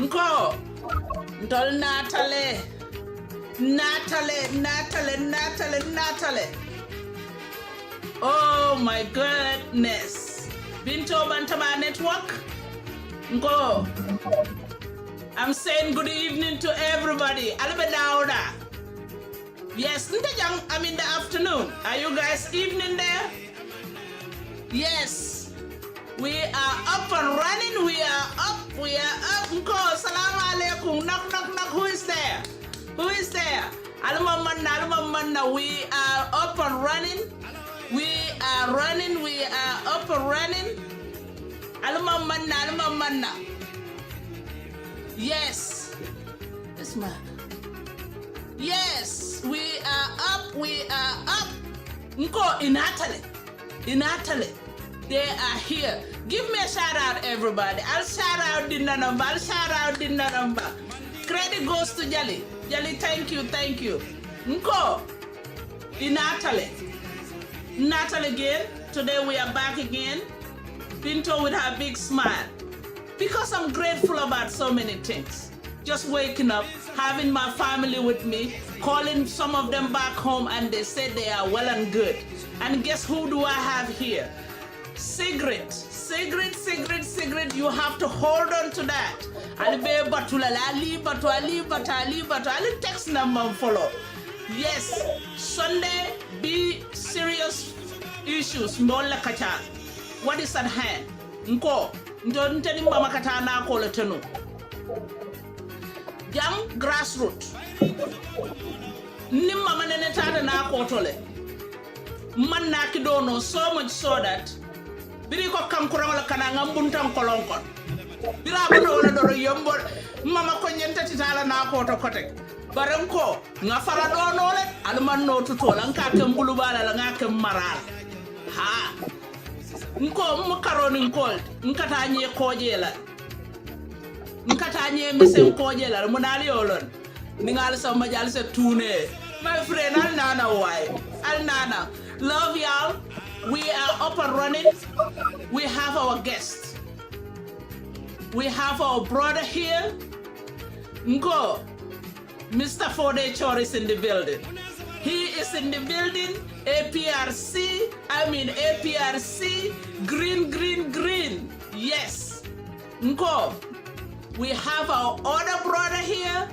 Nko. Ndol Natale. Oh my goodness. Binto Bantama Network. Nko. I'm saying good evening to everybody. Albedauda. Yes, I'm in the afternoon. Are you guys evening there? Yes. We are up and running. We are up. Nko, salam alaikum. Knock. Who is there? Who is there? Almamanna. We are up and running. We are running. We are up and running. Almamanna. Yes. This man. Yes, we are up. Nko, in Italy. They are here. Give me a shout out, everybody. I'll shout out the number. Credit goes to Jali. Jali, thank you. Nko, in Natalie again. Today we are back again. Pinto with her big smile. Because I'm grateful about so many things. Just waking up, having my family with me, calling some of them back home, and they said they are well and good. And guess who do I have here? Sigrid, you have to hold on to that. I'll text number and follow. Yes, Sunday, be serious issues. What is at hand? Nko, ntoni mama katana ko letenu. Jam grassroots. Nimma manene tada na ko tole. Man na kidono so much so that biri ko kam kurang la kana ngambuntam kolonkon bira bono wala do yombo mama ko nyenta titala na ko to kotek baram ko nga fara do no le alman no to lan ka kam bulu bala la nga kam maral ha nko mo karoni ko nkata nye kojela nkata nye mesen kojela mo nali olon ni ngal sa majal se tune my friend al nana love y'all. We are up and running. We have our guest. We have our brother here. Nko, Mr. Foday Chorr is in the building. He is in the building. APRC, green. Yes. Nko, we have our other brother here.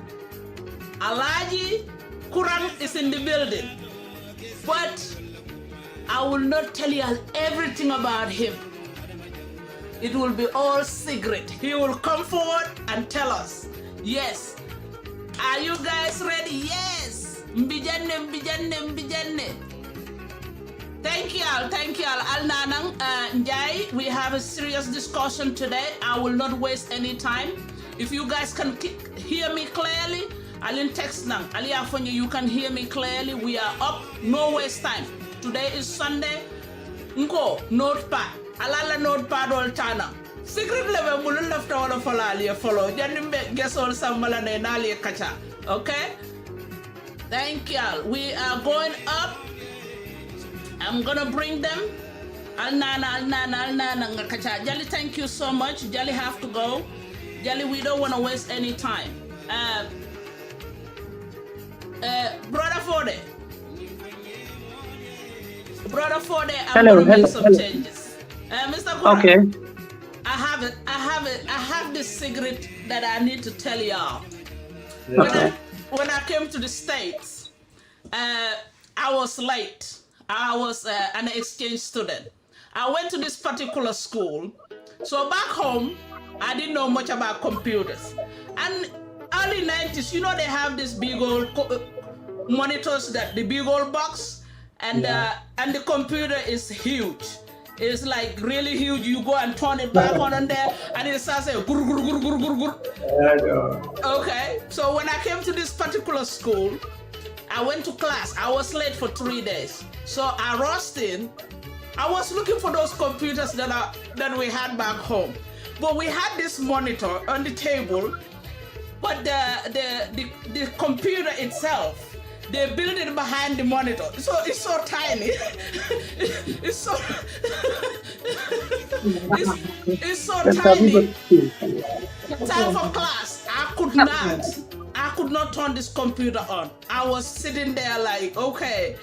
Alhaji Kurang is in the building. But I will not tell you everything about him. It will be all secret. He will come forward and tell us. Yes. Are you guys ready? Yes. Mbijane. Thank you all. Al Nanang Njai, we have a serious discussion today. I will not waste any time. If you guys can hear me clearly, I'll text now. Aliafonye, you can hear me clearly. We are up. No waste time. Today is Sunday. Nko, notepad. Alala notepad all tana. Secret level mulu left all of follow. Janimbe guess all samala ne nali kacha. Okay? Thank y'all. We are going up. I'm gonna bring them. Alnana kacha. Jali, thank you so much. Jali have to go. Jali, we don't want to waste any time. Brother Foday, I'm going to make some changes. Mr. Kurang, okay. I have this secret that I need to tell y'all. Okay. When I came to the States, I was late. I was an exchange student. I went to this particular school. So back home, I didn't know much about computers. And early 90s, you know, they have this big old monitors, the big old box, and the computer is huge. It's like really huge. You go and turn it back on there, and it starts saying gur gur gur gur gur gur. Okay, so when I came to this particular school, I went to class. I was late for 3 days, so I rushed in. I was looking for those computers that we had back home, but we had this monitor on the table, but the computer itself, they built it behind the monitor. So it's so tiny. It's so it's so tiny. Time for class. I could not turn this computer on. I was sitting there like, okay.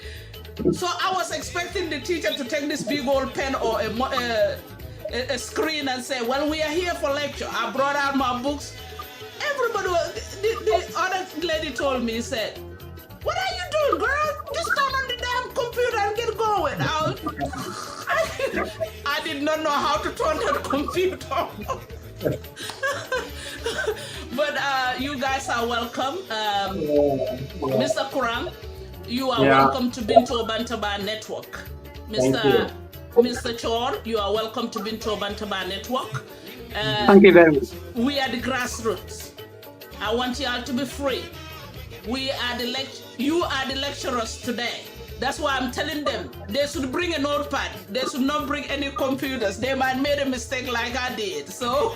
So I was expecting the teacher to take this big old pen or a screen and say, well, we are here for lecture. I brought out my books. Everybody, the other lady told me, said, what are you doing, girl? Just turn on the damn computer and get going. I did not know how to turn that computer on. But you guys are welcome. Mr. Kurang, you are welcome to Binto Bantaba Network. Mr. Chorr, you are welcome to Binto Bantaba Network. Thank you very much. We are the Grassroots. I want you all to be free. You are the lecturers today. That's why I'm telling them they should bring a notepad. They should not bring any computers. They might made a mistake like I did. So,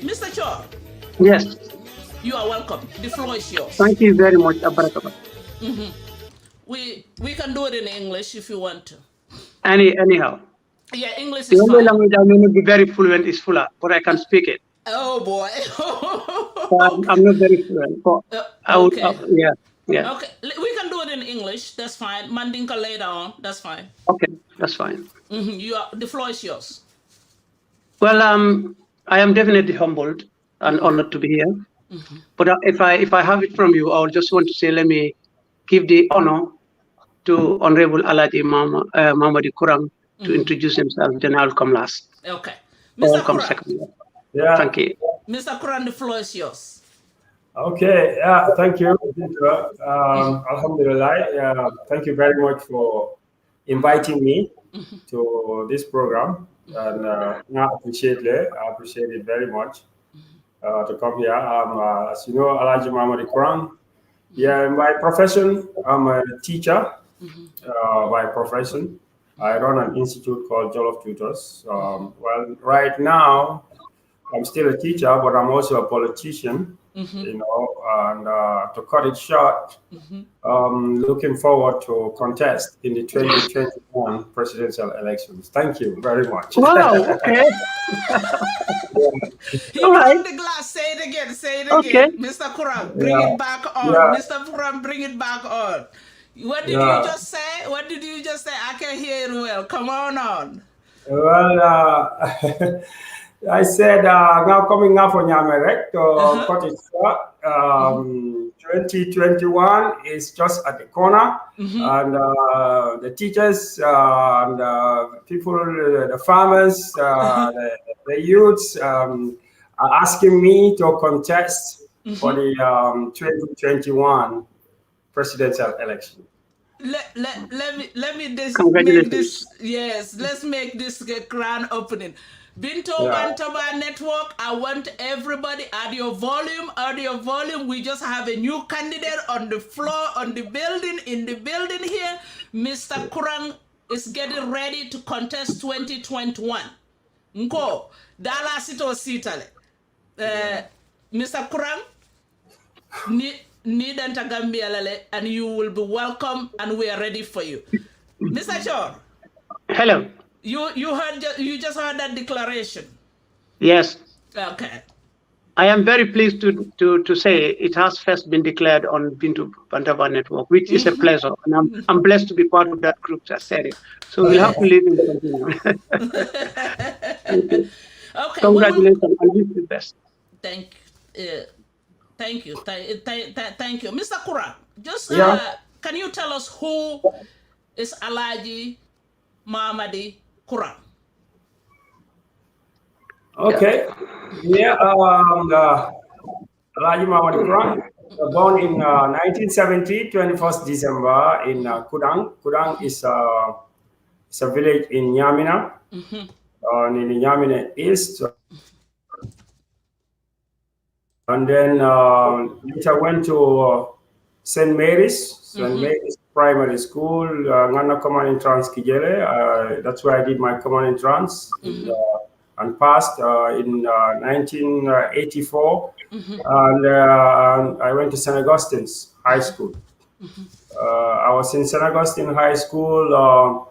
Mr. Chorr. Yes. You are welcome. The floor is yours. Thank you very much. We can do it in English if you want to. Anyhow. Yeah, English is the only fine. language I may not be very fluent is Fula, but I can speak it. Oh boy. I'm not very fluent. Okay. Yeah. Okay, we can do it in English. That's fine. Mandinka later on. That's fine. Okay, that's fine. The floor is yours. Well, I am definitely humbled and honored to be here. But if I have it from you, I would just want to say, let me give the honor to Honorable Alhaji Mamadi Kurang to introduce himself. Then I'll come last. Okay, Mr. Kurang. Second. Yeah. Thank you. Mr. Kurang, the floor is yours. Okay. Yeah. Thank you. Alhamdulillah. Thank you very much for inviting me to this program, and I appreciate it very much to come here. As you know, Alhaji Mamadi Kurang. Yeah, by profession, I'm a teacher. By profession, I run an institute called Jollof Tutors. Well, right now, I'm still a teacher, but I'm also a politician. You know, and to cut it short, looking forward to contest in the 2021 presidential elections. Thank you very much. Wow. Okay. He broke the glass. Say it again. Say it again. Okay. Mr. Kurang, bring it back on. Mr. Kurang, bring it back on. What did you just say? What did you just say? I can hear it well. Come on. Well, I said now coming up on Yamerek to cut it short. 2021 is just at the corner, and the teachers and people, the farmers, the youths are asking me to contest for the 2021 presidential election. Let me Congratulations. make this. Yes, let's make this grand opening. Binto Bantaba Network, I want everybody at your volume. We just have a new candidate on the floor, in the building here. Mr. Kurang is getting ready to contest 2021. Nko, dala sito sitale. Mr. Kurang, need enter Gambia lale, and you will be welcome, and we are ready for you. Mr. Chorr. Hello. You just heard that declaration. Yes. Okay. I am very pleased to say it has first been declared on Bintu Bantaba Network, which is a pleasure, and I'm blessed to be part of that group that said it. So we'll have to live in continue. Okay. Congratulations, and wish you the best. Thank you, Mr. Kurang. Just can you tell us who is Alhaji Mamadi Kurang? Okay. Alhaji Mamadi Kurang, born in 1970, 21st December in Kurang. Kurang is a village in Nyamina, in the Nyamina East. And then later went to St. Mary's Primary School, Ngana Common Entrance Kijele. That's where I did my common entrance and passed in 1984. And I went to St. Augustine's High School. I was in St. Augustine High School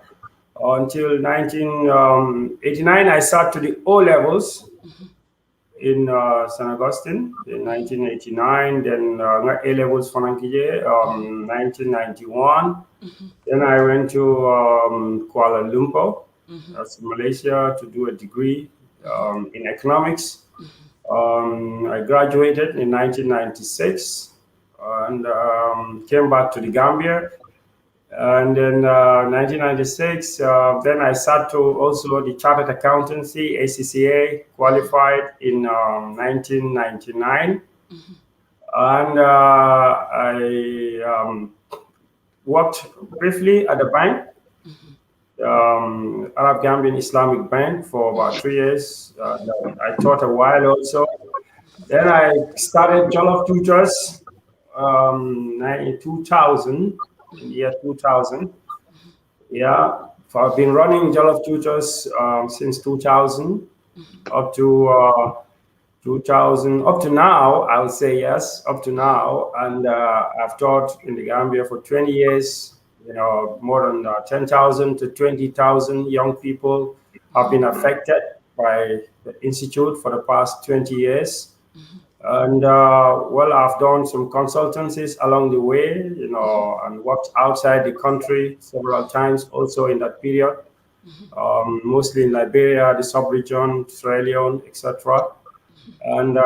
until 1989. I started to the O levels in St. Augustine in 1989. Then A-levels for 1991. Then I went to Kuala Lumpur, that's Malaysia, to do a degree in economics. I graduated in 1996 and came back to the Gambia. And then 1996, then I started to also the Chartered Accountancy, ACCA, qualified in 1999. And I worked briefly at the bank, Arab Gambian Islamic Bank, for about 3 years. I taught a while also. Then I started Jollof Tutors in 2000. In the year 2000. Yeah, so I've been running Jollof Tutors since 2000 up to 2000, up to now, I would say yes, up to now. And I've taught in the Gambia for 20 years, you know, more than 10,000 to 20,000 young people have been affected by the Institute for the past 20 years. And well, I've done some consultancies along the way, you know, and worked outside the country several times also in that period, mostly in Liberia, the sub-region, Sierra Leone, etc. And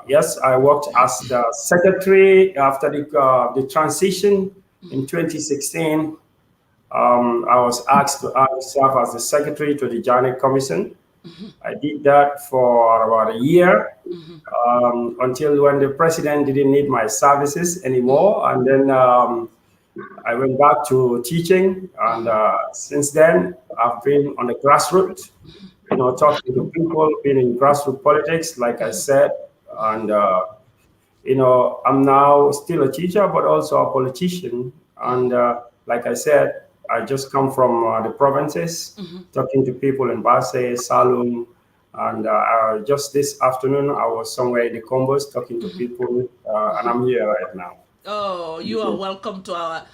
yes, I worked as the secretary after the transition in 2016. I was asked to serve as the secretary to the Janet Commission. I did that for about a year until when the president didn't need my services anymore. And then I went back to teaching. And since then, I've been on the grassroots, you know, talking to people, being in grassroots politics, like I said. And, you know, I'm now still a teacher, but also a politician. And like I said, I just come from the provinces, talking to people in Basse, Salum, and just this afternoon I was somewhere in the Combos talking to people, and I'm here right now. Oh, you are welcome to our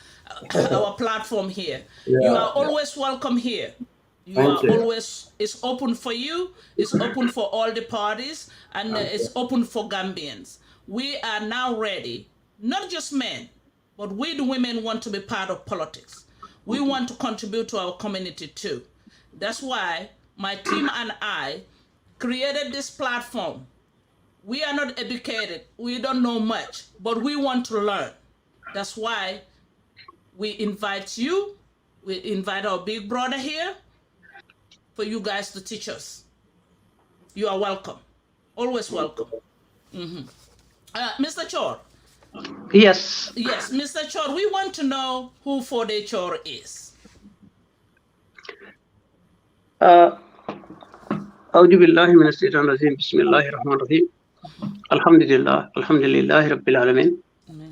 platform here. Yeah, you are always welcome here. Thank you. Always, it's open for you, it's open for all the parties, and it's open for Gambians. We are now ready, not just men, but we the women want to be part of politics. We want to contribute to our community too. That's why my team and I created this platform. We are not educated. We don't know much, but we want to learn. That's why we invite you. We invite our big brother here for you guys to teach us. You are welcome. Always welcome. Mr. Chorr. Yes. Yes, Mr. Chorr, we want to know who Foday Chorr is. أعوذ بالله من الشيطان الرجيم بسم الله الرحمن الرحيم الحمد لله رب العالمين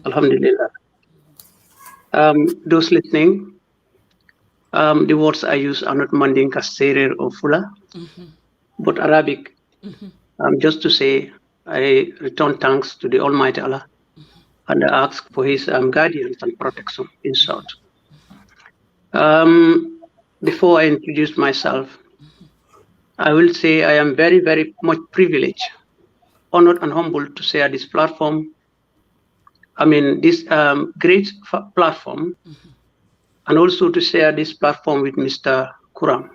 الحمد لله. Those listening, the words I use are not Mandinka, Serer or Fula, but Arabic. Just to say, I return thanks to the Almighty Allah and I ask for his guidance and protection in short. Before I introduce myself, I will say I am very, very much privileged, honored and humbled to share this platform. I mean, this great platform, and also to share this platform with Mr. Kurang.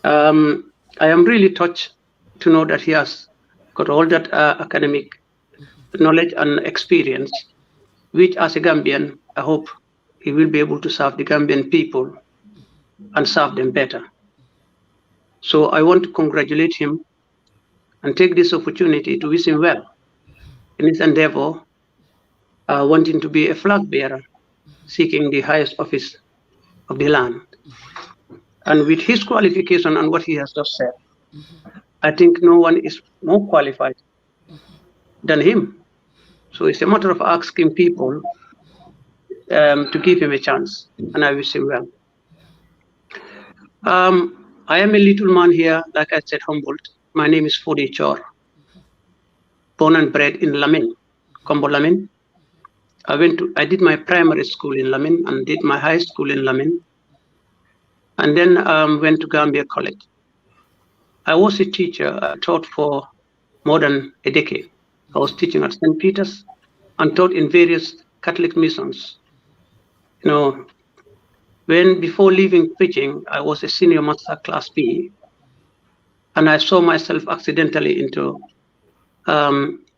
I am really touched to know that he has got all that academic knowledge and experience, which as a Gambian, I hope he will be able to serve the Gambian people and serve them better. So I want to congratulate him and take this opportunity to wish him well in his endeavor, wanting to be a flag bearer, seeking the highest office of the land. And with his qualification and what he has just said, I think no one is more qualified than him. So it's a matter of asking people to give him a chance, and I wish him well. I am a little man here, like I said, humbled. My name is Foday Chorr, born and bred in Lamin, Kombo Lamin. I did my primary school in Lamin and did my high school in Lamin, and then went to Gambia College. I was a teacher. I taught for more than a decade. I was teaching at St. Peter's and taught in various Catholic missions. You know, before leaving preaching, I was a senior master class B, and I saw myself accidentally into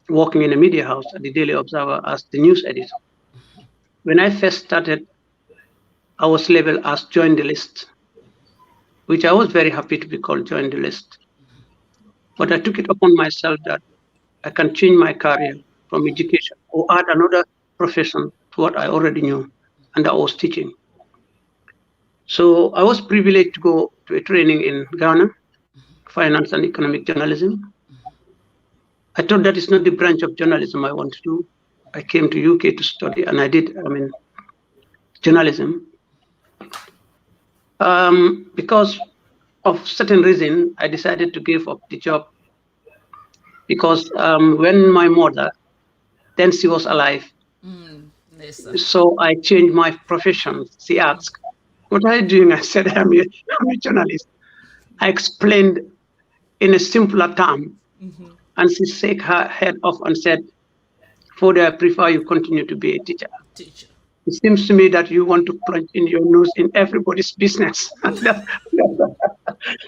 working in a media house at the Daily Observer as the news editor. When I first started, I was labeled as join the list, which I was very happy to be called join the list. But I took it upon myself that I can change my career from education or add another profession to what I already knew, and that was teaching. So I was privileged to go to a training in Ghana, finance and economic journalism. I thought that is not the branch of journalism I want to do. I came to UK to study, and I did, journalism. Because of certain reason, I decided to give up the job because when my mother, then she was alive, so I changed my profession. She asked, "What are you doing?" I said, I'm a journalist. I explained in a simpler term, and she shook her head off and said, "Foday, I prefer you continue to be a teacher. It seems to me that you want to plunge in your nose in everybody's business."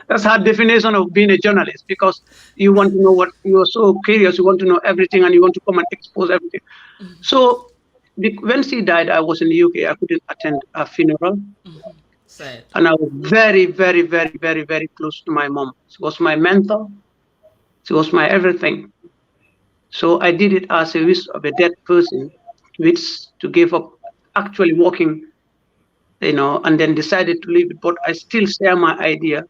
That's her definition of being a journalist, because you want to know what, you are so curious, you want to know everything, and you want to come and expose everything. So when she died, I was in the UK. I couldn't attend her funeral. Sad. And I was very, very, very, very, very close to my mom. She was my mentor. She was my everything. So I did it as a wish of a dead person, which to give up actually working, and then decided to leave it. But I still share my idea,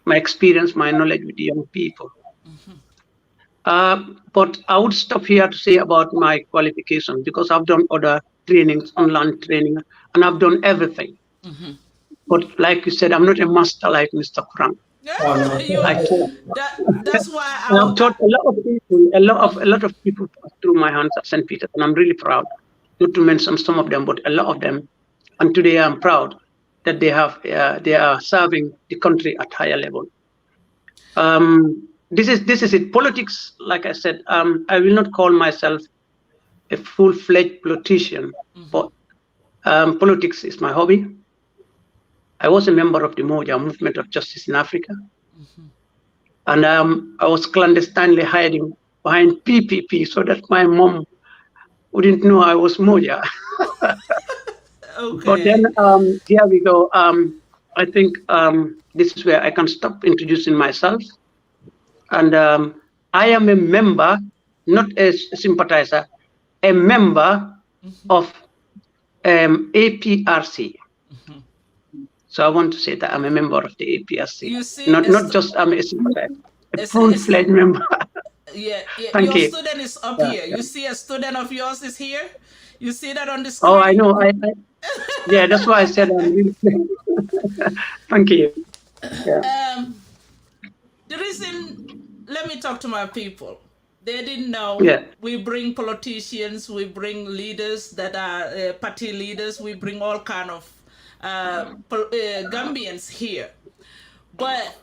my experience, my knowledge with the young people. But I would stop here to say about my qualification, because I've done other trainings, online training, and I've done everything. But like you said, I'm not a master like Mr. Kurang. That's why I've taught a lot of people, a lot of people through my hands at St. Peter's, and I'm really proud. Not to mention some of them, but a lot of them. And today I'm proud that they are serving the country at higher level. This is it. Politics, like I said, I will not call myself a full-fledged politician, but politics is my hobby. I was a member of the Moja Movement of Justice in Africa. And I was clandestinely hiding behind PPP so that my mom wouldn't know I was Moja. Okay. But then here we go. I think this is where I can stop introducing myself. And I am a member, not a sympathizer, a member of APRC. So I want to say that I'm a member of the APRC. You see, not just I'm a sympathizer, a full-fledged member. Yeah. Thank your you. student is up here. You see a student of yours is here? You see that on the screen? Oh, I know. Yeah, that's why I said I'm really Thank you. Yeah. The reason, let me talk to my people. They didn't know. Yeah. We bring politicians, we bring leaders that are party leaders, we bring all kind of Gambians here. But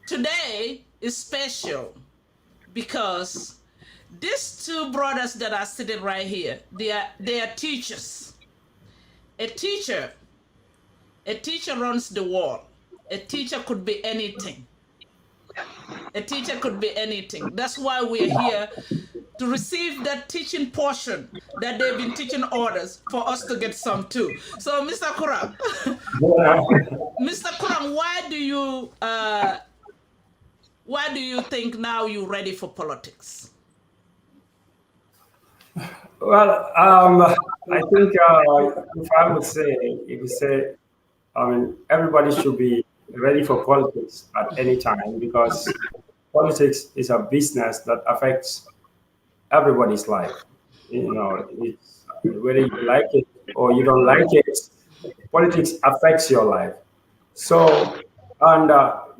today is special because these two brothers that are sitting right here, they are teachers. A teacher runs the world. A teacher could be anything. A teacher could be anything. That's why we're here, to receive that teaching portion that they've been teaching others, for us to get some too. So, Mr. Kurang, Mr. Kurang, why do you think now you're ready for politics? Well, I think if I would say, everybody should be ready for politics at any time, because politics is a business that affects everybody's life. It's, whether you like it or you don't like it, politics affects your life. So, and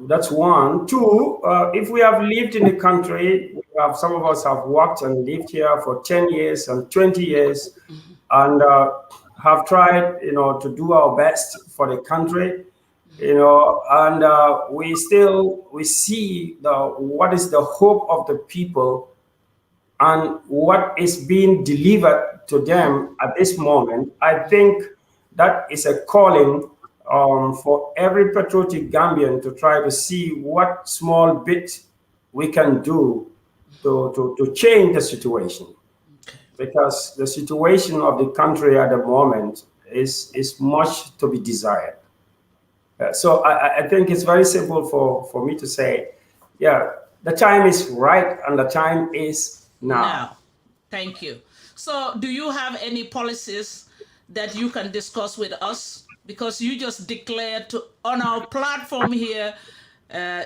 that's one. Two, if we have lived in the country, some of us have worked and lived here for 10 years and 20 years, and have tried, to do our best for the country. you know, and we see what is the hope of the people and what is being delivered to them at this moment. I think that is a calling for every patriotic Gambian to try to see what small bit we can do to change the situation, because the situation of the country at the moment is much to be desired. So I think it's very simple for me to say, yeah, the time is right and the time is now. Thank you. So do you have any policies that you can discuss with us? Because you just declared on our platform here,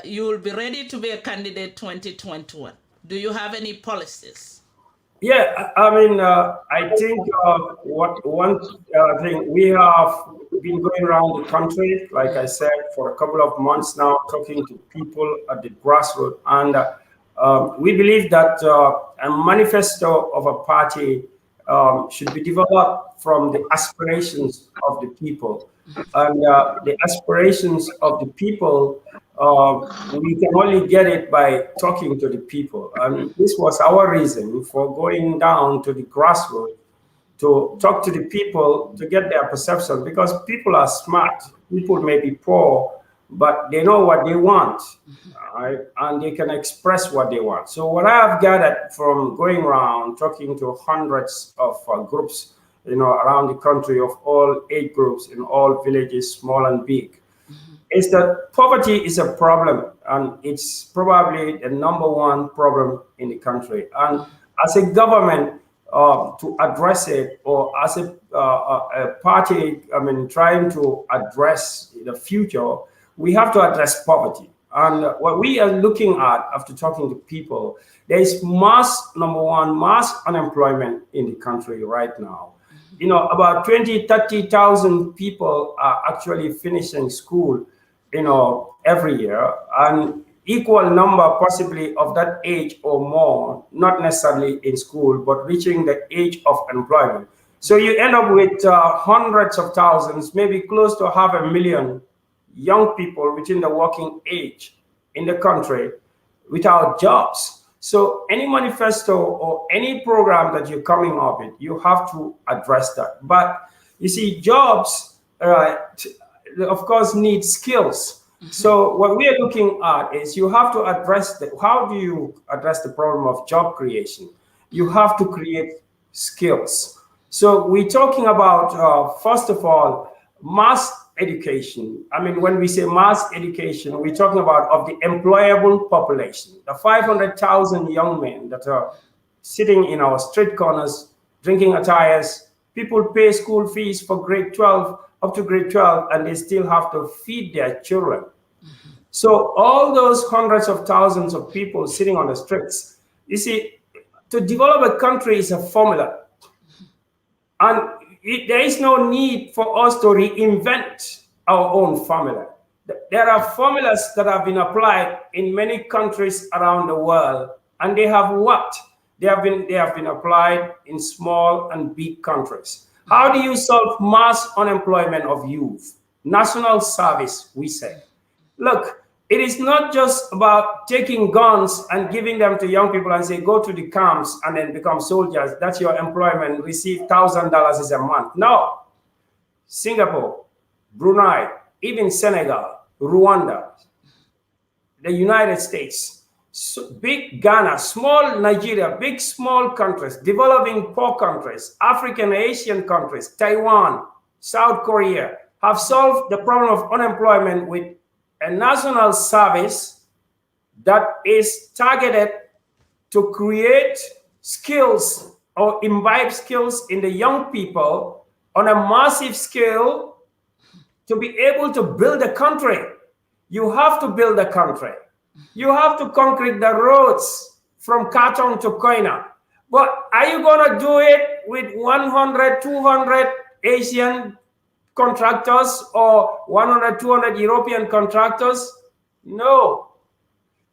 you will be ready to be a candidate 2021. Do you have any policies? Yeah, I mean, I think one thing, we have been going around the country, like I said, for a couple of months now, talking to people at the grassroots, and we believe that a manifesto of a party should be developed from the aspirations of the people. And the aspirations of the people, we can only get it by talking to the people. And this was our reason for going down to the grassroots to talk to the people, to get their perception, because people are smart. People may be poor, but they know what they want, right? And they can express what they want. So what I have gathered from going around talking to hundreds of groups, you know, around the country, of all age groups in all villages, small and big, is that poverty is a problem, and it's probably the #1 problem in the country. And as a government, to address it, or as a party, I mean, trying to address the future, we have to address poverty. And what we are looking at after talking to people, there is mass, #1, mass unemployment in the country right now. You know, about 20, 30,000 people are actually finishing school, you know, every year, and equal number possibly of that age or more, not necessarily in school, but reaching the age of employment. So you end up with hundreds of thousands, maybe close to 500,000 young people within the working age in the country without jobs. So any manifesto or any program that you're coming up with, you have to address that. But you see, jobs, of course, need skills. So what we are looking at is you have to address how do you address the problem of job creation? You have to create skills. So we're talking about, first of all, mass education. I mean, when we say mass education, we're talking about of the employable population, the 500,000 young men that are sitting in our street corners, drinking attires. People pay school fees for grade 12, up to grade 12, and they still have to feed their children. So all those hundreds of thousands of people sitting on the streets, you see, to develop a country is a formula. And there is no need for us to reinvent our own formula. There are formulas that have been applied in many countries around the world, and they have worked. They have been applied in small and big countries. How do you solve mass unemployment of youth? National service, we say. Look, it is not just about taking guns and giving them to young people and say, go to the camps and then become soldiers. That's your employment, receive $1,000 a month. No. Singapore, Brunei, even Senegal, Rwanda, the United States, big Ghana, small Nigeria, big small countries, developing poor countries, African, Asian countries, Taiwan, South Korea, have solved the problem of unemployment with a national service that is targeted to create skills or imbibe skills in the young people on a massive scale to be able to build a country. You have to build a country. You have to concrete the roads from Katong to Koina. But are you going to do it with 100, 200 Asian contractors or 100, 200 European contractors? No.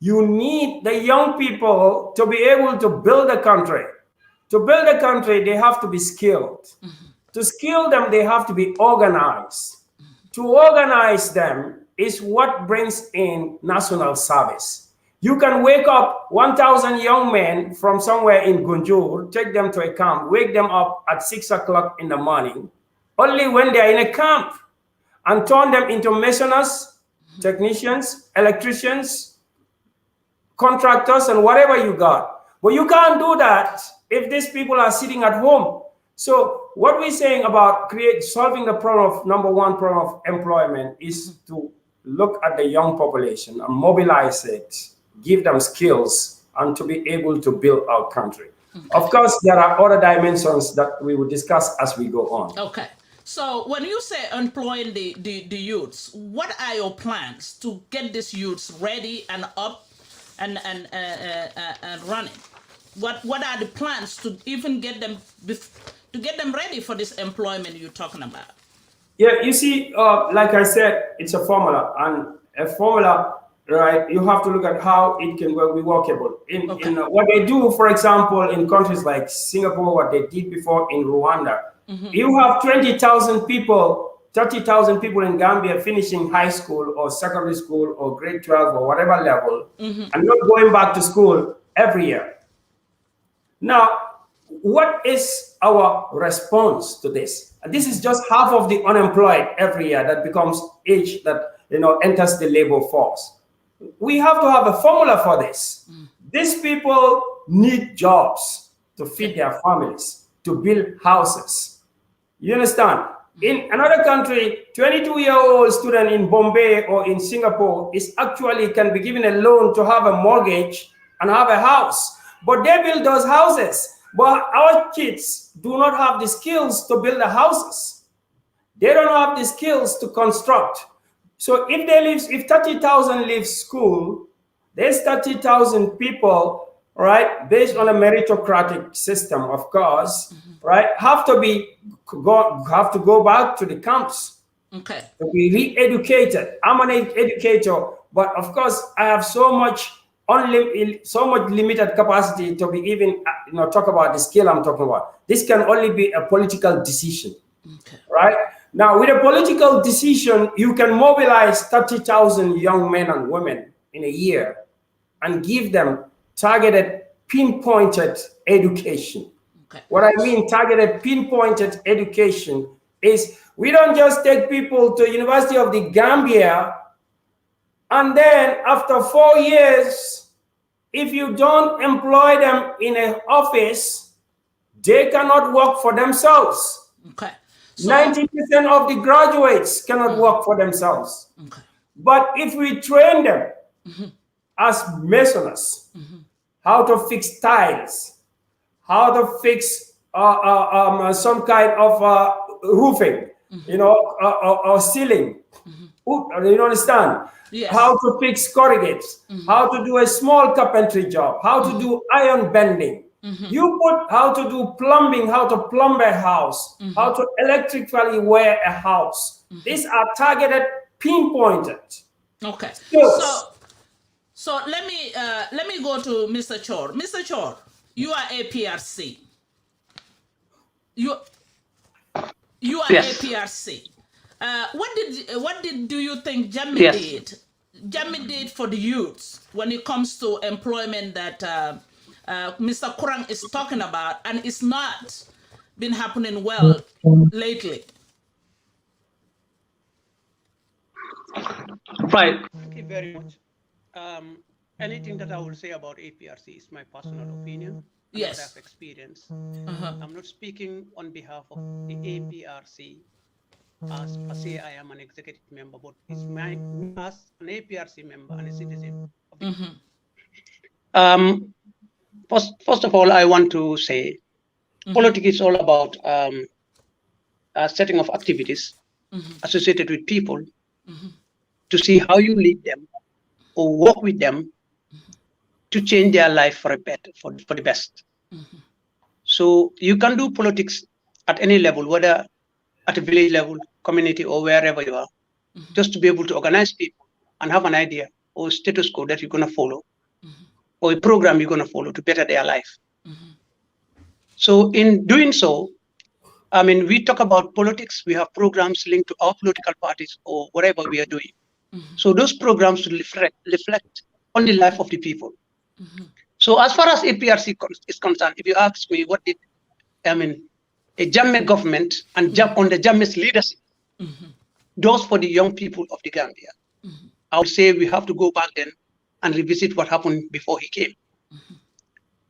You need the young people to be able to build a country. To build a country, they have to be skilled. To skill them, they have to be organized. To organize them, is what brings in national service. You can wake up 1,000 young men from somewhere in Gunjur, take them to a camp, wake them up at 6 o'clock in the morning, only when they are in a camp, and turn them into masons, technicians, electricians, contractors, and whatever you got. But you can't do that if these people are sitting at home. So what we're saying about solving the problem of #1 problem of employment is to look at the young population and mobilize it, give them skills, and to be able to build our country. Okay. Of course, there are other dimensions that we will discuss as we go on. Okay. So when you say employing the youths, what are your plans to get these youths ready and up and running? What are the plans to even get them ready for this employment you're talking about? Yeah, you see, like I said, it's a formula, and a formula, right? You have to look at how it can be workable. In what they do, for example, in countries like Singapore, what they did before in Rwanda, you have 20,000 people, 30,000 people in Gambia finishing high school or secondary school or grade 12 or whatever level, and not going back to school every year. Now, what is our response to this? This is just half of the unemployed every year that becomes age that enters the labor force. We have to have a formula for this. These people need jobs to feed their families, to build houses. You understand? In another country, 22-year-old student in Bombay or in Singapore can be given a loan to have a mortgage and have a house. But they build those houses. But our kids do not have the skills to build the houses. They don't have the skills to construct. So if 30,000 leave school, there's 30,000 people, right, based on a meritocratic system, of course, right, have to go back to the camps. Okay. To be re-educated. I'm an educator, but of course I have so much limited capacity to be even talk about the skill I'm talking about. This can only be a political decision. Okay. Right? Now, with a political decision, you can mobilize 30,000 young men and women in a year and give them targeted, pinpointed education. Okay. What I mean targeted, pinpointed education is we don't just take people to University of the Gambia and then after 4 years, if you don't employ them in an office, they cannot work for themselves. Okay. So 90% of the graduates cannot work for themselves. Okay. But if we train them as masons, how to fix tiles, how to fix some kind of roofing, or ceiling, you understand? Yes. How to fix corrugates, how to do a small carpentry job, how to do iron bending. You put how to do plumbing, how to plumb a house, how to electrically wire a house. These are targeted, pinpointed. Okay. So let me go to Mr. Chorr. Mr. Chorr, you are APRC. You are yes. APRC. What do you think Jamie yes. did? Jamie did for the youths when it comes to employment that Mr. Kurang is talking about, and it's not been happening well lately. Right. Thank you very much. Anything that I will say about APRC is my personal opinion. Yes. What I've experienced. I'm not speaking on behalf of the APRC. As I say, I am an executive member, but it's as an APRC member and a citizen. First of all, I want to say politics is all about setting of activities associated with people to see how you lead them or work with them to change their life for the best. So you can do politics at any level, whether at a village level, community, or wherever you are, just to be able to organize people and have an idea or status quo that you're going to follow, or a program you're going to follow to better their life. So in doing so, I mean, we talk about politics, we have programs linked to our political parties or whatever we are doing. So those programs should reflect on the life of the people. So as far as APRC is concerned, if you ask me what did, a Jammeh government and on the Jammeh's leadership, those for the young people of the Gambia, I would say we have to go back then and revisit what happened before he came.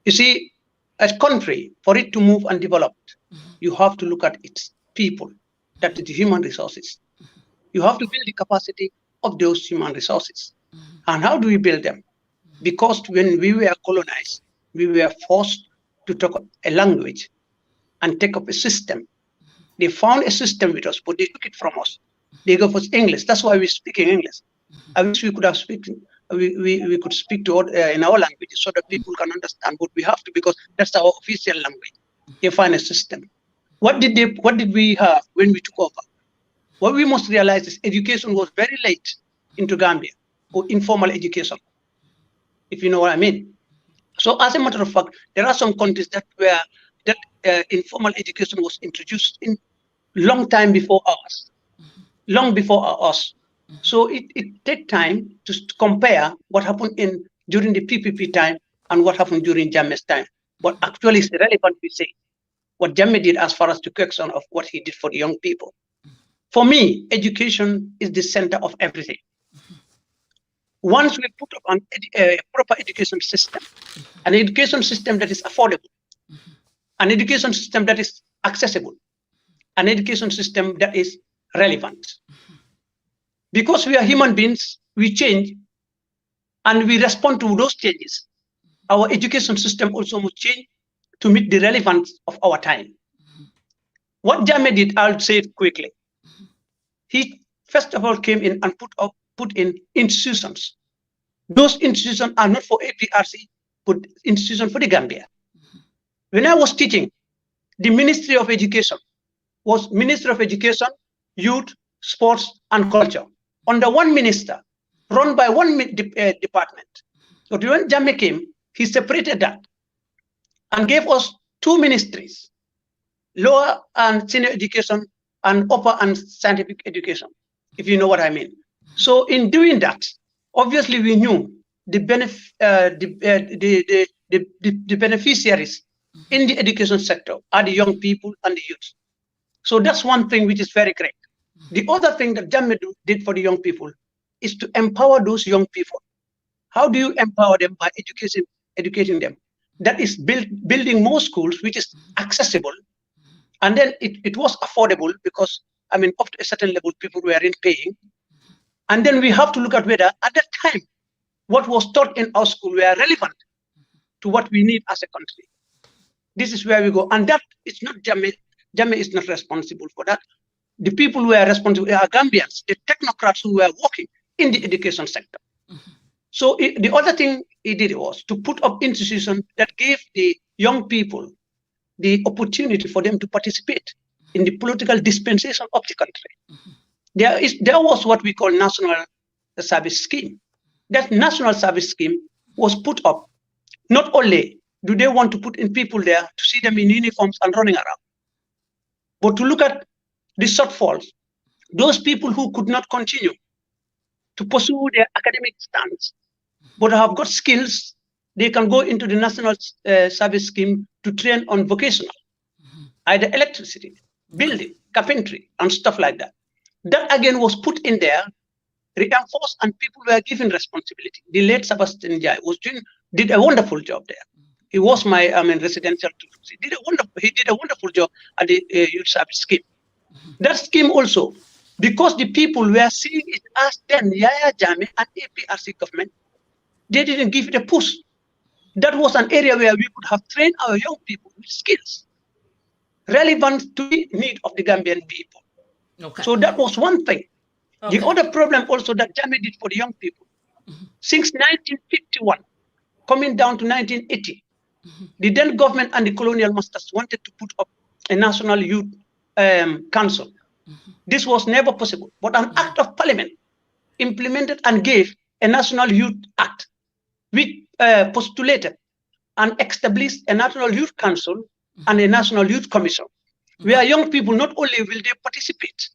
You see, as country, for it to move and develop, you have to look at its people, that is the human resources. You have to build the capacity of those human resources. And how do we build them? Because when we were colonized, we were forced to talk a language and take up a system. They found a system with us, but they took it from us. They gave us English. That's why we're speaking English. I wish we could have we could speak to in our language so that people can understand what we have to, because that's our official language. They find a system. What did we have when we took over? What we must realize is education was very late into Gambia, or informal education, if you know what I mean. So as a matter of fact, there are some countries that informal education was introduced in long time before us, long before us. So it takes time to compare what happened during the PPP time and what happened during Jammeh's time. But actually it's relevant we say what Jammeh did as far as the question of what he did for the young people. For me, education is the center of everything. Once we put up a proper education system, an education system that is affordable, an education system that is accessible, an education system that is relevant. Because we are human beings, we change and we respond to those changes. Our education system also must change to meet the relevance of our time. What Jammeh did, I'll say it quickly. He first of all came in and put in institutions. Those institutions are not for APRC, but institutions for the Gambia. When I was teaching, the Ministry of Education was Ministry of Education, Youth, Sports, and Culture, under one minister, run by one department. But when Jammeh came, he separated that and gave us two ministries, lower and senior education and upper and scientific education, if you know what I mean. So in doing that, obviously we knew the beneficiaries in the education sector are the young people and the youth. So that's one thing which is very great. The other thing that Jammeh did for the young people is to empower those young people. How do you empower them? By educating them. That is building more schools, which is accessible. And then it was affordable because, up to a certain level, people weren't paying. And then we have to look at whether at that time, what was taught in our school were relevant to what we need as a country. This is where we go. And that is not Jammeh. Jammeh is not responsible for that. The people who are responsible are Gambians, the technocrats who were working in the education sector. So the other thing he did was to put up institutions that gave the young people the opportunity for them to participate in the political dispensation of the country. There was what we call National Service Scheme. That National Service Scheme was put up. Not only do they want to put in people there to see them in uniforms and running around, but to look at the shortfalls, those people who could not continue to pursue their academic stands, but have got skills, they can go into the National Service Scheme to train on vocational, either electricity, building, carpentry, and stuff like that. That again was put in there, reinforced, and people were given responsibility. The late Sebastian Jai did a wonderful job there. He was my residential tutor. He did a wonderful job at the Youth Service Scheme. That scheme also, because the people were seeing it as then Yaya Jammeh and APRC government, they didn't give it a push. That was an area where we could have trained our young people with skills relevant to the need of the Gambian people. Okay. So that was one thing. Okay. The other problem also that Jammeh did for the young people, since 1951, coming down to 1980, the then government and the colonial masters wanted to put up a national youth council. This was never possible, but an act of parliament implemented and gave a national youth act, which postulated and established a national youth council and a national youth commission, where young people not only will they participate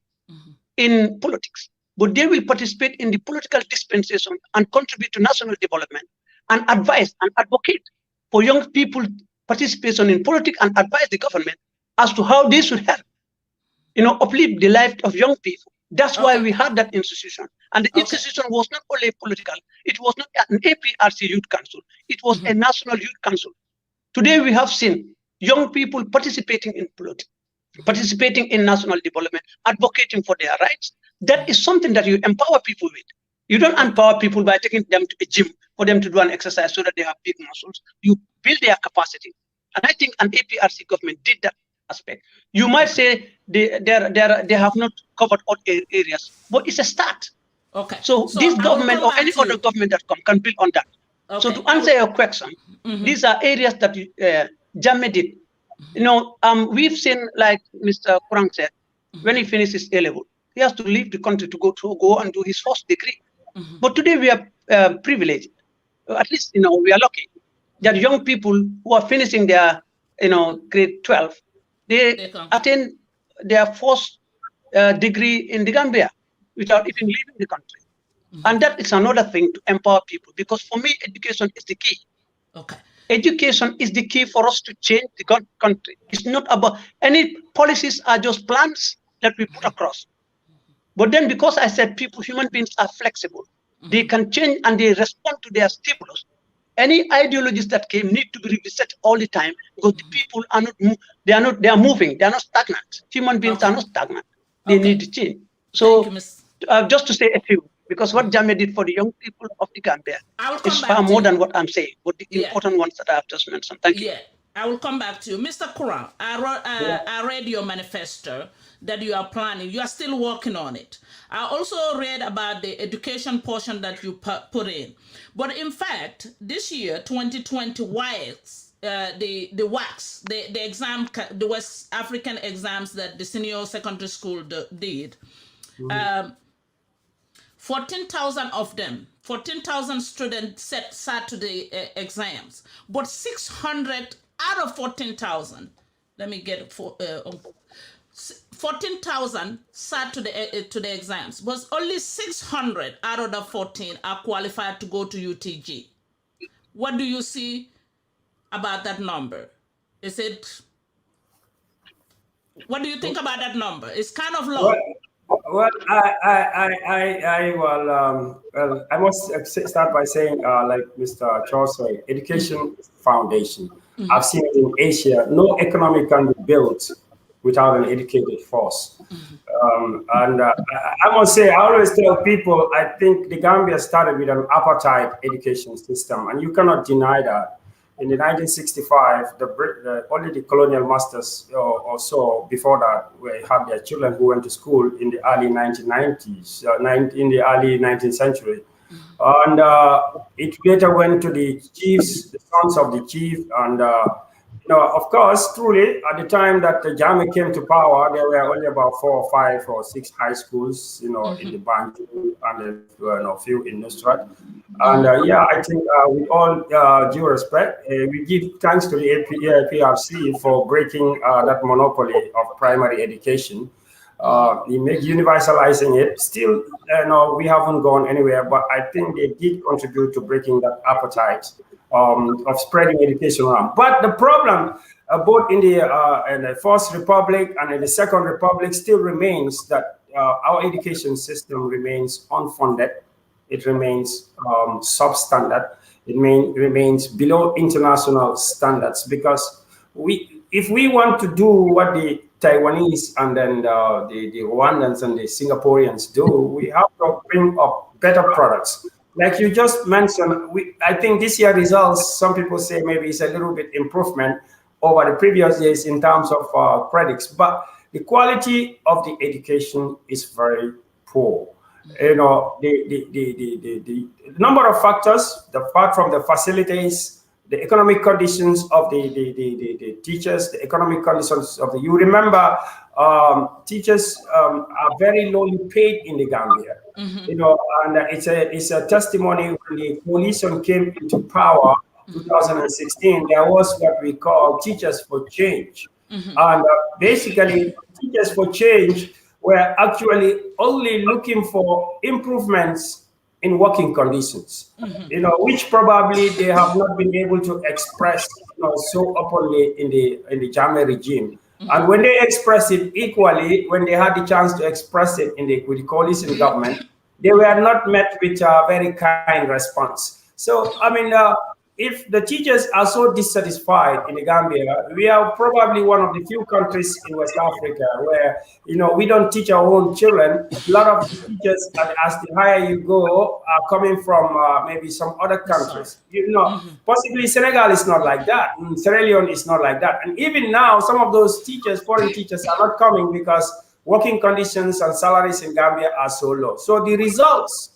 in politics, but they will participate in the political dispensation and contribute to national development and advise and advocate for young people participation in politics and advise the government as to how they should help, uplift the life of young people. That's why we had that institution. And the institution was not only political, it was not an APRC youth council, it was a national youth council. Today we have seen young people participating in politics, participating in national development, advocating for their rights. That is something that you empower people with. You don't empower people by taking them to a gym for them to do an exercise so that they have big muscles. You build their capacity. And I think an APRC government did that aspect. You might say they have not covered all areas, but it's a start. Okay. So this government or any other government that can build on that. Okay. So to answer your question, these are areas that Jammeh did. We've seen, like Mr. Kurang said, when he finishes A level, he has to leave the country to go and do his first degree. But today we are privileged. At least we are lucky that young people who are finishing their grade 12, they attain their first degree in the Gambia without even leaving the country. And that is another thing to empower people, because for me, education is the key. Okay. Education is the key for us to change the country. It's not about any policies are just plans that we put across. But then, because I said human beings are flexible, they can change and they respond to their stimulus. Any ideologies that came need to be revisited all the time, because the people are not, they are moving, they are not stagnant. Human beings are not stagnant. They need to change. So just to say a few, because what Jammeh did for the young people of the Gambia is far more than what I'm saying, but the important ones that I have just mentioned. Thank you. Yeah, I will come back to you. Mr. Kurang, I read your manifesto that you are planning. You are still working on it. I also read about the education portion that you put in. But in fact, this year, 2020, the WACS, the exam, the West African exams that the senior secondary school did, 14,000 of them, 14,000 students sat to the exams, but 600 out of 14,000, let me get it 14,000 sat to the exams, but only 600 out of the 14 are qualified to go to UTG. What do you see about that number? What do you think about that number? It's kind of low. Well, I must start by saying, like Mr. Chorr said, education is the foundation. I've seen it in Asia. No economy can be built without an educated force. I must say, I always tell people, I think the Gambia started with an apartheid education system, and you cannot deny that. In the 1965, only the colonial masters or so before that had their children who went to school in the early 1990s, in the early 19th century. And it later went to the chiefs, the sons of the chief. And, of course, truly, at the time that the Jammeh came to power, there were only about 4 or 5 or 6 high schools, in the Bantu and a few in Nusrat. And I think with all due respect, we give thanks to the APRC for breaking that monopoly of primary education. Universalizing it. Still, we haven't gone anywhere, but I think they did contribute to breaking that appetite of spreading education around. But the problem, both in the First Republic and in the Second Republic, still remains that our education system remains unfunded. It remains substandard. It remains below international standards, because if we want to do what the Taiwanese and then the Rwandans and the Singaporeans do, we have to bring up better products. Like you just mentioned, I think this year results, some people say maybe it's a little bit improvement over the previous years in terms of credits, but the quality of the education is very poor. The number of factors, apart from the facilities, the economic conditions of the teachers, the economic conditions of you remember, teachers are very lowly paid in the Gambia. And it's a testimony. When the coalition came into power, 2016, there was what we call Teachers for Change. And basically, Teachers for Change were actually only looking for improvements in working conditions, which probably they have not been able to express, so openly in the Jammeh regime. And when they express it equally, when they had the chance to express it with the coalition government, they were not met with a very kind response. So, I mean, if the teachers are so dissatisfied in the Gambia, we are probably one of the few countries in West Africa where, we don't teach our own children. A lot of the teachers, as the higher you go, are coming from maybe some other countries. Possibly Senegal is not like that. Sierra Leone is not like that. And even now, some of those teachers, foreign teachers, are not coming because working conditions and salaries in Gambia are so low. So the results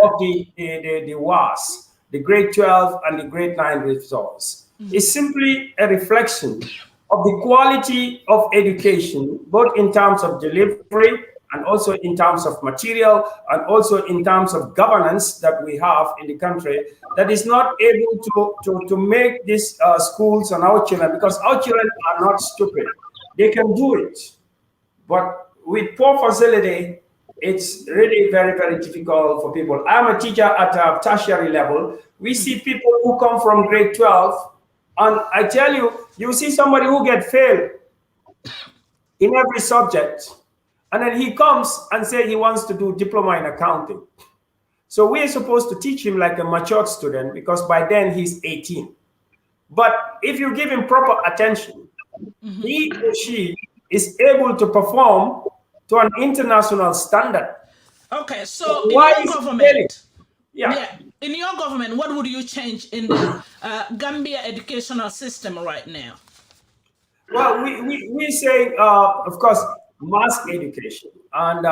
of the WAS, the grade 12 and the grade 9 results, is simply a reflection of the quality of education, both in terms of delivery and also in terms of material and also in terms of governance that we have in the country, that is not able to make these schools and our children, because our children are not stupid. They can do it. But with poor facility, it's really very, very difficult for people. I'm a teacher at a tertiary level. We see people who come from grade 12, and I tell you, you see somebody who gets failed in every subject, and then he comes and says he wants to do diploma in accounting. So we are supposed to teach him like a matured student, because by then he's 18. But if you give him proper attention, he or she is able to perform to an international standard. Okay, so in your government, in your government, what would you change in the Gambia educational system right now? Well, we say, of course, mass education. And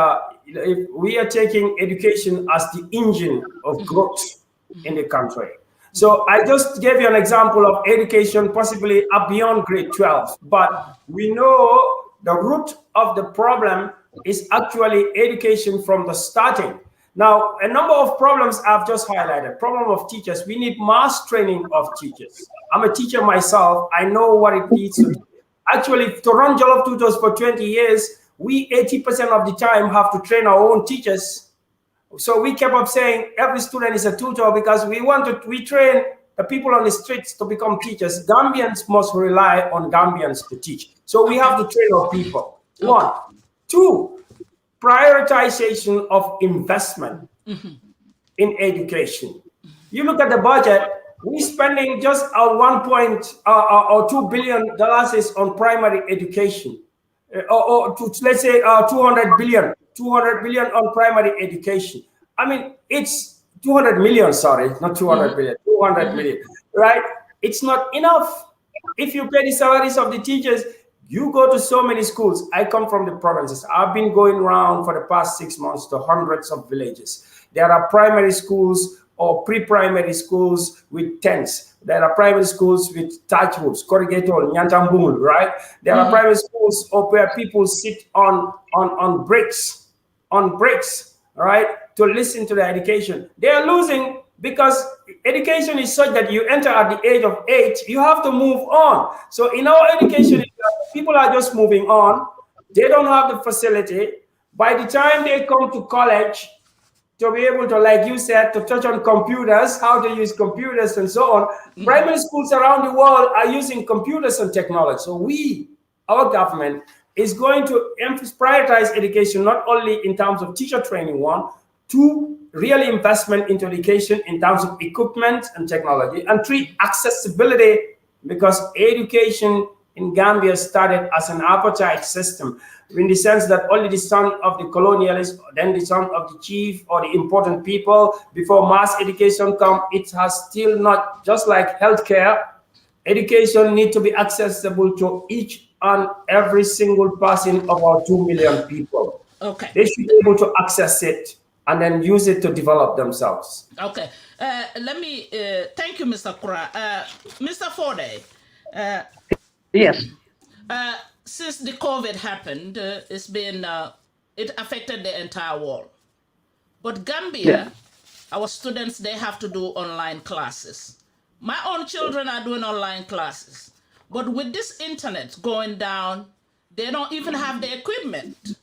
if we are taking education as the engine of growth in the country. So I just gave you an example of education possibly up beyond grade 12. But we know the root of the problem is actually education from the starting. Now, a number of problems I've just highlighted. Problem of teachers. We need mass training of teachers. I'm a teacher myself. I know what it needs to do. Actually, to run Jollof Tutors for 20 years, we 80% of the time have to train our own teachers. So we kept up saying every student is a tutor, because we train the people on the streets to become teachers. Gambians must rely on Gambians to teach. So we have to train our people. One. Two, prioritization of investment in education. You look at the budget, we're spending just $2 billion is on primary education, let's say 200 billion on primary education. I mean, it's 200 million, sorry, not 200 billion, 200 million, right? It's not enough. If you pay the salaries of the teachers, you go to so many schools. I come from the provinces. I've been going around for the past 6 months to hundreds of villages. There are primary schools or pre-primary schools with tents. There are primary schools with thatch roofs, corrugated, nyantambumul, right? There are private schools where people sit on bricks, right, to listen to the education. They are losing because education is such that you enter at the age of 8, you have to move on. So in our education, people are just moving on. They don't have the facility. By the time they come to college, to be able to, like you said, to touch on computers, how to use computers and so on. Primary schools around the world are using computers and technology. So our government is going to prioritize education, not only in terms of teacher training, 1, 2, real investment into education in terms of equipment and technology, and 3, accessibility, because education in Gambia started as an apartheid system, in the sense that only the son of the colonialist, then the son of the chief or the important people, before mass education come, it has still not, just like healthcare, education need to be accessible to each and every single person of our 2 million people. Okay. They should be able to access it and then use it to develop themselves. Okay. Let me, thank you, Mr. Kurang. Mr. Foday. Yes. Since the COVID happened, it affected the entire world. But Gambia, our students, they have to do online classes. My own children are doing online classes. But with this internet going down, they don't even have the equipment.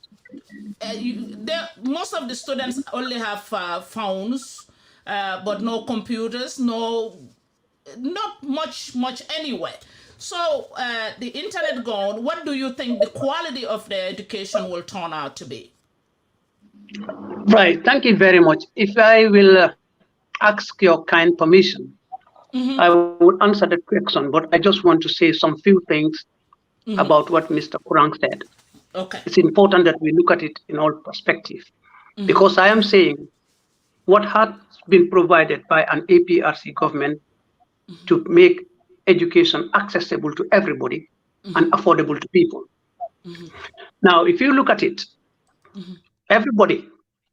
most of the students only have phones, but no computers, not much anyway. So the internet gone, what do you think the quality of their education will turn out to be? Right, thank you very much. If I will ask your kind permission, I will answer the question, but I just want to say some few things about what Mr. Kurang said. Okay. It's important that we look at it in all perspective, because I am saying what has been provided by an APRC government to make education accessible to everybody and affordable to people. Now, if you look at it, everybody,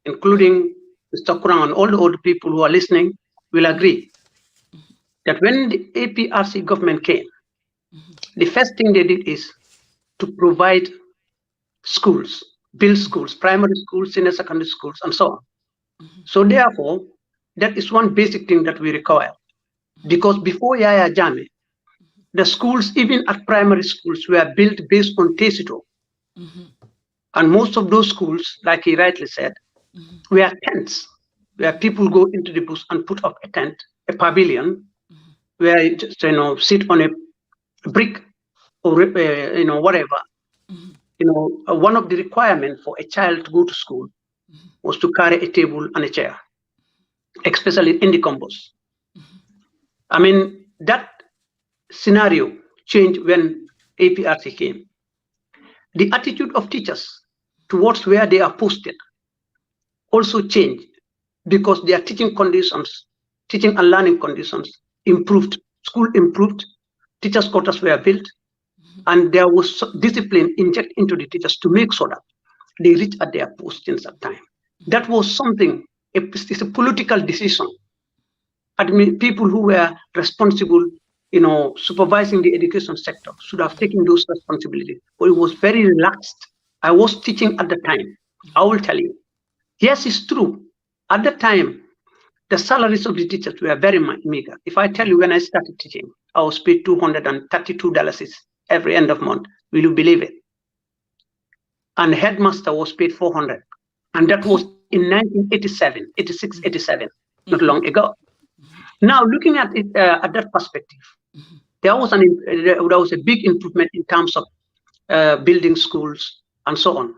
including Mr. Kurang and all the old people who are listening, will agree that when the APRC government came, the first thing they did is to provide schools, build schools, primary schools, senior secondary schools, and so on. So therefore, that is one basic thing that we require. Because before Yaya Jammeh, the schools, even at primary schools, were built based on Tesito. And most of those schools, like he rightly said, were tents, where people go into the bush and put up a tent, a pavilion, where you just, sit on a brick or, whatever. One of the requirements for a child to go to school was to carry a table and a chair, especially in the campus. I mean, that scenario changed when APRC came. The attitude of teachers towards where they are posted also changed, because their teaching conditions, teaching and learning conditions improved, school improved, teachers' quarters were built, and there was discipline injected into the teachers to make sure that they reach at their posts in some time. That was something, it's a political decision. I mean, people who were responsible, supervising the education sector should have taken those responsibilities, but it was very relaxed. I was teaching at the time. I will tell you. Yes, it's true. At the time, the salaries of the teachers were very meager. If I tell you, when I started teaching, I was paid $232 every end of month. Will you believe it? And the headmaster was paid $400. And that was in 1987, 86, 87, not long ago. Now, looking at it at that perspective, there was a big improvement in terms of building schools and so on.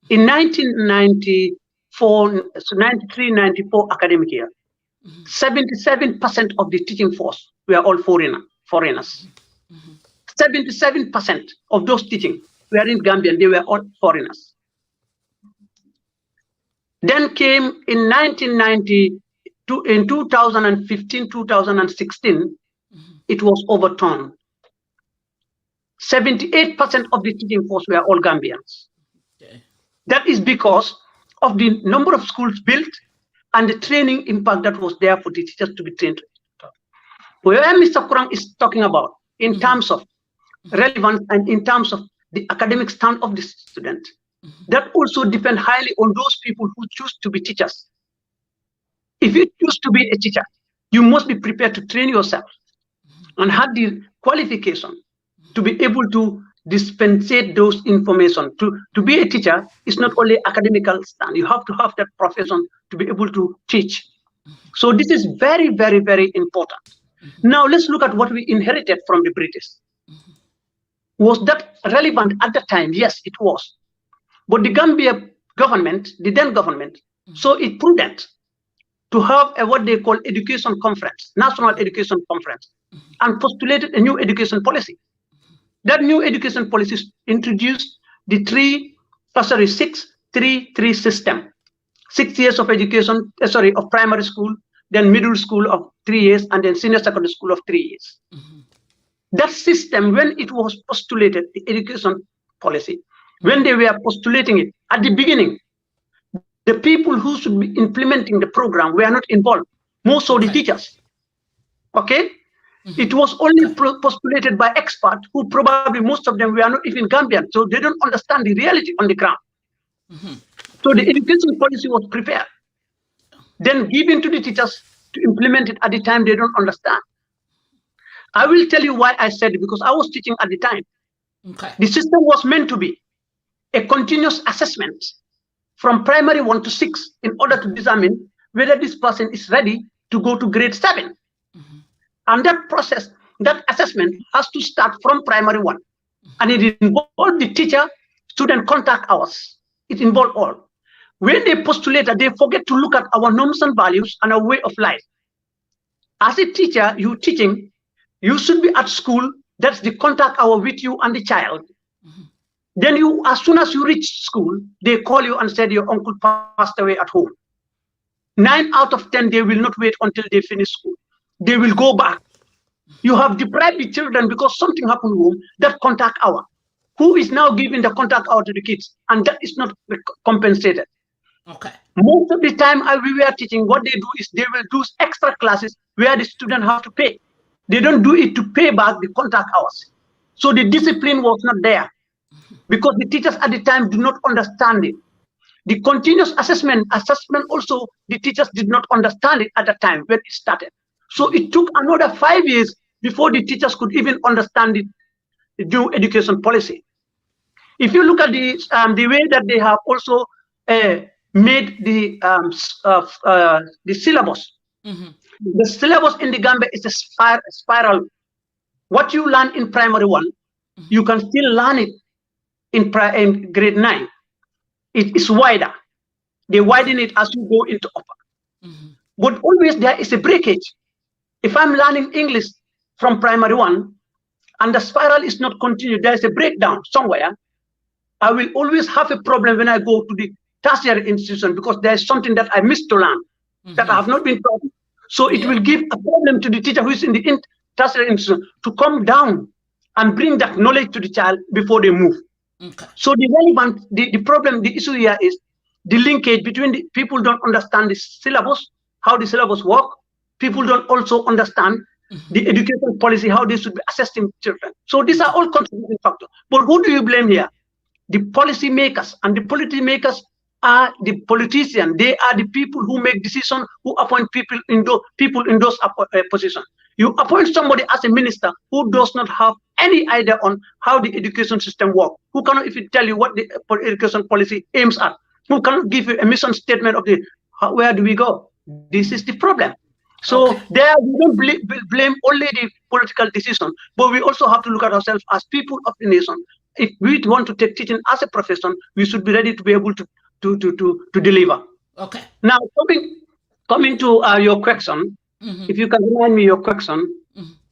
In 93-94 academic year, 77% of the teaching force were all foreigners. 77% of those teaching were in Gambia, and they were all foreigners. Then came in 1990, in 2015, 2016, it was overturned. 78% of the teaching force were all Gambians. Okay. That is because of the number of schools built and the training impact that was there for the teachers to be trained. Where Mr. Kurang is talking about in terms of relevance and in terms of the academic stand of the student, that also depends highly on those people who choose to be teachers. If you choose to be a teacher, you must be prepared to train yourself and have the qualification to be able to dispensate those information. To be a teacher is not only academical stand. You have to have that profession to be able to teach. So this is very, very, very important. Now let's look at what we inherited from the British. Was that relevant at the time? Yes, it was. But the Gambia government, the then government, saw it prudent to have what they call education conference, national education conference, and postulated a new education policy. That new education policy introduced the 6-3-3 system. 6 years of education, of primary school, then middle school of 3 years, and then senior secondary school of 3 years. That system, when it was postulated, the education policy, when they were postulating it at the beginning, the people who should be implementing the program were not involved, most of the teachers. Okay? It was only postulated by experts who probably most of them were not even Gambian, so they don't understand the reality on the ground. So the education policy was prepared, then given to the teachers to implement it at the time they don't understand. I will tell you why I said it, because I was teaching at the time. The system was meant to be a continuous assessment from primary 1 to 6 in order to determine whether this person is ready to go to grade 7. And that process, that assessment has to start from primary 1. And it involves the teacher, student contact hours. It involves all. When they postulate that, they forget to look at our norms and values and our way of life. As a teacher, you teaching, you should be at school. That's the contact hour with you and the child. Then you, as soon as you reach school, they call you and said your uncle passed away at home. 9 out of 10, they will not wait until they finish school. They will go back. You have deprived the children because something happened home, that contact hour. Who is now giving the contact hour to the kids? And that is not compensated. Okay. Most of the time we were teaching, what they do is they will do extra classes where the student have to pay. They don't do it to pay back the contact hours. So the discipline was not there because the teachers at the time did not understand it. The continuous assessment also, the teachers did not understand it at the time when it started. So it took another 5 years before the teachers could even understand the new education policy. If you look at the way that they have also made the syllabus, the syllabus in the Gambia is a spiral. What you learn in primary 1, you can still learn it in grade 9. It is wider. They widen it as you go into upper. But always there is a breakage. If I'm learning English from primary 1 and the spiral is not continued, there is a breakdown somewhere, I will always have a problem when I go to the tertiary institution because there is something that I missed to learn that I have not been taught. So it will give a problem to the teacher who is in the tertiary institution to come down and bring that knowledge to the child before they move. Okay. So the problem, the issue here is the linkage between the people don't understand the syllabus, how the syllabus work. People don't also understand the education policy, how they should be assessing children. So these are all contributing factors. But who do you blame here? The policy makers, and the policy makers are the politicians. They are the people who make decisions, who appoint people in those positions. You appoint somebody as a minister who does not have any idea on how the education system works, who cannot even tell you what the education policy aims at, who cannot give you a mission statement of where do we go. This is the problem. So there we don't blame only the political decision, but we also have to look at ourselves as people of the nation. If we want to take teaching as a profession, we should be ready to be able to deliver. Okay. Now coming to your question, if you can remind me your question,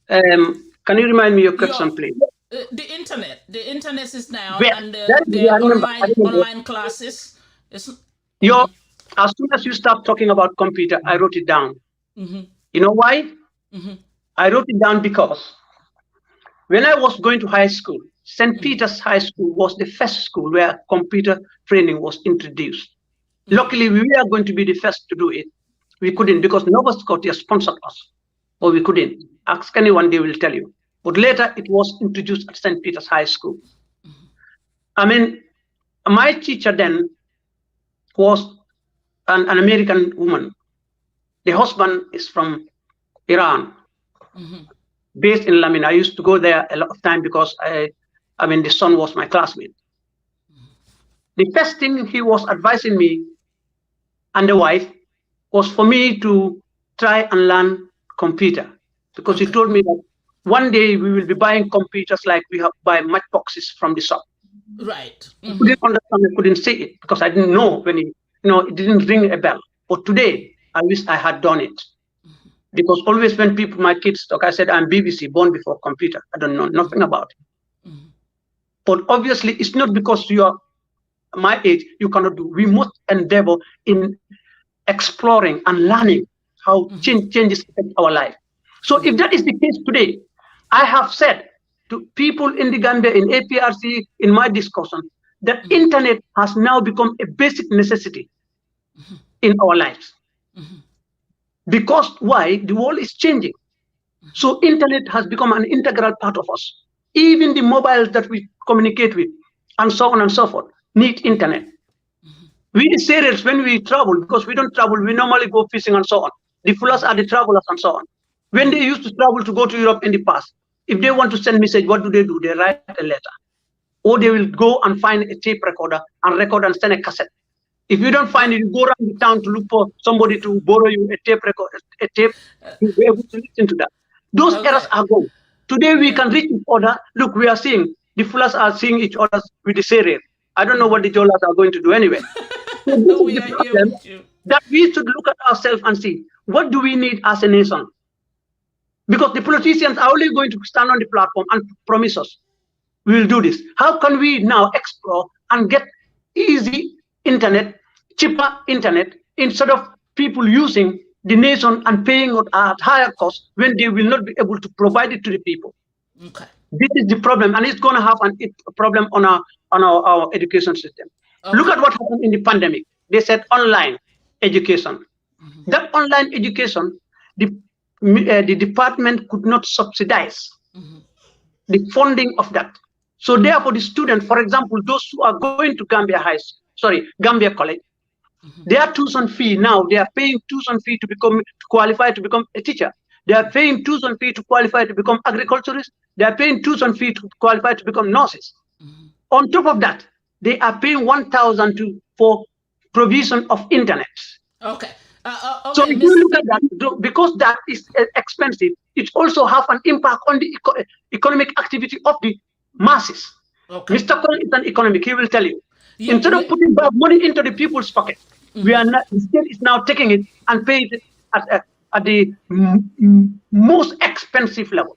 can you remind me your question, please? The internet is now, and the online classes. As soon as you start talking about computer, I wrote it down. You know why? I wrote it down because when I was going to high school, St. Peter's High School was the first school where computer training was introduced. Luckily, we were going to be the first to do it. We couldn't because Nova Scotia sponsored us, or we couldn't. Ask anyone, they will tell you. But later, it was introduced at St. Peter's High School. I mean, my teacher then was an American woman. The husband is from Iran, based in Lamina. I used to go there a lot of time because the son was my classmate. The first thing he was advising me and the wife was for me to try and learn computer, because he told me that one day we will be buying computers like we have buy matchboxes from the shop. Right. I couldn't understand, I couldn't say it because I didn't know when it didn't ring a bell. But today, I wish I had done it. Because always when my kids talk, I said, I'm BBC, born before computer. I don't know nothing about it. But obviously, it's not because you are my age, you cannot do. We must endeavor in exploring and learning how changes affect our life. So if that is the case today, I have said to people in the Gambia, in APRC, in my discussion, that internet has now become a basic necessity in our lives. Because why? The world is changing. So internet has become an integral part of us. Even the mobiles that we communicate with and so on and so forth need internet. We the sailors, when we travel, because we don't travel, we normally go fishing and so on. The fullers are the travelers and so on. When they used to travel to go to Europe in the past, if they want to send message, what do? They write a letter. Or they will go and find a tape recorder and record and send a cassette. If you don't find it, you go around the town to look for somebody to borrow you a tape record, a tape to be able to listen to that. Those errors are gone. Today we can reach each other. Look, we are seeing the Fullers are seeing each other with the Serer. I don't know what the Jolas are going to do anyway. So this is the problem that we should look at ourselves and see what do we need as a nation. Because the politicians are only going to stand on the platform and promise us we will do this. How can we now explore and get easy internet, cheaper internet, instead of people using the nation and paying it at higher cost when they will not be able to provide it to the people? Okay. This is the problem, and it's going to have a problem on our education system. Okay. Look at what happened in the pandemic. They said online education. That online education, the department could not subsidize the funding of that. So therefore, the student, for example, those who are going to Gambia College, their tuition fee now, they are paying tuition fee to qualify to become a teacher. They are paying tuition fee to qualify to become agriculturists. They are paying tuition fee to qualify to become nurses. On top of that, they are paying 1,000 for provision of internet. Okay. Okay. So if you look at that, because that is expensive, it also have an impact on the economic activity of the masses. Okay. Mr. Kurang is an economic, he will tell you. Yeah, instead of putting back money into the people's pocket, we are not, the state is now taking it and paying it at the most expensive level.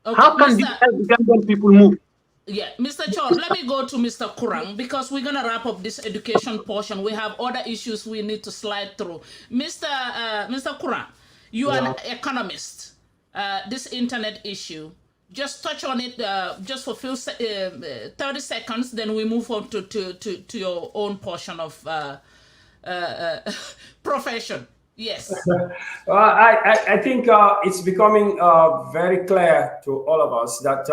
Okay, how can the Gambian people move? Yeah, Mr. Chorr, let me go to Mr. Kurang because we're going to wrap up this education portion. We have other issues we need to slide through. Mr. Kurang, you are an economist. This internet issue, just touch on it just for 30 seconds, then we move on to your own portion of profession. Yes. Well, I think it's becoming very clear to all of us that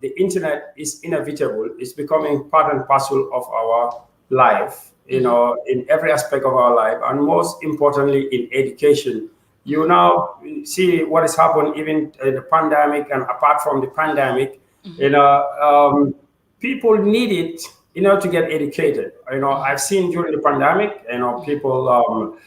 the internet is inevitable. It's becoming part and parcel of our life, you know, in every aspect of our life, and most importantly in education. You now see what has happened even in the pandemic, and apart from the pandemic, you know, people need it, you know, to get educated. You know, I've seen during the pandemic, you know, people,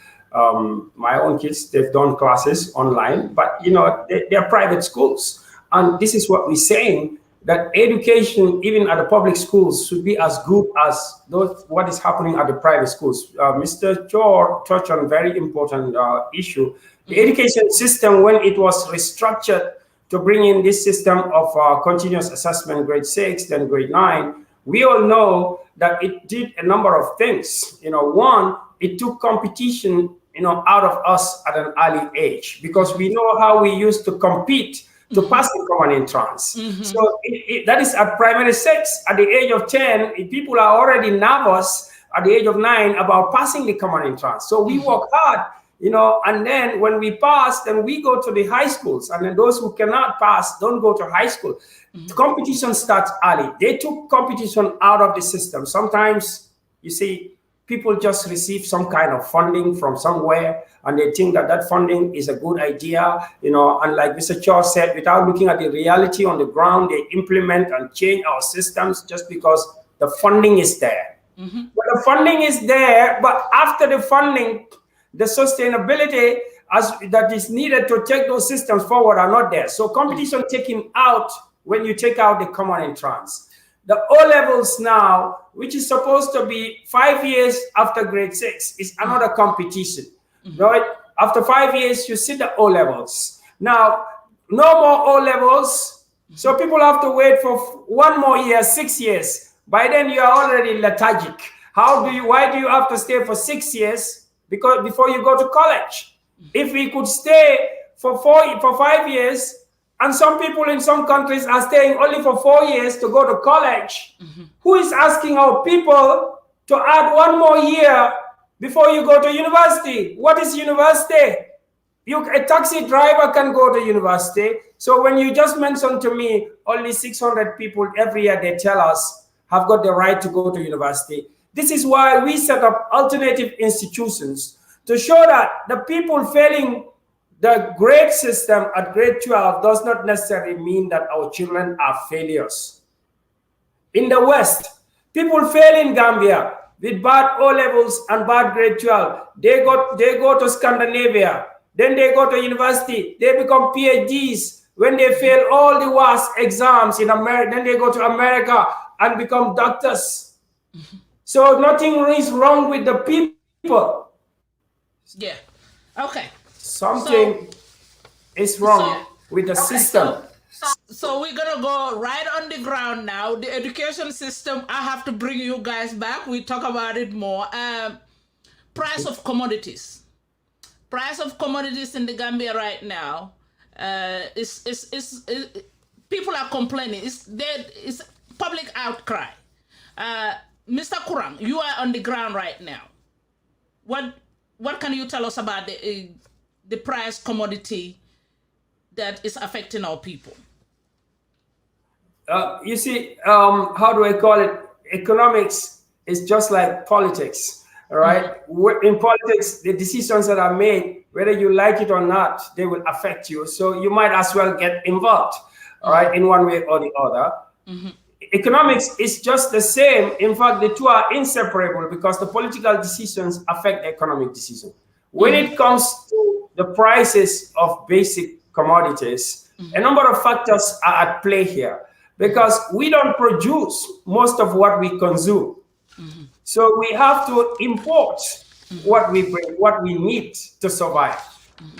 my own kids, they've done classes online, but, you know, they're private schools. And this is what we're saying, that education, even at the public schools, should be as good as what is happening at the private schools. Mr. Chorr touched on a very important issue. The education system, when it was restructured to bring in this system of continuous assessment, grade 6, then grade 9, we all know that it did a number of things. You know, one, it took competition, you know, out of us at an early age, because we know how we used to compete to pass the common entrance. So that is at primary 6. At the age of 10, people are already nervous at the age of 9 about passing the common entrance. So we work hard, you know, and then when we pass, then we go to the high schools. And then those who cannot pass don't go to high school. The competition starts early. They took competition out of the system. Sometimes, you see, people just receive some kind of funding from somewhere, and they think that that funding is a good idea, you know, and like Mr. Chorr said, without looking at the reality on the ground, they implement and change our systems just because the funding is there. But the funding is there, but after the funding, the sustainability that is needed to take those systems forward are not there. So competition taken out when you take out the common entrance. The O-levels now, which is supposed to be 5 years after grade 6, is another competition, right? After 5 years, you see the O-levels. Now, no more O-levels, so people have to wait for 1 more year, 6 years. By then, you are already lethargic. Why do you have to stay for 6 years? Because before you go to college. If we could stay for 5 years, and some people in some countries are staying only for 4 years to go to college. Who is asking our people to add 1 more year before you go to university? What is university? A taxi driver can go to university. So when you just mentioned to me, only 600 people every year, they tell us, have got the right to go to university. This is why we set up alternative institutions to show that the people failing the grade system at grade 12 does not necessarily mean that our children are failures. In the West, people fail in Gambia with bad O levels and bad grade 12. They go to Scandinavia, then they go to university, they become PhDs. When they fail all the worst exams in America, then they go to America and become doctors. So nothing is wrong with the people. Yeah. Okay. Something is wrong with the system. So we're gonna go right on the ground now. The education system, I have to bring you guys back. We talk about it more. Price of commodities. Price of commodities in the Gambia right now is people are complaining. It's public outcry. Mr. Kurang, you are on the ground right now. What can you tell us about the price commodity that is affecting our people? You see, how do I call it? Economics is just like politics, all right? In politics, the decisions that are made, whether you like it or not, they will affect you. So you might as well get involved, all right, in one way or the other. Economics is just the same. In fact, the two are inseparable because the political decisions affect the economic decision. When it comes to the prices of basic commodities, a number of factors are at play here because we don't produce most of what we consume. So we have to import what we need to survive.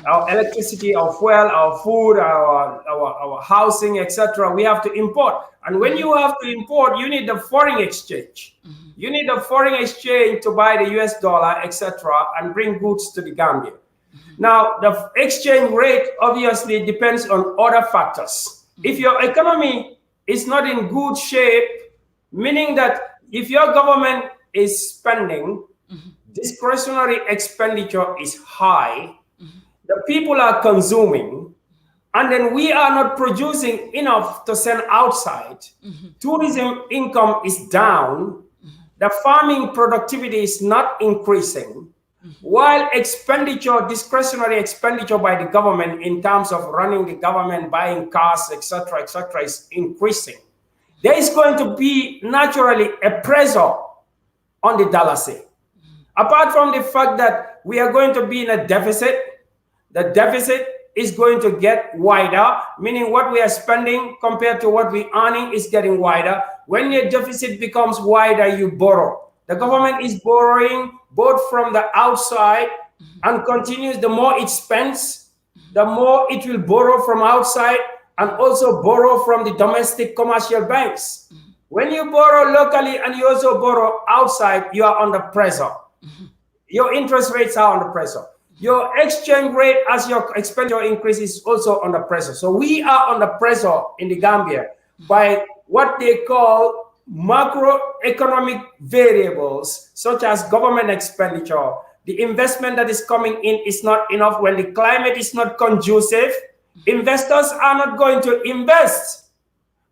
Our electricity, our fuel, our food, our housing, etc. We have to import. And when you have to import, you need the foreign exchange. You need the foreign exchange to buy the US dollar, etc., and bring goods to the Gambia. Now, the exchange rate obviously depends on other factors. If your economy is not in good shape, meaning that if your government is spending, discretionary expenditure is high, the people are consuming, and then we are not producing enough to send outside. Tourism income is down. The farming productivity is not increasing. While expenditure, discretionary expenditure by the government in terms of running the government, buying cars, etc., is increasing. There is going to be naturally a pressure on the dollar. Apart from the fact that we are going to be in a deficit, the deficit is going to get wider, meaning what we are spending compared to what we're earning is getting wider. When your deficit becomes wider, you borrow. The government is borrowing both from the outside and continues. The more it spends, the more it will borrow from outside and also borrow from the domestic commercial banks. When you borrow locally and you also borrow outside, you are under pressure. Your interest rates are under pressure. Your exchange rate as your expenditure increases is also under pressure. So we are under pressure in the Gambia by what they call macroeconomic variables, such as government expenditure. The investment that is coming in is not enough. When the climate is not conducive, investors are not going to invest.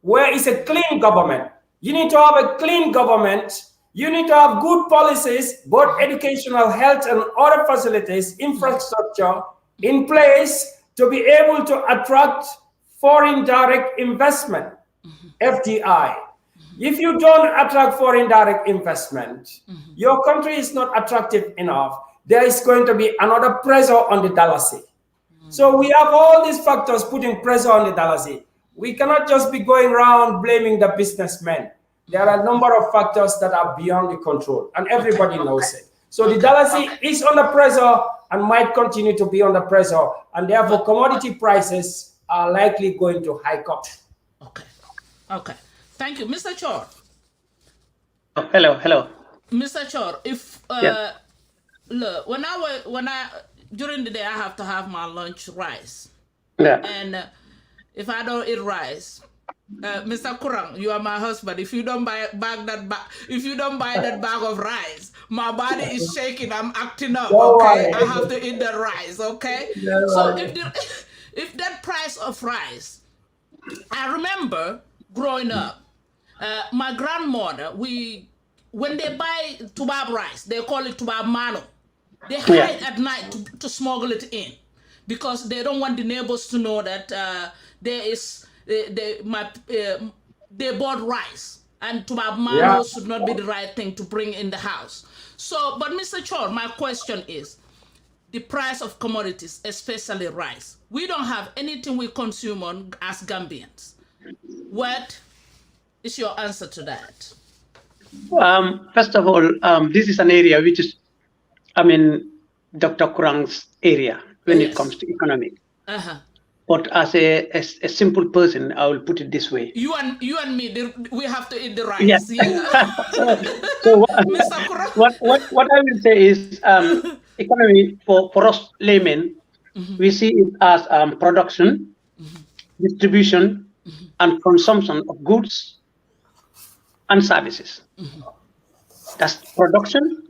Where is a clean government? You need to have a clean government. You need to have good policies, both educational, health, and other facilities, infrastructure in place to be able to attract foreign direct investment, FDI. If you don't attract foreign direct investment, your country is not attractive enough. There is going to be another pressure on the dollar. So we have all these factors putting pressure on the dollar. We cannot just be going around blaming the businessmen. There are a number of factors that are beyond the control, and everybody knows it. So the dollar is under pressure and might continue to be under pressure, and therefore commodity prices are likely going to hike up. Okay. Thank you, Mr. Chorr. Oh, hello. Mr. Chorr, if look, when I during the day I have to have my lunch rice. Yeah. And if I don't eat rice, Mr. Kurang, you are my husband. If you don't buy that bag of rice, my body is shaking. I'm acting up. Okay, I have to eat the rice. Okay, so if that price of rice, I remember growing up, my grandmother, when they buy tubab rice, they call it tubab mano. They hide at night to smuggle it in because they don't want the neighbors to know that they bought rice and Tubab should not be the right thing to bring in the house. So, but Mr. Chorr, my question is, the price of commodities, especially rice. We don't have anything we consume on as Gambians. What is your answer to that? First of all, this is an area which is, Dr. Kurang's area when it comes to economic. But as a simple person, I will put it this way. You and me, we have to eat the rice. Yes. So what I will say is economy for us laymen, we see it as production, distribution, and consumption of goods and services. That's production,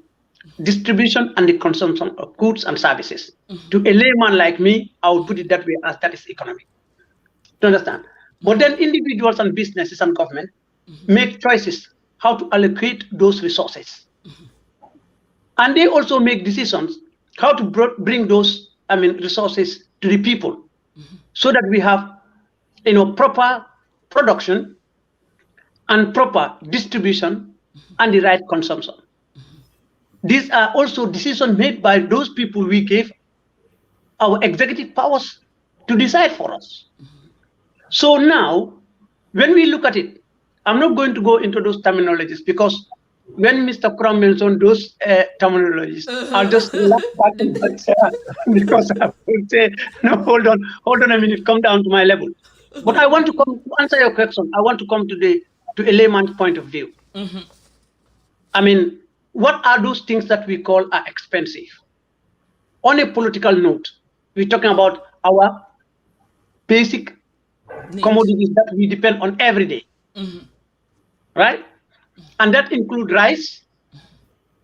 distribution, and the consumption of goods and services. To a layman like me, I would put it that way, as that is economy. Do you understand? But then individuals and businesses and government make choices how to allocate those resources. And they also make decisions how to bring those resources to the people, so that we have proper production and proper distribution and the right consumption. These are also decisions made by those people we gave our executive powers to decide for us. So now, when we look at it, I'm not going to go into those terminologies, because when Mr. Kurang mentioned those terminologies, I'll just laugh back because I will say, no, hold on a minute, come down to my level. But I want to come to answer your question. I want to come to a layman's point of view. What are those things that we call are expensive? On a political note, we're talking about our basic commodities that we depend on every day, right? And that include rice,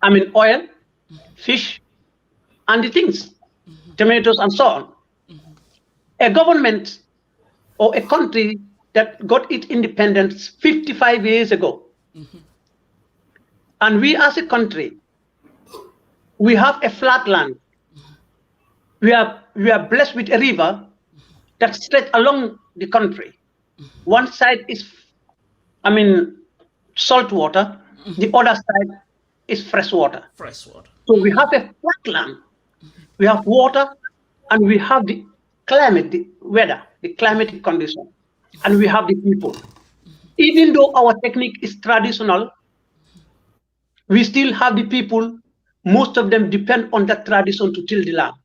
oil, fish, and the things, tomatoes, and so on. A government or a country that got its independence 55 years ago, and we as a country, we have a flat land. We are blessed with a river that stretches along the country. One side is, salt water. The other side is fresh water. So we have a flat land. We have water, and we have the climate, the weather, the climatic condition, and we have the people. Even though our technique is traditional, we still have the people. Most of them depend on that tradition to till the land.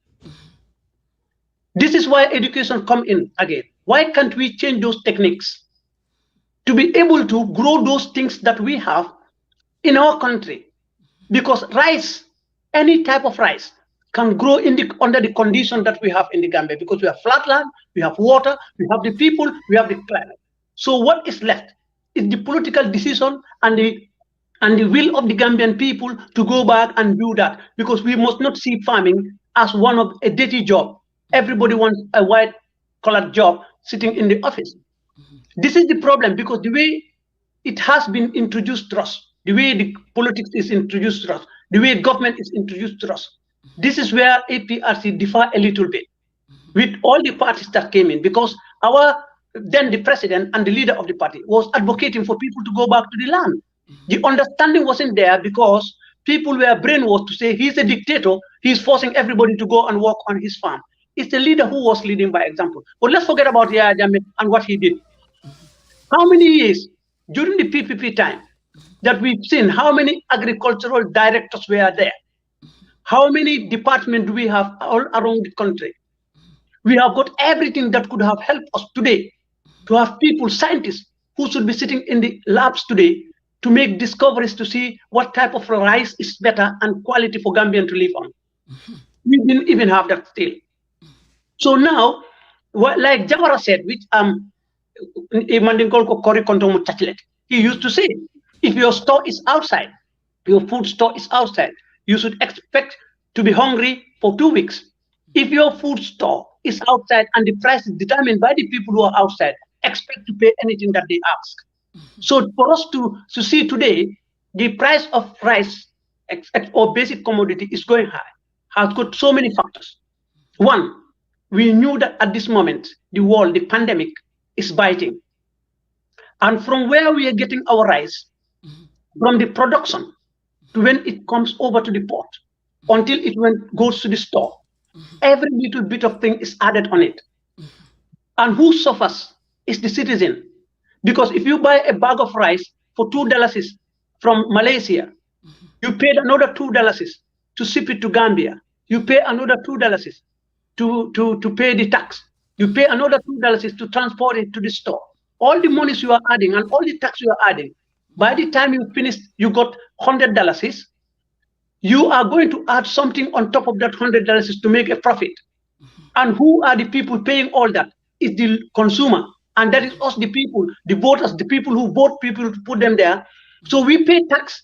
This is why education come in again. Why can't we change those techniques to be able to grow those things that we have in our country? Because rice, any type of rice, can grow under the condition that we have in the Gambia, because we have flat land, we have water, we have the people, we have the climate. So what is left is the political decision and the will of the Gambian people to go back and do that, because we must not see farming as one of a dirty job. Everybody wants a white-collar job sitting in the office. This is the problem, because the way it has been introduced to us, the way the politics is introduced to us, the way government is introduced to us, this is where APRC differ a little bit with all the parties that came in, because then the president and the leader of the party was advocating for people to go back to the land. The understanding wasn't there, because people were brainwashed to say he's a dictator, he's forcing everybody to go and work on his farm. It's the leader who was leading by example. But let's forget about Yahya Jammeh and what he did. How many years during the PPP time that we've seen, how many agricultural directors were there? How many departments do we have all around the country? We have got everything that could have helped us today to have people, scientists, who should be sitting in the labs today to make discoveries to see what type of rice is better and quality for Gambian to live on. We didn't even have that still. So now, like Jawara said, which he used to say, if your store is outside, your food store is outside, you should expect to be hungry for 2 weeks. If your food store is outside and the price is determined by the people who are outside, expect to pay anything that they ask. So for us to see today, the price of rice or basic commodity is going high, has got so many factors. One, we knew that at this moment, the pandemic is biting. And from where we are getting our rice, from the production to when it comes over to the port until it goes to the store. Every little bit of thing is added on it. And who suffers is the citizen. Because if you buy a bag of rice for $2 from Malaysia, you paid another $2 to ship it to Gambia. You pay another $2 to pay the tax. You pay another $2 to transport it to the store. All the monies you are adding and all the tax you are adding, by the time you finish, you got $100. You are going to add something on top of that $100 to make a profit. And who are the people paying all that? It's the consumer. And that is us, the people, the voters, the people who vote people to put them there. So we pay tax,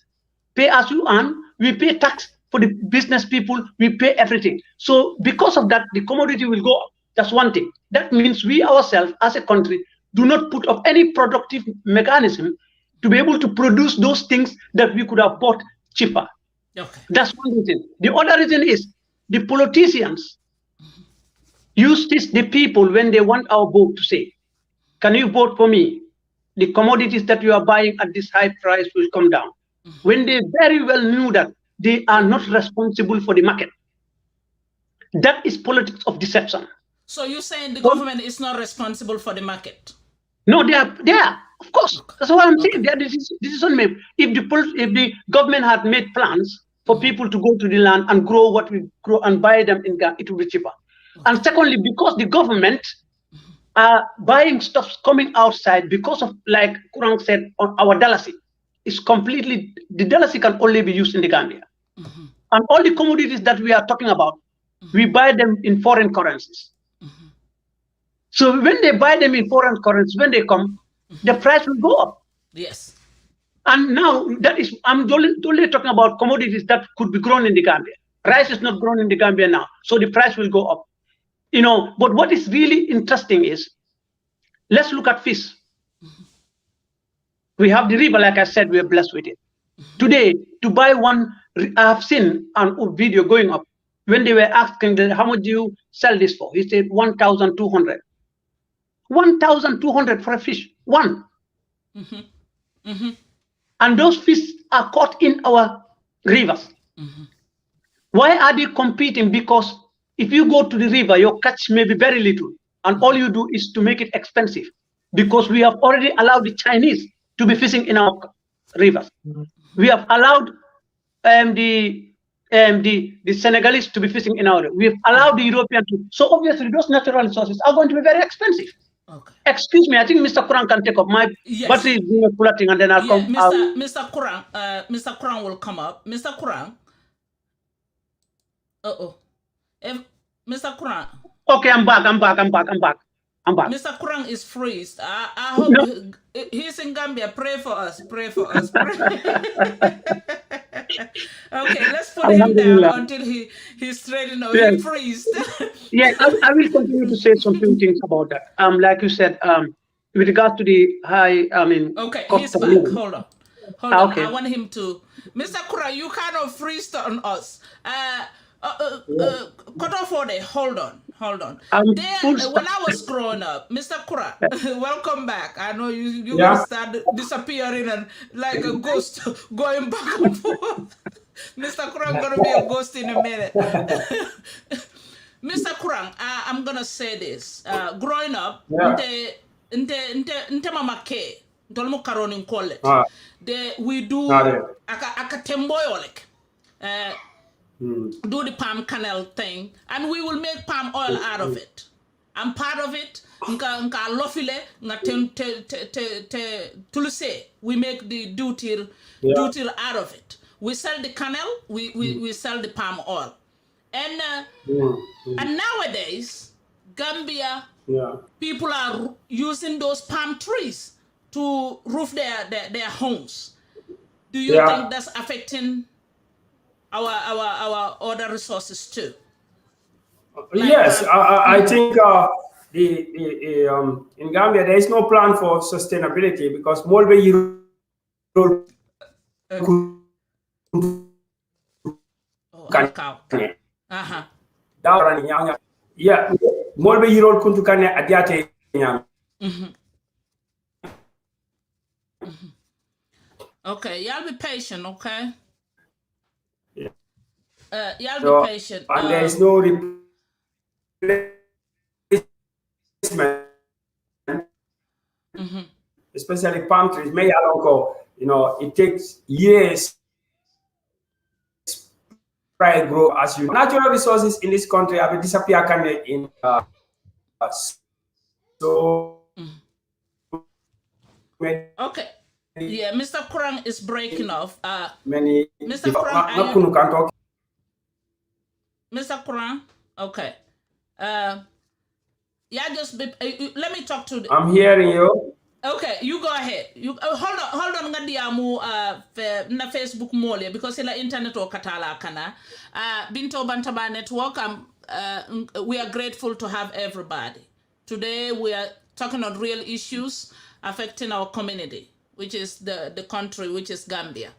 pay as you earn, we pay tax for the business people, we pay everything. So because of that, the commodity will go up. That's one thing. That means we ourselves as a country do not put up any productive mechanism to be able to produce those things that we could have bought cheaper. Okay. That's one reason. The other reason is the politicians use the people when they want our vote to say, can you vote for me? The commodities that you are buying at this high price will come down. When they very well knew that they are not responsible for the market. That is politics of deception. So you're saying the government is not responsible for the market? No, they are, of course. Okay. That's what I'm saying. They are decision made. If the government had made plans for people to go to the land and grow what we grow and buy them in Ghana, it will be cheaper. Okay. And secondly, because the government are buying stuff coming outside because of, like Kurang said, on our dalasi, is completely, the dalasi can only be used in the Gambia. And all the commodities that we are talking about, we buy them in foreign currencies. So when they buy them in foreign currencies, when they come, the price will go up. Yes. And now that is, I'm only talking about commodities that could be grown in the Gambia. Rice is not grown in the Gambia now, so the price will go up. You know, but what is really interesting is, let's look at fish. We have the river, like I said, we are blessed with it. Today, to buy one, I have seen a video going up when they were asking, how much do you sell this for? He said 1,200. 1,200 for a fish, one. And those fish are caught in our rivers. Why are they competing? Because if you go to the river, your catch may be very little. And all you do is to make it expensive. Because we have already allowed the Chinese to be fishing in our rivers. We have allowed the Senegalese to be fishing in our rivers. We have allowed the Europeans to. So obviously those natural resources are going to be very expensive. Okay. Excuse me, I think Mr. Kurang can take up my battery is doing a flooding, and then I'll come. Mr. Kurang will come up. Mr. Kurang. Mr. Kurang. Okay, I'm back. Mr. Kurang is freezed. I hope he's in Gambia. Pray for us. Pray for us. Okay, let's put him down until he's straightened out. He's freezed. Yeah, I will continue to say some few things about that. Like you said, with regards to the high, okay, he's back. Hold on. Okay. I want him to. Mr. Kurang, you kind of freezed on us. Foday, hold on. When I was growing up, Mr. Kurang, welcome back. I know you guys started disappearing and like a ghost going back and forth. Mr. Kurang gonna be a ghost in a minute. Mr. Kurang, I'm gonna say this. Growing up, nte mama ke, ndolmo karoni college. We do aka temboyo like. Do the palm kernel thing, and we will make palm oil out of it. And part of it, nka lofile, tuluse, we make the dutil out of it. We sell the kernel, we sell the palm oil. And nowadays, Gambia, people are using those palm trees to roof their homes. Do you think that's affecting our other resources too? Yes, I think in Gambia there is no plan for sustainability because more Okay, y'all be patient, okay? Yeah. Y'all be patient. And there is no replacement, especially palm trees. It takes years to grow as you know. Natural resources in this country have disappeared in so okay. Yeah, Mr. Kurang is breaking off. Many Mr. Kurang, are you... Mr. Kurang? Okay. Yeah, just be, let me talk to... I'm hearing you. Okay, you go ahead. You hold on ngadiamu na Facebook mole because ila internet o katala kana. Binto Bantaba network. We are grateful to have everybody. Today we are talking on real issues affecting our community, which is the country, which is Gambia.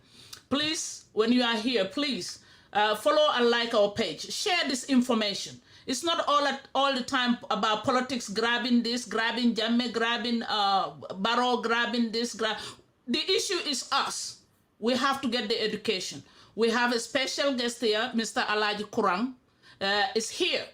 Please, when you are here, please follow and like our page. Share this information. It's not all the time about politics, grabbing this, grabbing Jammeh, grabbing Barrow, grabbing this. The issue is us. We have to get the education. We have a special guest here, Mr. Alhaji Kurang, is here.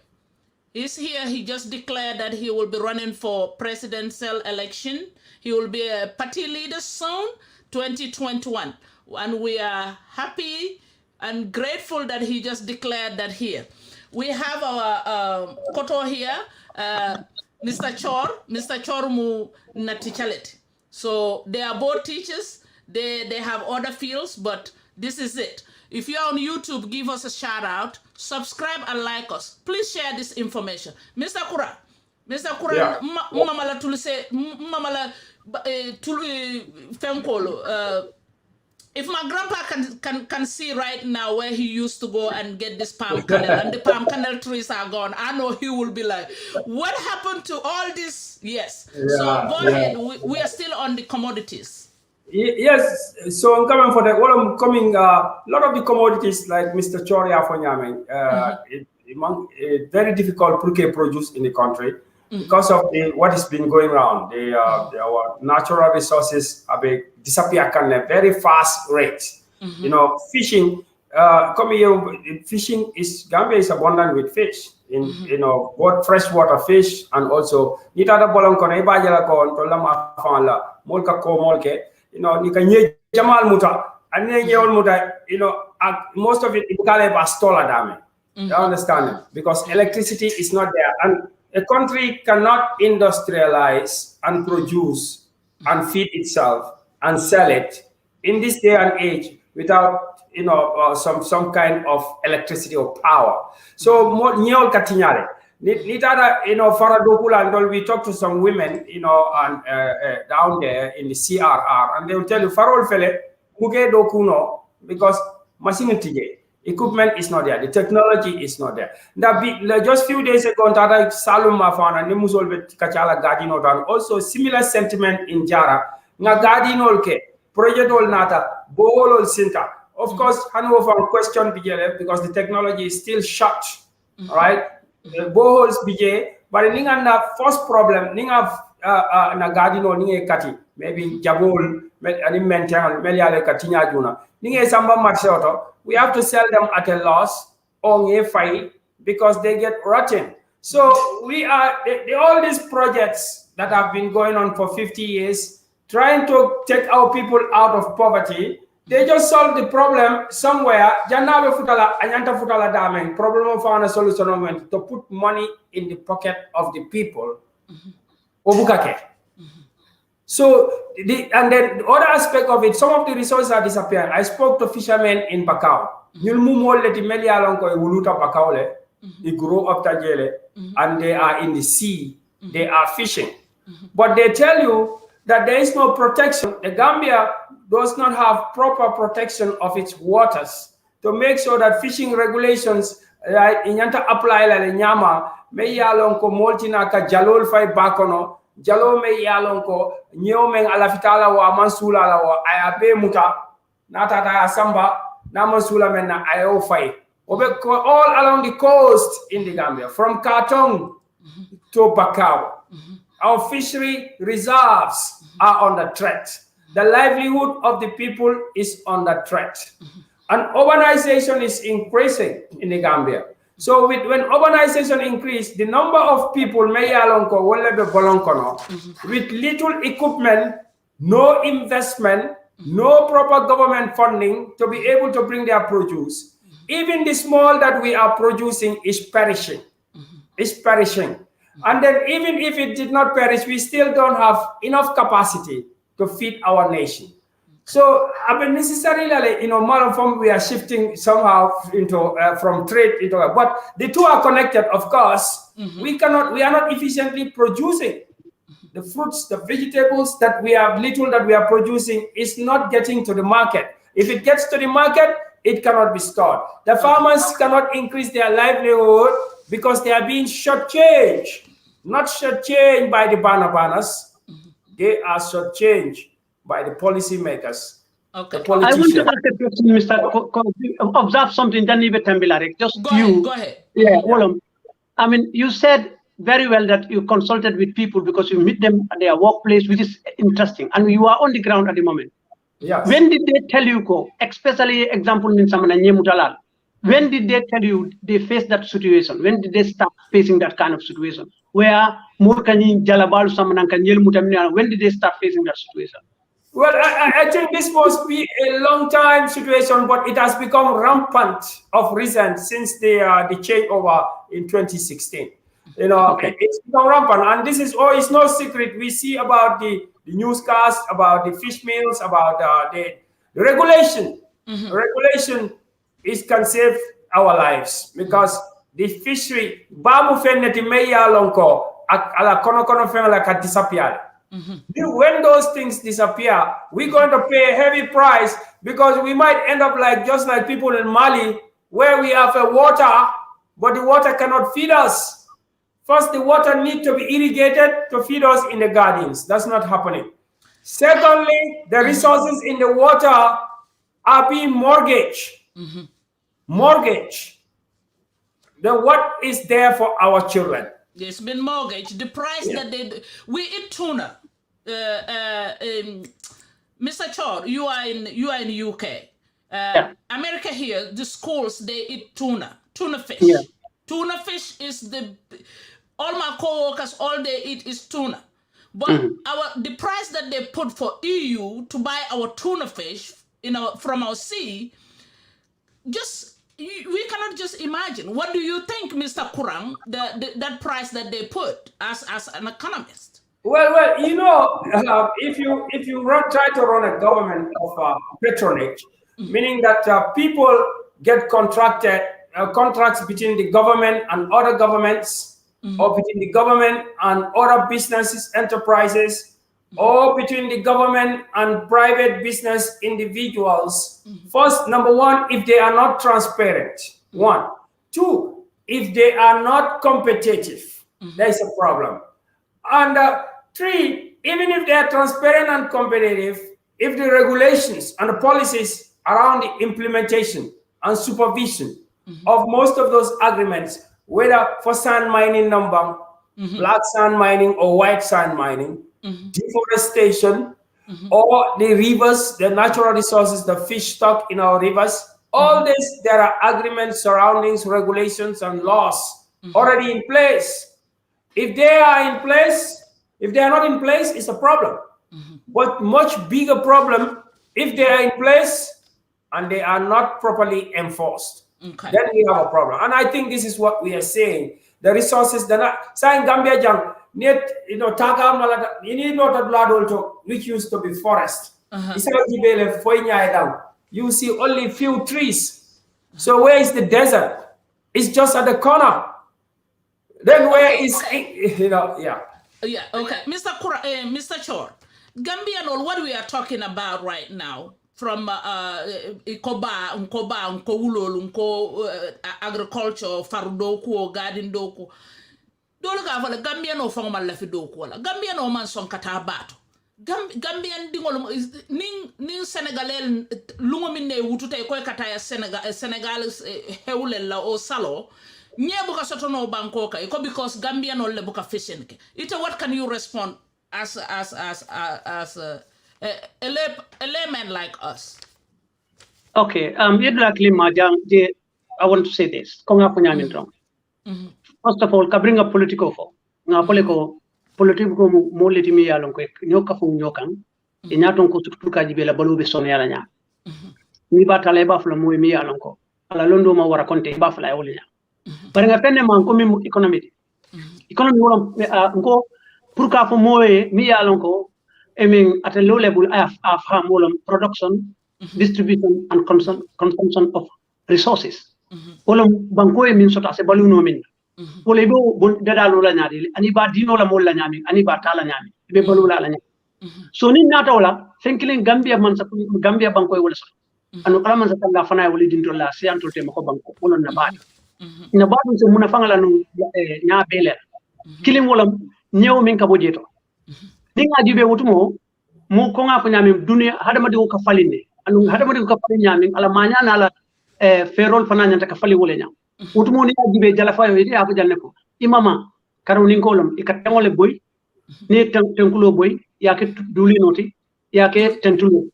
He's here. He just declared that he will be running for presidential election. He will be a party leader soon, 2021. And we are happy and grateful that he just declared that here. We have our Koto here, Mr. Chorr mu na teachalet. So they are both teachers. They have other fields, but this is it. If you're on YouTube, give us a shout out, subscribe and like us. Please share this information. Mr. Kurang, Yeah. mamala tulise, mamala fenkolo. If my grandpa can see right now where he used to go and get this palm kernel, and the palm kernel trees are gone, I know he will be like, what happened to all this? Yes. Yeah, So go ahead. We are still on the commodities. Yes. So I'm coming for that. What I'm coming, a lot of the commodities like Mr. Chorr of APRC, very difficult to produce in the country because of what has been going around. Our natural resources are being disappear at a very fast rate. You know, fishing. Fishing is Gambia is abundant with fish. You know, both freshwater fish and also you know, jamal muta and you know, most of it you understand? Because electricity is not there, and a country cannot industrialize and produce and feed itself and sell it in this day and age without, you know, some kind of electricity or power. So more katinyare. You know, Faradokula, we talked to some women, you know, and down there in the CRR, and they will tell you, Farol Fele, Muge Dokuno, because machine equipment is not there, the technology is not there. Just few days ago, Salum Mafana, Nemusolve Kachala Gardino, and also similar sentiment in Jara, Nagadino Ke, Project Ol Nata, Bohol Sinta. Of course, Hanover question because the technology is still shut, all right? Boholes BJ, but ninga na first problem ninga na gadino ninga kati maybe jabol ani maintain meliale katinya juna ninga samba marsoto we have to sell them at a loss or a fight because they get rotten. So we are all these projects that have been going on for 50 years trying to take our people out of poverty. They just solve the problem somewhere. Janabe futala anyanta futala dameng. Problem found a solution to put money in the pocket of the people. Obukake. So and then the other aspect of it, some of the resources are disappearing. I spoke to fishermen in Bakau. Nyulmumo leti meli alonko e wuluta Bakaule. They grow up tajele and they are in the sea. They are fishing. But they tell you that there is no protection. The Gambia does not have proper protection of its waters to make sure that fishing regulations inyanta apply la nyama me yalon ko moltina ka jalol fay bakono jalo me yalon ko nyomen alafitala wa mansula la wa ayabe muta nata ta samba na mansula men na ayo fay all along the coast in the Gambia from Kartong to Bakau. Our fishery reserves are under threat. the livelihood of the people is under threat. And urbanization is increasing in the Gambia. So when urbanization increases, the number of people with little equipment, no investment, no proper government funding to be able to bring their produce, even the small that we are producing is perishing. It's perishing. And then even if it did not perish, we still don't have enough capacity to feed our nation. So, I mean, necessarily, we are shifting somehow into from trade into, but the two are connected, of course. We are not efficiently producing the fruits, the vegetables that we are producing is not getting to the market. If it gets to the market, it cannot be stored. The farmers cannot increase their livelihood because they are being shortchanged, not shortchanged by the banners. They are shortchanged by the policymakers. Okay. I want to ask a question, Mr. Observe something, then just go ahead. Yeah, well, I mean, you said very well that you consulted with people because you meet them at their workplace, which is interesting, and you are on the ground at the moment. Yes. When did they tell you, especially example in Samana, when did they tell you they face that situation? When did they start facing that kind of situation? Where when did they start facing that situation? Well, I think this must be a long time situation, but it has become rampant of recent since the changeover in 2016. It's become rampant, and this is it's no secret. We see about the newscast, about the fish meals, about the regulation. Regulation can save our lives because the fishery bamu fenneti meya lonko ala kono fenala disappear. When those things disappear, we're going to pay a heavy price because we might end up just like people in Mali, where we have a water, but the water cannot feed us. First, the water needs to be irrigated to feed us in the gardens. That's not happening. Secondly, the resources in the water are being mortgaged. Mortgage. Then what is there for our children? It's been mortgaged. The price that we eat tuna. Mr. Chorr, you are in UK. America here, the schools, they eat tuna fish. Yeah. Tuna fish is all my co-workers, all they eat is tuna. But the price that they put for EU to buy our tuna fish from our sea, we cannot just imagine. What do you think, Mr. Kurang, that price that they put as an economist? Well, if you try to run a government of patronage, meaning that people get contracts between the government and other governments, or between the government and other businesses, enterprises, or between the government and private business individuals. First, number one, if they are not transparent. 1. 2, if they are not competitive, there is a problem. And 3, even if they are transparent and competitive, if the regulations and the policies around the implementation and supervision of most of those agreements, whether for sand mining number, black sand mining or white sand mining, deforestation, or the rivers, the natural resources, the fish stock in our rivers, all this, there are agreements, surroundings, regulations, and laws already in place. If they are in place, if they are not in place, it's a problem. But much bigger problem if they are in place and they are not properly enforced. Then we have a problem. And I think this is what we are saying. The resources, saying Gambia Jam, which used to be forest. You see only few trees. So where is the desert? It's just at the corner. Then where is, Yeah, okay. Mr. Chorr, Gambia, what we are talking about right now, from agriculture, farudoku, garden doku, dole ga fala Gambia no fanga la fi doku wala Gambia no man son kata bato Gambian dingol nin Senegalel lungo minne wutute koy kata ya Senegal hewle la o salo nyebuka soto no banko ka ko because Gambia no le buka fishing ke ite what can you respond as a layman like us? Okay, exactly, Majang. I want to say this. First of all, bring a political for. Nga political mo letimi yalon ko nyoka fu nyokan. Inyaton ko tuka jibela balube son yala nya. Ni ba tale ba fula mo mi yalon ko. Ala londo ma wara konte ba fula yawli nya. Bari nga fenne man ko mi economy. Economy wala ngo pour ka fu moye mi yalon ko at a low level of production, distribution and consumption of resources. Wala banko e min sota se baluno min. Wala ibo dada lola nyadi ani ba dino la molla nyami ani ba tala nyami be balula la nyami. So ni nata wala thinking Gambia Gambia banko e wala so. Anu kala man sa tanga fana wala dinto la si antol te mako banko wala na ba. Na ba dum se muna fangala no nya bele. Killing wala nyew min ka bojeto. Ninga jibe wutumo mu ko nga ko nyami dunia hadama di ko falinde anu hadama di ko falinde nyami ala manya na ala ferol fana nyanta ka fali wole nyam wutumo ni jibe jala fayo yi abu janne ko imama karo ni ngolom ikatengole boy ni tenkulo boy yake duli noti yake tentulo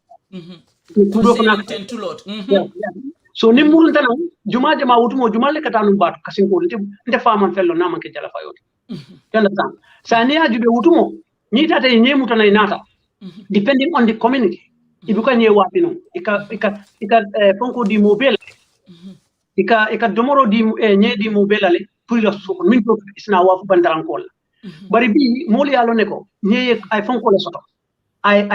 kudo ko na tentulo so ni mul tan juma wutumo juma le katanu bat kasin ko nte faman fello na manke jala fayo yanda tan sani ya jibe wutumo ni tata yenye mutana inata depending on the community ibuka nye wapi no ika ponko di mobile ika domoro di nye di mobile ale pour la so min to isna wafu bandaran kol bari bi moli alo ne ko nye ay fonko le soto ay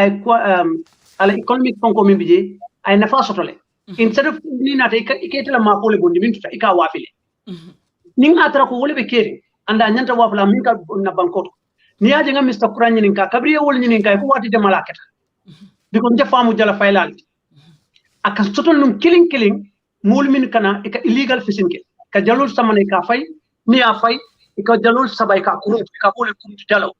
ala economic fonko min bije ay nafa soto le instead of ni nata iketela ma ko le bondi min tuta ika wafile ning atra ko wole be kere anda nyanta wafula min ka na bankoto ni aje nga Mr. Kurang nyinin ka kabriye wol nyinin ka ko wati de malaketa biko nje famu jala faylal aka sotol num killing mul min kana ika illegal fishing ke ka jalul samane ka fay ni a fay ika jalul sabay ka kuruntu ka bole kuruntu jalaw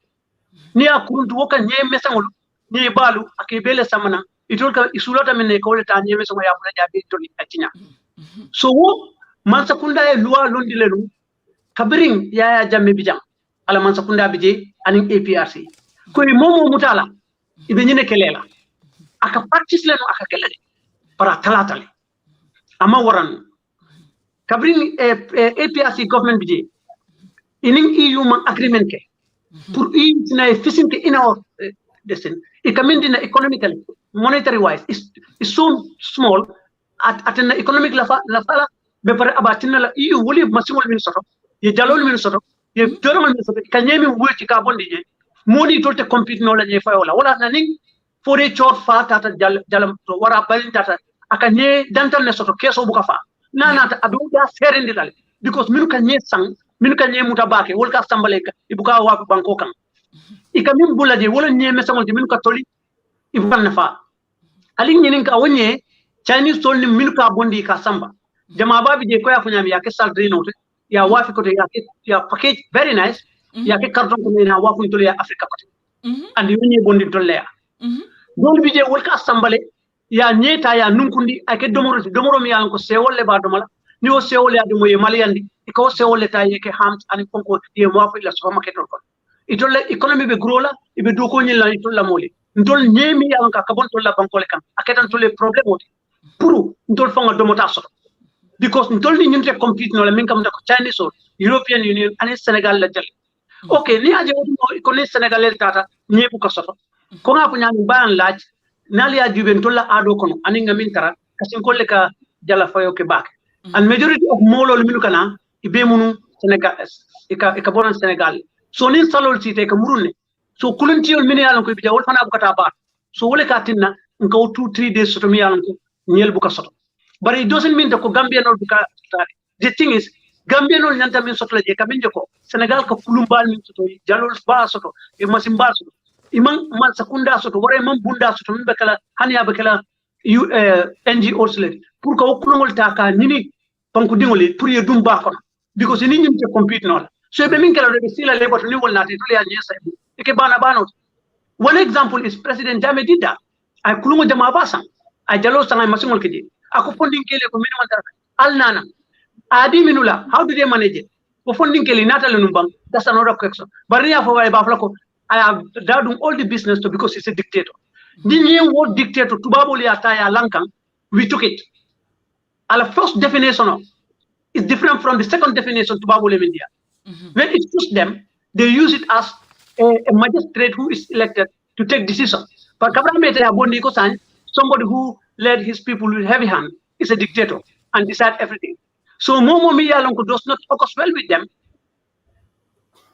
ni a kuruntu woka nye mesangol ni balu ake bele samana itol ka isulata min ne ko le ta nye mesango ya bula jabi toli atinya so wo man sakunda e loi londi lenu kabring ya jamme bijam ala man sakunda bije anin APRC ko momo mutala ibe nyine kelela aka practice lenu aka kelele para talatale ama waran kabrin APRC government bije inin EU man agreement ke pour EU tina efficient in our destiny ikamindina economically monetary wise is so small at an economic la fala be pare abatina la EU woli masimol min soto ye jalol min soto ye dorama min soto kanyemi wuti ka bondi je moni tolte compete no la je fayola wala naning Foday Chorr fa tata jalam to wara balin tata aka ne dantal ne soto keso buka fa nana abu da serendi dal because minu kan nye sang minu kan nye mutabake wol ka sambale ka ibuka wa banko kan ikamin bulaje wala nye mesangol je minu ka toli ibukan na fa alin nyinin ka wonye Chinese tol ni minu ka bondi ka samba jama babi je ko ya funyami ya ke salary note ya wafi ko ya package very nice ya ke carton ko na wa kun toli ya Africa ko andi wonye bondi tolle ya dol bije wol ka sambale ya nyeta ya nunkundi ake domoro mi yalan ko sewolle ba domala ni o sewolle adu moye malyandi ko sewolle ta yeke ham ani konko ye mo fa ila supermarket ko itolle economy be grola ibe do ko nyilla itolla moli ndol nyemi yalan ka kabon tolla bankole kan aketan tolle problem oti puru ndol fanga domota soto because ndol ni nyunte compete no la min kam ko Chinese or European Union ani Senegal la jale okay ni aje wodi ko ni Senegal le tata nyebu ko soto ko nga ko nyami ban laaj nali ya juben tolla ado kono ani ngamin tara kasin kolle ka jala fayo ke bak and majority of molo minu kana ibe munu Senegal ka bonan Senegal so ni salol site ka murune so kuluntiol min yalan ko bija wol fana bukata ba so wole ka tinna nko 2-3 days soto mi yalan ko nyel buka soto bari it doesn't mean ko Gambia nol buka the thing is Gambia nol nyanta min soto je kamin ko Senegal ko kulumbal min soto jalol ba soto e masim ba soto imam man sakunda soto wara imam bunda soto min bakala hanya bakala NGOs le pour ko kulungol ta ka nini panku dingoli pour ye dum ba kono because ni nyim te compete non so be min kala be sila le boto ni wolnati to le anya sai e ke bana bano one example is President Jammeh did that ay kulungo jama basan ay jalo sangay masingol kidi ako funding kele ko minimum tar alnana adi minula how do they manage it ko funding kele natal numbang that's another question bari ya fo way ba flako I have done all the business to because he's a dictator. The new word dictator, Tubaboli Ataya Lankan, we took it. And the first definition is different from the second definition Tubaboli India. When it suits them, they use it as a magistrate who is elected to take decisions. But somebody who led his people with heavy hand is a dictator and decide everything. So Momo Miyalonko does not focus well with them.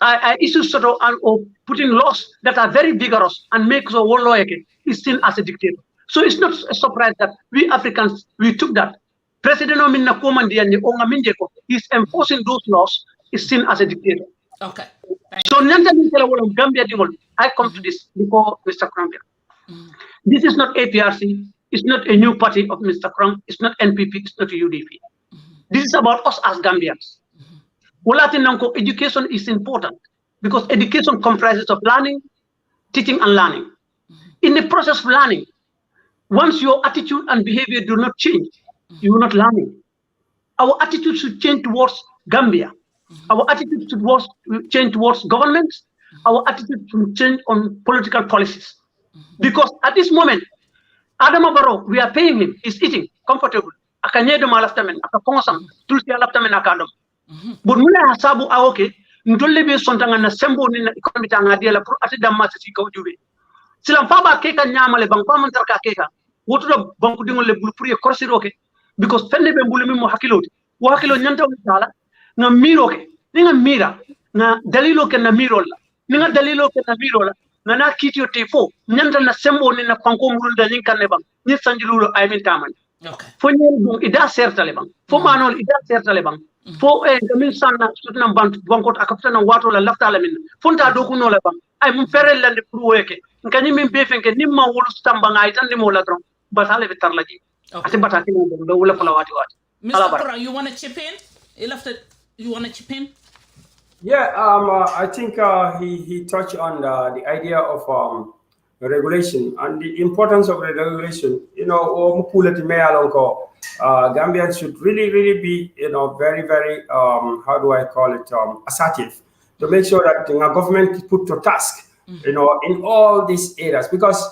I issue sort of or putting laws that are very vigorous and make the whole lawyer is seen as a dictator. So it's not a surprise that we Africans, we took that. President Ominna Komandi and Onga Mindeko is enforcing those laws is seen as a dictator. Okay. So Gambia, I come to this before Mr. Kurang. This is not APRC. It's not a new party of Mr. Kurang. It's not NPP. It's not UDP. This is about us as Gambians. Education is important because education comprises of learning, teaching, and learning. In the process of learning, once your attitude and behavior do not change, you are not learning. Our attitude should change towards Gambia. Our attitude should change towards governments. Our attitude should change on political policies. Because at this moment, Adama Barrow, we are paying him. He's eating comfortable. Akanyedo malaftamen, akapongosam, tulsi alaftamen akadom. But muna hasabu aoke, ndolle be sontanga na sembo ni na economy tanga dia la pro ati damma ci kaw jube. Silam faba keka nyamale bang pa mantarka keka. Wotu do banku dingol le bulu pour ye korsiroke because fende be mbulu mi mo hakiloti. Wo hakilo nyanta wala nga miroke. Ni nga mira nga dalilo ke na mirol la. Ni nga dalilo ke na mirol la. Nga na kitio te4 nyanta na sembo ni na panko murunda nyinkane bang. Ni sanjilulo ay min tamani. Okay. Fo nyel ida certale bang. Fo manol ida certale bang. Fo gamin sanna sutna bankot akapta na wato la lafta la min fonta do kuno la bang ay mum ferel lande pour weke ngani min be fenke nimma wolu stamba ngai tan nimo la dron batale be tarlaji ati batati no do wala fala wati Mr. Kurang, you want to chip in? You want to chip in? Yeah, I think he touched on the idea of regulation and the importance of the regulation. You know, Gambians should really be, very, very, how do I call it, assertive to make sure that the government is put to task, in all these areas. Because,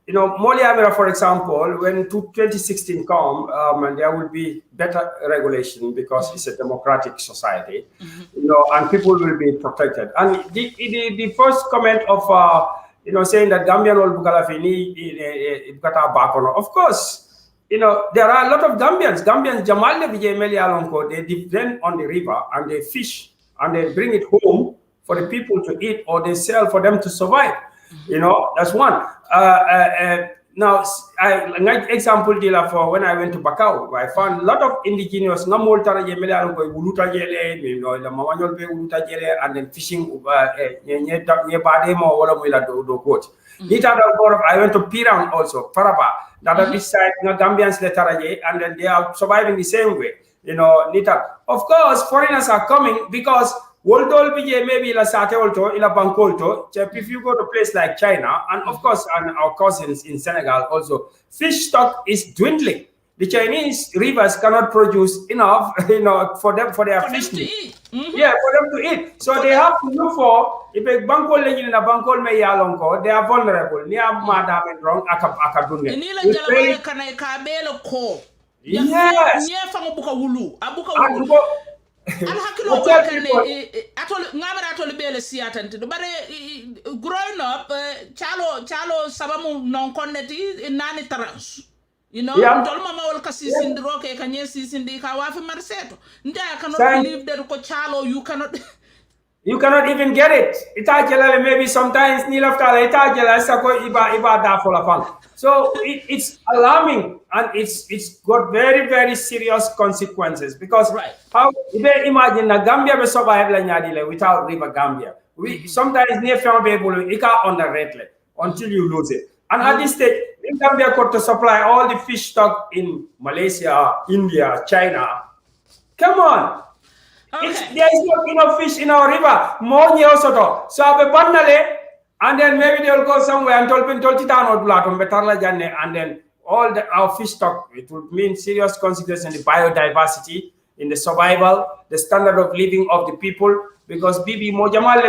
Moli Amira, for example, when 2016 come, and there will be better regulation because it's a democratic society, and people will be protected. And the first comment of, saying that Gambian will Bukalafini, of course, there are a lot of Gambians. Jamal they depend on the river and they fish and they bring it home for the people to eat or they sell for them to survive. That's one. Now, example dealer for when I went to Bakau, I found a lot of indigenous and then fishing I went to Pirang also, Parapa, that this side, Gambians and then they are surviving the same way. Of course, foreigners are coming because maybe la sate olto ila bankolto if you go to a place like China and of course and our cousins in Senegal also, fish stock is dwindling. The Chinese rivers cannot produce enough for their fish to eat. Yeah, for them to eat. So they have to look for if a bankol legend in a bankol me yalonko, they are vulnerable. Near madam and wrong akadunge. Yes. Alhakilo ngamara tole bele siatante but growing up chalo sabamu non connecti nani trans ndol mama wol kasi sindro ke kanye sindi ka wafi marseto nda cannot believe that ko chalo you cannot even get it. Itajela maybe sometimes nilaftala itajela sako iba da for fun. So it's alarming and it's got very, very serious consequences because how they imagine that Gambia will survive without River Gambia. We sometimes near family people you can't underrate until you lose it. And at this stage, in Gambia got to supply all the fish stock in Malaysia, India, China. Come on. Okay. There is not enough fish in our river. More so and then maybe they will go somewhere and and then all our fish stock, it would mean serious consequences in the biodiversity, in the survival, the standard of living of the people, because Bibi Mojamal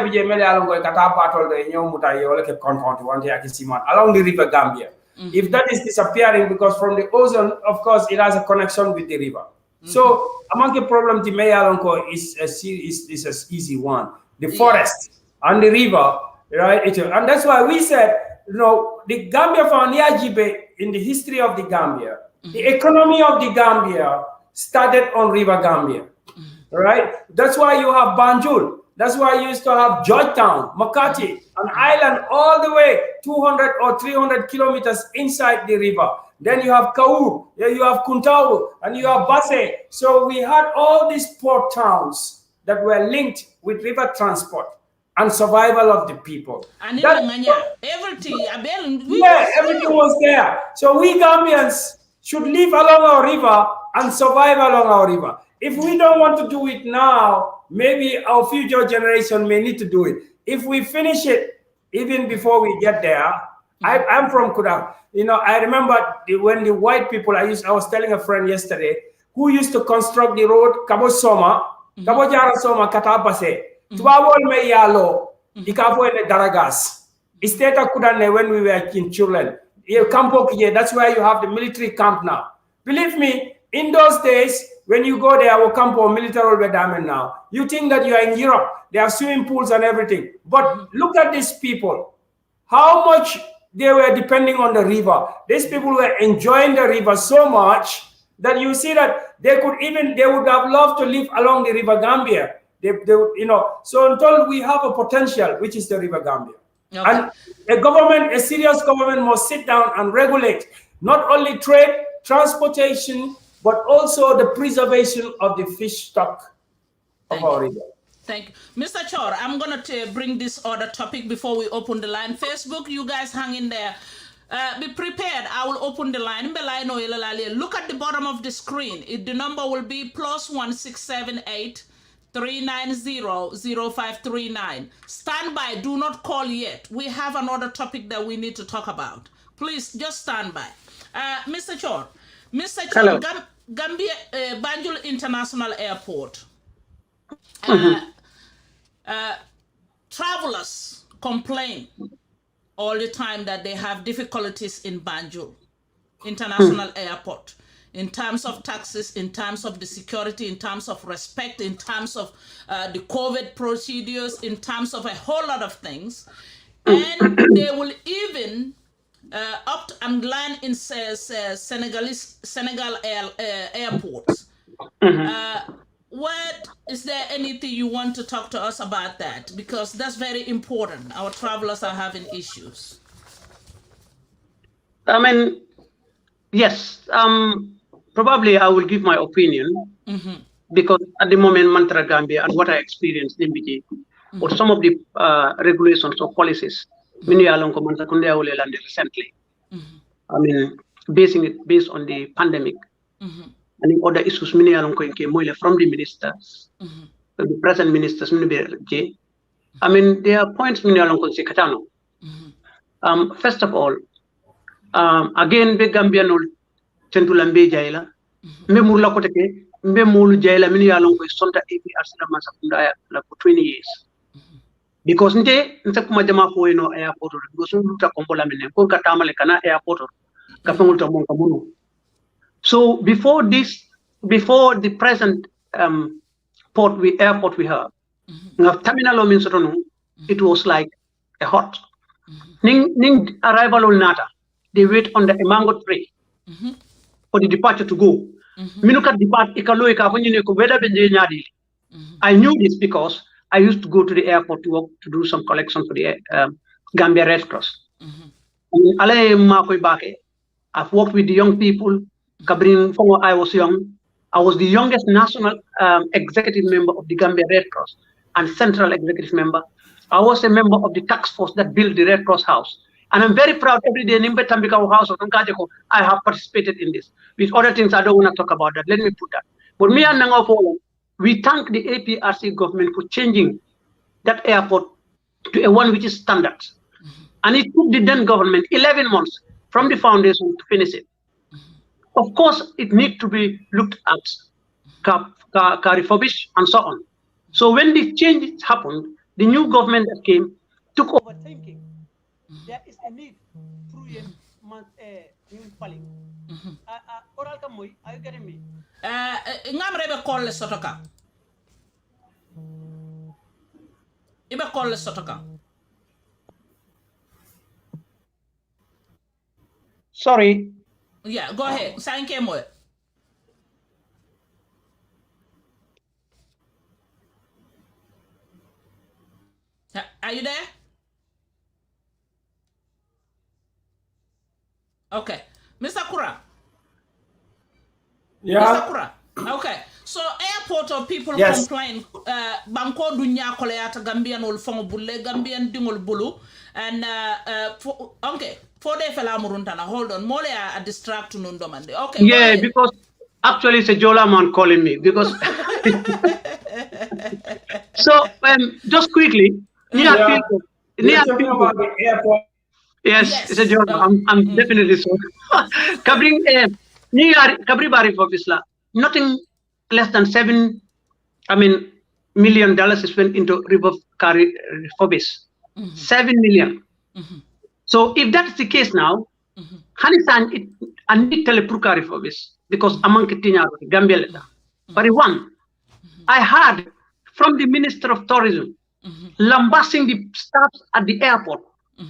along the river Gambia. If that is disappearing, because from the ocean, of course, it has a connection with the river. So among the problem to Mayalonko is an easy one. The forest and the river, right? And that's why we said, the Gambia found in the history of the Gambia, the economy of the Gambia started on River Gambia, right? That's why you have Banjul. That's why you used to have Georgetown, Makati, an island all the way 200 or 300 kilometers inside the river. Then you have Kaur, you have Kuntau, and you have Basse. So we had all these port towns that were linked with river transport and survival of the people. And everything, everything was there. So we Gambians should live along our river and survive along our river. If we don't want to do it now, maybe our future generation may need to do it. If we finish it, even before we get there, I'm from Kurang. I remember when the white people, I was telling a friend yesterday, who used to construct the road, Kabo Soma, Kabo Jara Soma, Katabase, Tuawol me yalo, Ikafo and Daragas. Isteta Kudane when we were in children. That's where you have the military camp now. Believe me, in those days, when you go there, our camp or military diamond now, you think that you are in Europe. They have swimming pools and everything. But look at these people. How much they were depending on the river. These people were enjoying the river so much that you see that they would have loved to live along the River Gambia. So until we have a potential, which is the River Gambia. Okay. And a serious government must sit down and regulate not only trade, transportation, but also the preservation of the fish stock of our river. Thank you. Mr. Chorr, I'm going to bring this other topic before we open the line. Facebook, you guys hang in there. Be prepared. I will open the line. Look at the bottom of the screen. The number will be +1678 390-0539. Stand by. Do not call yet. We have another topic that we need to talk about. Please, just stand by. Mr. Chorr. Gambia, Banjul International Airport. Travelers complain all the time that they have difficulties in Banjul International Airport in terms of taxes, in terms of the security, in terms of respect, in terms of the COVID procedures, in terms of a whole lot of things. And they will even opt and land in Senegal airports. Is there anything you want to talk to us about that? Because that's very important. Our travelers are having issues. Yes. Probably I will give my opinion because at the moment, Mantra Gambia and what I experienced in BG, or some of the regulations or policies, recently. Based on the pandemic. And in other issues, from the ministers, the present ministers, there are points first of all, again, the Gambian Tentulambe Jaila, Memula Koteke, Memulu Jaila, Minialong, Sonta APRC for 20 years. Because nte Nsakumajama for airport, because Luta Kompolamine, Konkatamale airport, Kafangulta Monkamuno. So before the present airport we have, terminal means it was like a hot. Ning arrival on Nata, they wait on the mango tree for the departure to go. Minuka depart I knew this because I used to go to the airport to work to do some collection for the Gambia Red Cross. I've worked with the young people. I was young. I was the youngest national executive member of the Gambia Red Cross and central executive member. I was a member of the task force that built the Red Cross house. And I'm very proud every day in Tambika house of Nkajeko, I have participated in this. With other things, I don't want to talk about that. Let me put that. But me and Nangafo, we thank the APRC government for changing that airport to a one which is standard. And it took the then government 11 months from the foundation to finish it. Of course, it needs to be looked at, refurbished, and so on. So when the changes happened, the new government that came took over thinking there is a need through Are you getting me? Ngam rebe call le sotoka. Ibe call le sotoka. Sorry. Yeah, go ahead. Thank you, more. Are you there? Okay. Mr. Kurang. Yeah. Mr. Kurang. Okay. So airport of people complain banko dunya koleata Gambian ol fongo bulle Gambian dingol bulu and okay. Foday fela muruntana. Hold on. Mole a distract nun domande. Okay. Yeah, because actually it's a Jola man calling me because so just quickly near people about the airport. Yes, it's a Jola. I'm definitely so. Covering Kabri Bari for Isla, nothing less than $7 million is went into river carry for this. 7 million. So if that's the case now, Hanisan it and need telepurkari for this because among Kitinya Gambia letter. But one, I heard from the Minister of Tourism lambasting the staff at the airport,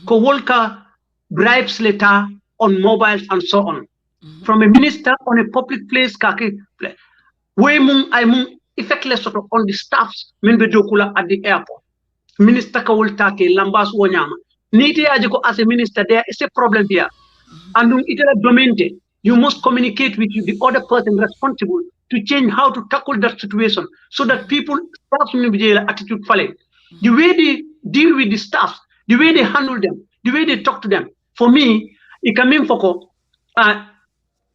Kowolka bribes letter on mobiles and so on. From a minister on a public place, kaki way mung I mung effectless sort of on the staffs minbe dokula at the airport. Minister Kowolta ke lambas wonyama. Niti ajiko as a minister, there is a problem here. And it is documented. You must communicate with the other person responsible to change how to tackle that situation so that people start to attitude falling. The way they deal with the staff, the way they handle them, the way they talk to them. For me, it can mean for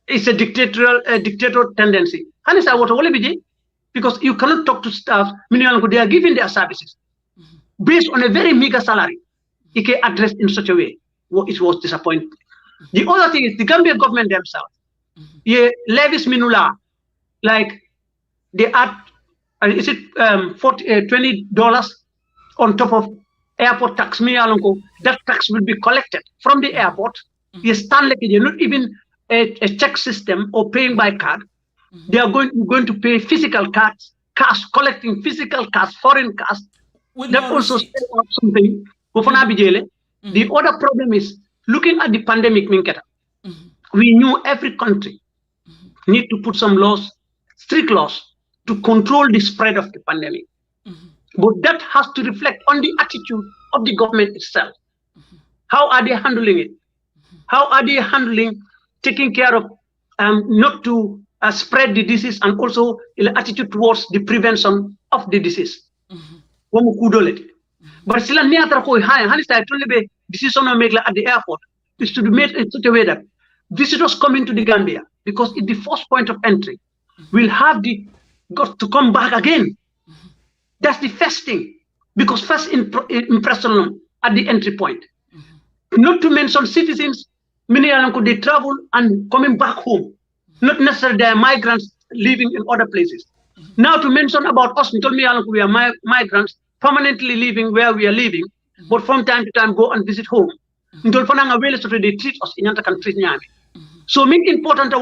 it's a dictatorial tendency. And it's what because you cannot talk to staff, meaning they are giving their services based on a very meager salary. It can address in such a way. It was disappointing. The other thing is the Gambia government themselves. Yeah, levies minula, like they add, is it $20 on top of airport tax? That tax will be collected from the airport. You stand like you're not even a check system or paying by card. They are going to pay physical cards, cash, collecting physical cash, foreign cash. That also set up something. The other problem is looking at the pandemic, we knew every country need to put some laws, strict laws, to control the spread of the pandemic. But that has to reflect on the attitude of the government itself. How are they handling it? How are they handling taking care of not to spread the disease and also the attitude towards the prevention of the disease? But still, decision at the airport is to be made in such a way that visitors coming to the Gambia, because it's the first point of entry, will have got to come back again. That's the first thing, because first impression at the entry point. Not to mention citizens, many of them they travel and coming back home. Not necessarily they are migrants living in other places. Now to mention about us, we are migrants permanently living where we are living, but from time to time go and visit home. They treat us in other countries. So make important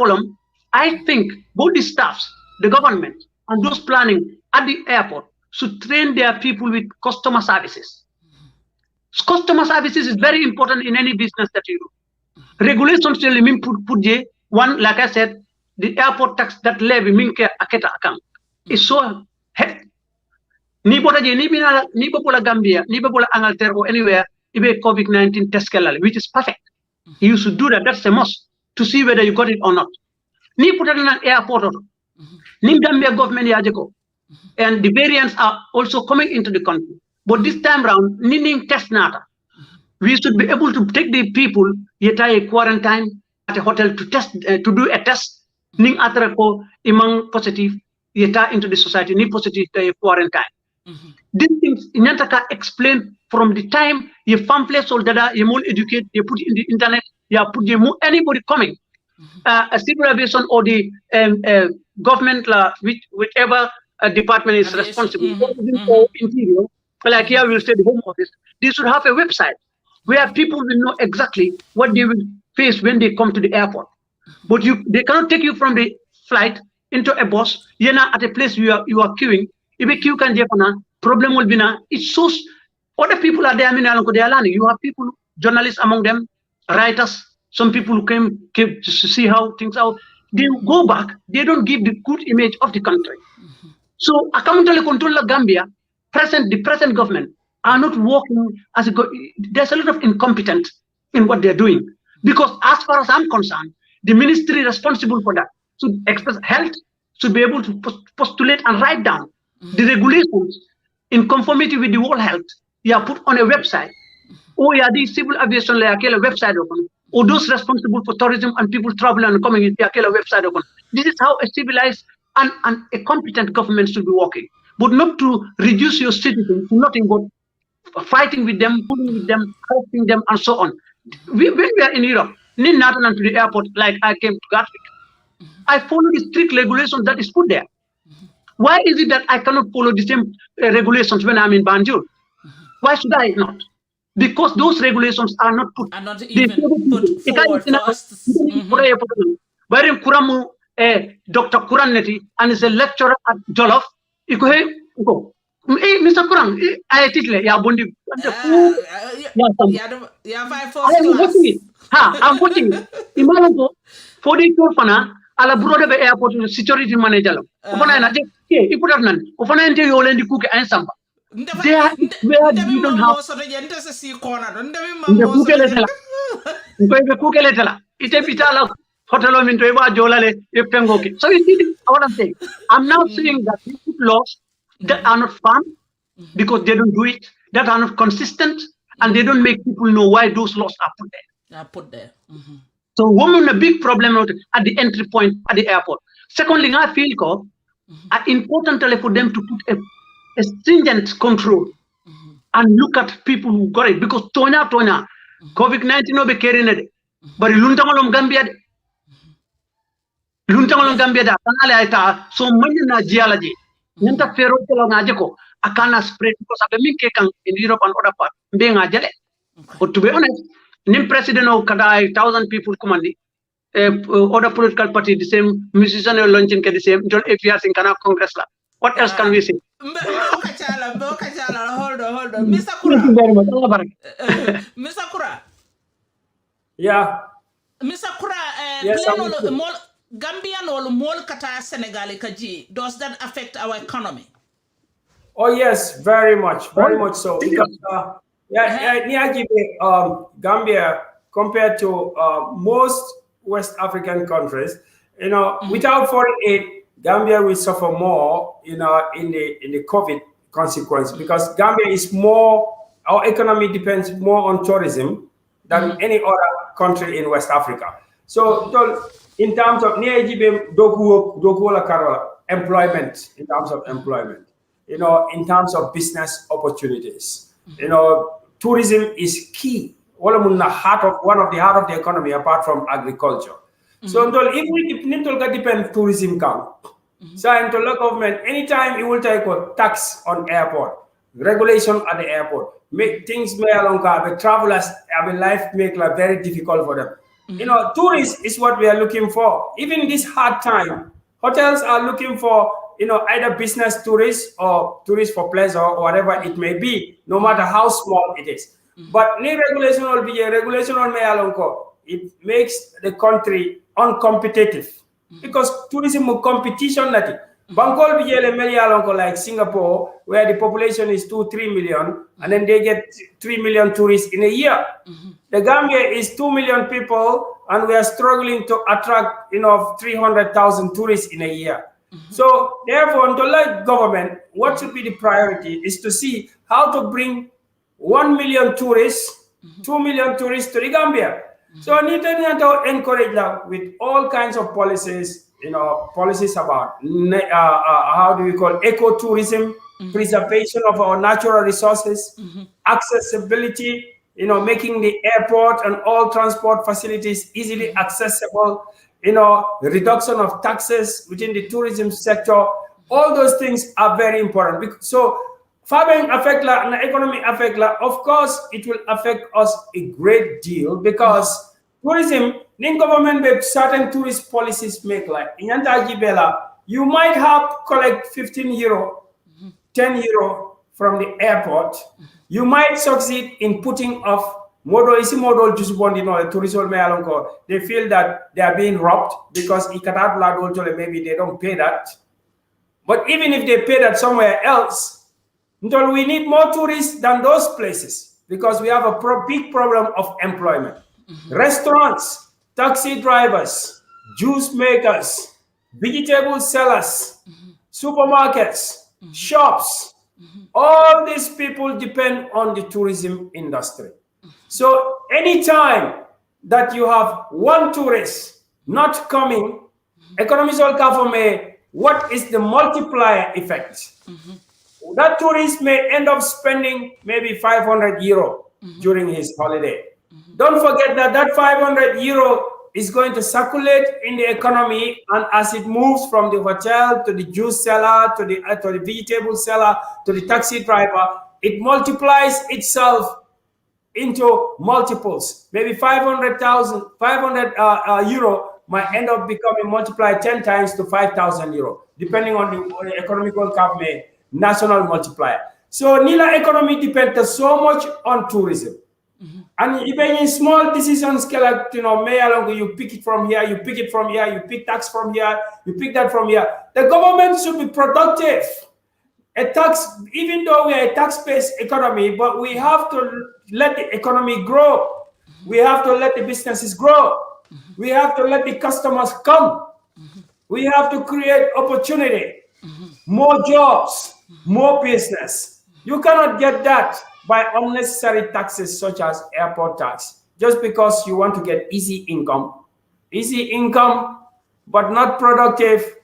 I think both the staffs, the government, and those planning at the airport should train their people with customer services. Customer services is very important in any business that you do. Regulations tell me put one, like I said, the airport tax that levy minke aketa account is so heavy. Ni bola Gambia, ni bola Angleterre or anywhere, ibe COVID-19 test kelale, which is perfect. You should do that. That's a must to see whether you got it or not. Ni put it in an airport or ni Gambia government yajeko. And the variants are also coming into the country. But this time round, needing test nata. We should be able to take the people yeta quarantine at a hotel to test to do a test. Ning atrako imang positive yeta into the society ni positive quarantine. These things Nyantaka explain from the time you pamphlet or data you more educate, you put in the internet, you put anybody coming. A civil aviation or the government whichever department is responsible for interior, like here we'll say the home office, they should have a website where people will know exactly what they will face when they come to the airport. But they cannot take you from the flight into a bus, you're not at a place you are queuing. If a queue can problem will be now. It shows other people are there. I mean, you have people, journalists among them, writers, some people who came to see how things are. They go back, they don't give the good image of the country. So accountable control of Gambia, the present government are not working as there's a lot of incompetence in what they're doing. Because as far as I'm concerned, the ministry responsible for that should express health, should be able to postulate and write down the regulations in conformity with the World Health. You are put on a website. Or yeah, the civil aviation website open. Or those responsible for tourism and people traveling and coming in, a website open. This is how a civilized and a competent government should be working. But not to reduce your citizens to nothing but fighting with them, pulling with them, helping them, and so on. When we are in Europe, to the airport, like I came to Gatwick, I follow the strict regulations that is put there. Why is it that I cannot follow the same regulations when I'm in Banjul? Why should I not? Because those regulations are not put. Are not even put forward for us. Wherein Kuramu, Dr. Kurang Neti, and is a lecturer at Jolof. Mr. Kurang, I title ya bondi. I'm watching it. Imagine Foday Chorr fana ala broda be airport security manager. Ofana na je ke iputar nan. Ofana ente yolendi kuke ansamba. There where you don't have hotel minto jolale pengoki. So you see what I'm saying. I'm now saying that we put laws that are not fun because they don't do it, that are not consistent, and they don't make people know why those laws are put there. So women a big problem at the entry point at the airport. Secondly, I feel important for them to put a stringent control and look at people who got it, because Tonya COVID-19 no be carrying it, but Luntangolom Gambia da kanale aita so many na geology nenta fero telo ngajeko akana spread because abe minke kan in Europe and other part be ngajele. But to be honest, nim president of Kadai 1,000 people commandi other political party the same, musician launching the same, John APRC in Kana Congress la. What else can we say? Hold on. Mr. Kura. Thank you very much. Mr. Kura. Yeah. Mr. Kura, yes, Gambian or Mol Kata Senegal kaji, does that affect our economy? Oh yes, very much so. Because Gambia compared to most West African countries, without foreign aid, Gambia will suffer more, in the COVID consequence, because Gambia is our economy depends more on tourism than any other country in West Africa. So in terms of employment, in terms of business opportunities, tourism is key. One of the heart of the economy apart from agriculture. So if we depend tourism count, so into local government, anytime it will take a tax on airport, regulation at the airport, make things the travelers have a life make life very difficult for them. Tourists is what we are looking for. Even this hard time, hotels are looking for either business tourists or tourists for pleasure or whatever it may be, no matter how small it is. But new regulation will be a regulation on it makes the country uncompetitive because tourism competition Bangkok be like Singapore, where the population is 2-3 million, and then they get 3 million tourists in a year. The Gambia is 2 million people, and we are struggling to attract 300,000 tourists in a year. So therefore, under like government, what should be the priority is to see how to bring 1 million tourists, 2 million tourists to the Gambia. So I need to encourage that with all kinds of policies, policies about how do we call ecotourism, preservation of our natural resources, accessibility, making the airport and all transport facilities easily accessible, reduction of taxes within the tourism sector. All those things are very important. So farming affect and economy affect, of course, it will affect us a great deal because tourism, nin government be certain tourist policies make like in Bella, you might have collect 15 euro, 10 euro from the airport. You might succeed in putting off model isi model just bondi no tourism me alonko. They feel that they are being robbed because maybe they don't pay that. But even if they pay that somewhere else, we need more tourists than those places because we have a big problem of employment. Restaurants, taxi drivers, juice makers, vegetable sellers, supermarkets, shops, all these people depend on the tourism industry. So anytime that you have one tourist not coming, economists will come what is the multiplier effect? That tourist may end up spending maybe 500 euro during his holiday. Don't forget that that 500 euro is going to circulate in the economy, and as it moves from the hotel to the juice seller to the vegetable seller to the taxi driver, it multiplies itself into multiples. Maybe 500 euro might end up becoming multiplied 10 times to 5,000 euro, depending on the economical government national multiplier. So Nila economy depends so much on tourism. And even in small decisions, like, you pick it from here, you pick it from here, you pick tax from here, you pick that from here. The government should be productive. Even though we are a tax-based economy, but we have to let the economy grow. We have to let the businesses grow. We have to let the customers come. We have to create opportunity, more jobs, more business. You cannot get that by unnecessary taxes such as airport tax, just because you want to get easy income, but not productive,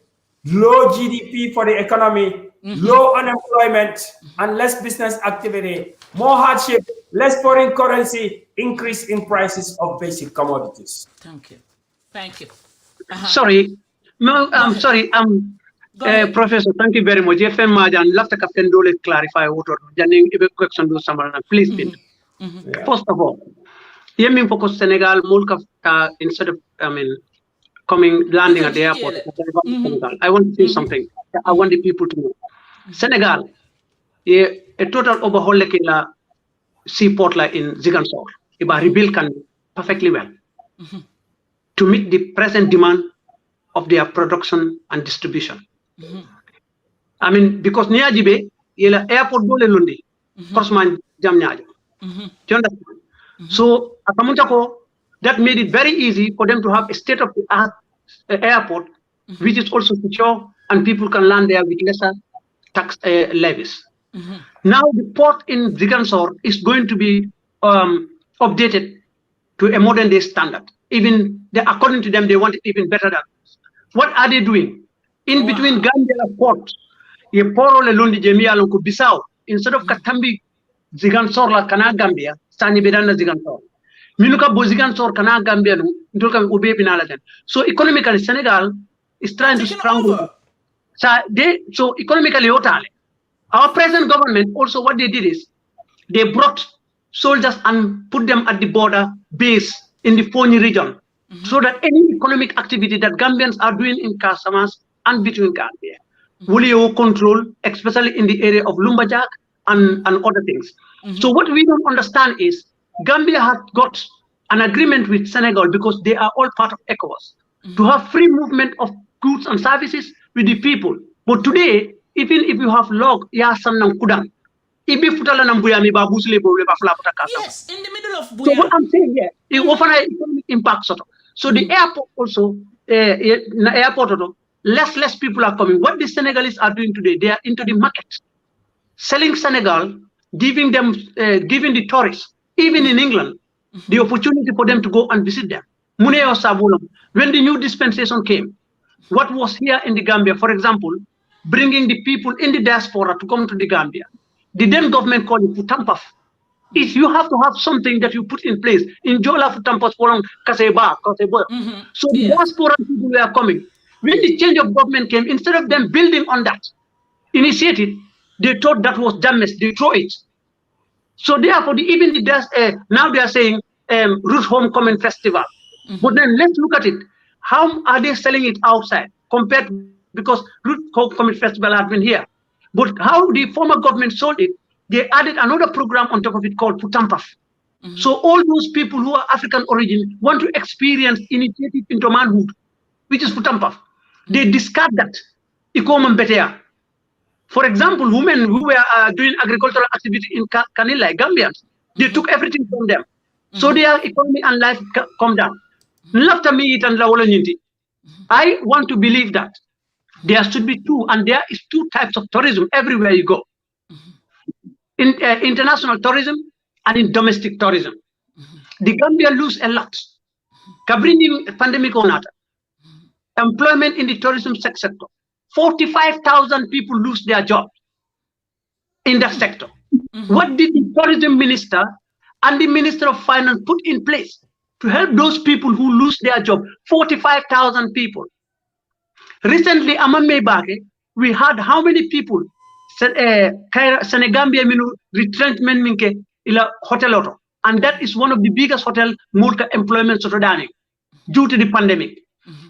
low GDP for the economy, low unemployment, and less business activity, more hardship, less foreign currency, increase in prices of basic commodities. Thank you. Thank you. Sorry. No, I'm sorry. Professor, thank you very much. FM Majan, left Captain Dole clarify what or Janning question do summer. Please, First of all, Yemin focus Senegal, Mulka instead of landing at the airport. I want to say something. I want the people to know. Senegal, a total overhaul in the seaport like in Zigansor. Iba rebuild can perfectly well to meet the present demand of their production and distribution. I mean, because Niajibe, yela airport dole lundi, Korsman jam Niajo. Do you understand? So, Akamuntako, that made it very easy for them to have a state-of-the-art airport, which is also secure, and people can land there with lesser tax levies. Now, the port in Zigansor is going to be updated to a modern-day standard. Even according to them, they want it even better than. What are they doing? In between Gambia port, ye poro le lundi jemia lonko Bissau, instead of Katambi Zigansor la kana Gambia, Sani Bedana Zigansor. Minuka bo Zigansor kana Gambia no, ndoka ube binala den. So economically Senegal is trying to strangle. So economically otale. Our present government also what they did is they brought soldiers and put them at the border base in the Foni region. So that any economic activity that Gambians are doing in Casamance and between Gambia will control, especially in the area of Lumbajak and other things. So what we don't understand is Gambia has got an agreement with Senegal because they are all part of ECOWAS to have free movement of goods and services with the people. But today, even if you have log, yes, in the middle of Buyam. So what I'm saying here, it often economic impact. So the airport also, less people are coming. What the Senegalese are doing today, they are into the market, selling Senegal, giving the tourists, even in England, the opportunity for them to go and visit them. When the new dispensation came, what was here in the Gambia, for example, bringing the people in the diaspora to come to the Gambia, the then government called it Futampaf. If you have to have something that you put in place, in Jola Futampas Forum, Kaseba. So the diaspora people were coming. When the change of government came, instead of them building on that initiative, they thought that was damaged, they throw it. So therefore, now they are saying Root Homecoming Festival. But then let's look at it. How are they selling it outside compared, because Root Commit Festival has been here. But how the former government sold it, they added another program on top of it called Putampaf. So all those people who are African origin want to experience initiative into manhood, which is Putampaf. They discard that. For example, women who were doing agricultural activity in Kanila, Gambians, they took everything from them. So their economy and life come down. I want to believe that there should be two, and there is two types of tourism everywhere you go. In international tourism and in domestic tourism. The Gambia lose a lot. Kabrini pandemic onata. Employment in the tourism sector. 45,000 people lose their jobs in that sector. What did the tourism minister and the minister of finance put in place to help those people who lose their job? 45,000 people. Recently, Amame Bake, we had how many people? Senegambia minu retrenchment minke ila hotel auto, and that is one of the biggest hotel mulka employment Sudan due to the pandemic.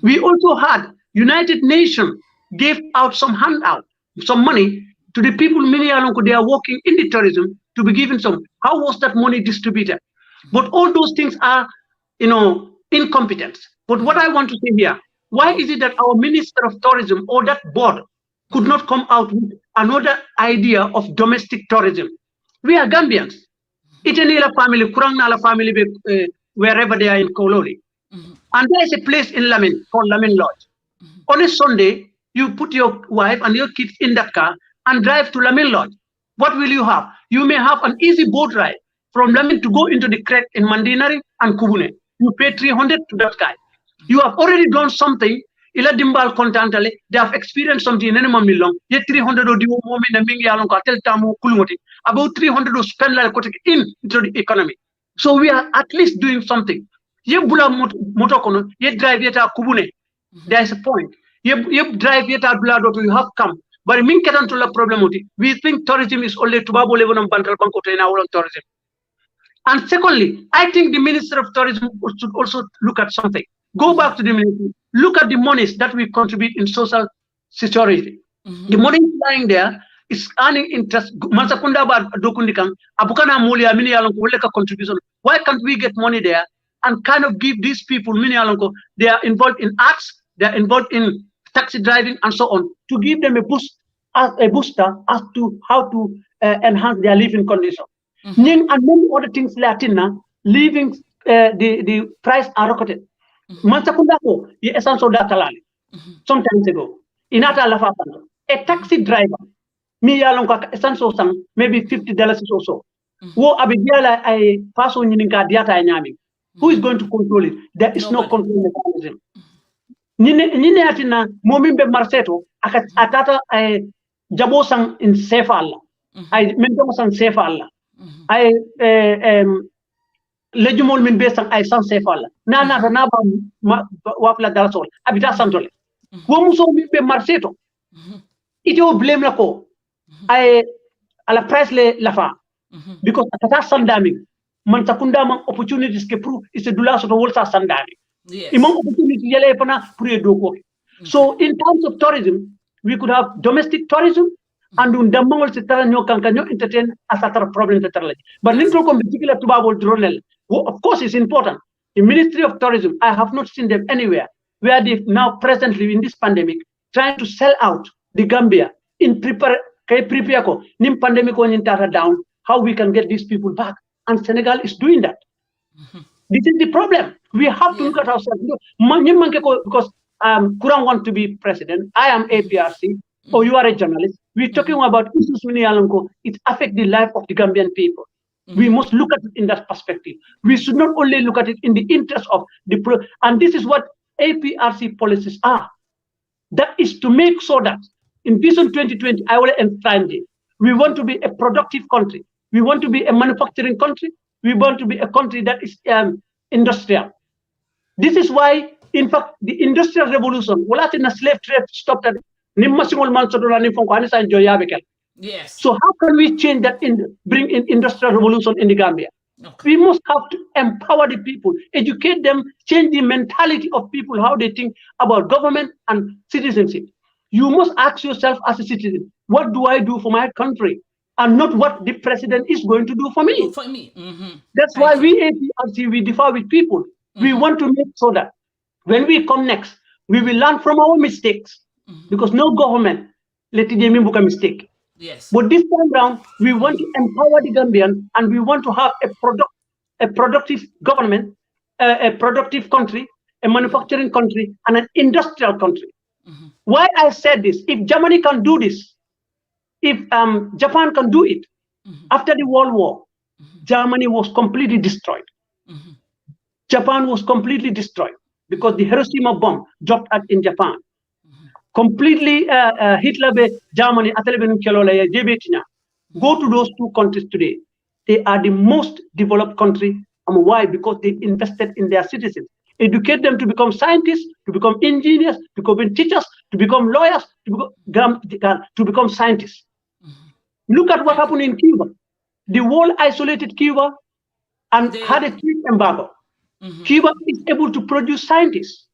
We also had United Nations gave out some handout, some money to the people they are working in the tourism to be given some. How was that money distributed? But all those things are, incompetent. But what I want to say here, why is it that our Minister of Tourism or that board could not come out with another idea of domestic tourism? We are Gambians. Itenila family, Kurang Nala family, wherever they are in Kololi. And there is a place in Lamin called Lamin Lodge. On a Sunday, you put your wife and your kids in that car and drive to Lamin Lodge. What will you have? You may have an easy boat ride from Lamin to go into the creek in Mandinari and Kubune. You pay 300 to that guy. You have already done something. Ila dimbal contantale, they have experienced something in any million. Yet 300 of the women and being along cartel tamu kulumoti. About 300 of spend like into the economy. So we are at least doing something. Ye bula motokono, ye drive yeta kubune. There is a point. Ye drive yeta buladoto, you have come. But min ketan to la problem. We think tourism is only to babo level on bantal banko in our tourism. And secondly, I think the Minister of Tourism should also look at something. Go back to the ministry, look at the monies that we contribute in social security. The money lying there is earning interest. Mansakunda ba dokundikang abukana muli amini alonko uleka contribution. Why can't we get money there and kind of give these people mini alonko? They are involved in arts, they are involved in taxi driving and so on, to give them a booster as to how to enhance their living condition. And many other things Latina living the price are rocketed. Mansakundako, ye essential data lali. Sometimes ago, in Ata a taxi driver, me alonka essential sang maybe $50 or so. Wo abidiala I pass on yininka diata nyami. Who is going to control it? There is no control mechanism. Nine atina momimbe marseto atata I jabo sang in safe Allah. I mentomo sang safe Allah. I lejumol min be sang ay san sefal na ba wafla dalasol abita santole wo muso min be marseto ite o blame la ko ay ala price le lafa because atata sandami man takunda man opportunities ke pour is a dollar so wolsa sandami imam opportunity yele pana pour do ko. So in terms of tourism, we could have domestic tourism and ndamangol se tara nyo kanka nyo entertain asatara problem te tara. But little in particular to babol dronel, of course it's important. The Ministry of Tourism, I have not seen them anywhere where they now presently in this pandemic trying to sell out the Gambia in prepare ko nim pandemic on down, how we can get these people back. And Senegal is doing that. This is the problem. We have to look at ourselves. Because Kurang want to be president, I am APRC, or you are a journalist. We're talking about issues it affects the life of the Gambian people. We must look at it in that perspective. We should not only look at it in the interest of the and this is what APRC policies are. That is to make sure that in Vision 2020, I will enshrine it. We want to be a productive country. We want to be a manufacturing country. We want to be a country that is industrial. This is why, in fact, the industrial revolution, the slave trade stopped at yes. So how can we change that bring in industrial revolution in the Gambia? We must have to empower the people, educate them, change the mentality of people, how they think about government and citizenship. You must ask yourself as a citizen, what do I do for my country? And not what the president is going to do for me. That's why we APRC, we differ with people. We want to make sure that when we come next, we will learn from our mistakes, because no government let it book a mistake. Yes. But this time round, we want to empower the Gambian, and we want to have a productive government, a productive country, a manufacturing country, and an industrial country. Why I said this? If Germany can do this, if Japan can do it, after the World War, Germany was completely destroyed. Japan was completely destroyed because the Hiroshima bomb dropped in Japan. Completely Hitler Germany. Go to those two countries today. They are the most developed country. Why? Because they invested in their citizens. Educate them to become scientists, to become engineers, to become teachers, to become lawyers, to become scientists. Look at what happened in Cuba. The world isolated Cuba and had a trade embargo. Cuba is able to produce scientists.